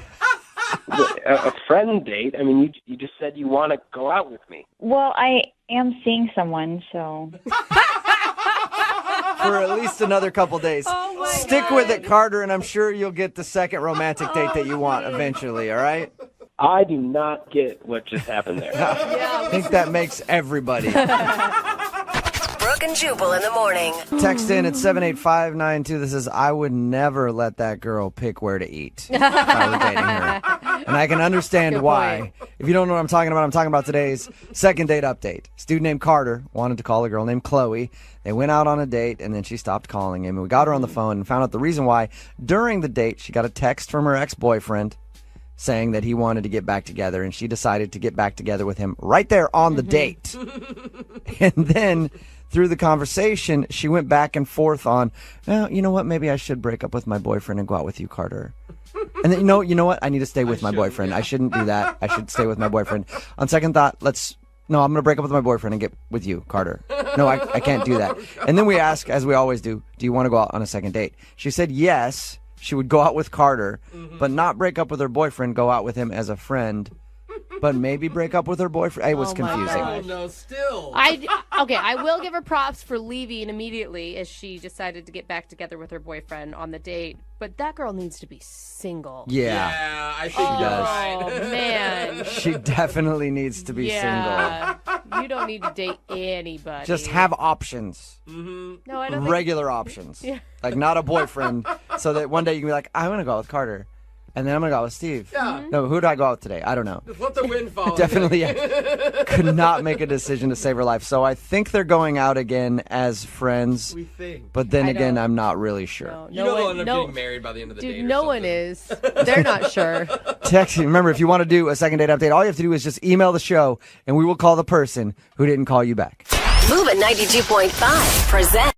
A friend date? I mean, you just said you want to go out with me. Well, I am seeing someone, so. For at least another couple days. Oh my Stick with it, Carter, and I'm sure you'll get the second romantic date that you want eventually, all right? I do not get what just happened there. I think that makes everybody. Brooke and Jubal in the morning. Text in at 78592. This is, I would never let that girl pick where to eat if I were dating her. And I can understand why. If you don't know what I'm talking about today's second date update. A student named Carter wanted to call a girl named Chloe. They went out on a date, and then she stopped calling him. And we got her on the phone and found out the reason why. During the date, she got a text from her ex-boyfriend saying that he wanted to get back together, and she decided to get back together with him right there on the date. And then through the conversation, she went back and forth on, well, you know what, maybe I should break up with my boyfriend and go out with you, Carter. And then, you know what, I need to stay with my boyfriend. I shouldn't do that. I should stay with my boyfriend. On second thought, I'm going to break up with my boyfriend and get with you, Carter. No, I can't do that. And then we ask, as we always do you want to go out on a second date? She said yes, she would go out with Carter, but not break up with her boyfriend, go out with him as a friend, but maybe break up with her boyfriend. It was confusing. Oh, no, still. I will give her props for leaving immediately as she decided to get back together with her boyfriend on the date. But that girl needs to be single. Yeah, I think she Oh, man. She definitely needs to be single. You don't need to date anybody. Just have options. No, I don't Regular options. Yeah. Like, not a boyfriend, so that one day you can be like, I'm going to go out with Carter. And then I'm going to go out with Steve. Yeah. No, who do I go out with today? I don't know. Just let the wind follow. Definitely could not make a decision to save her life. So I think they're going out again as friends. We think. But then again, I'm not really sure. You know they'll end up getting married by the end of the date. Dude, no one is. They're not sure. Text. Remember, if you want to do a second date update, all you have to do is just email the show, and we will call the person who didn't call you back. Move at 92.5. Present.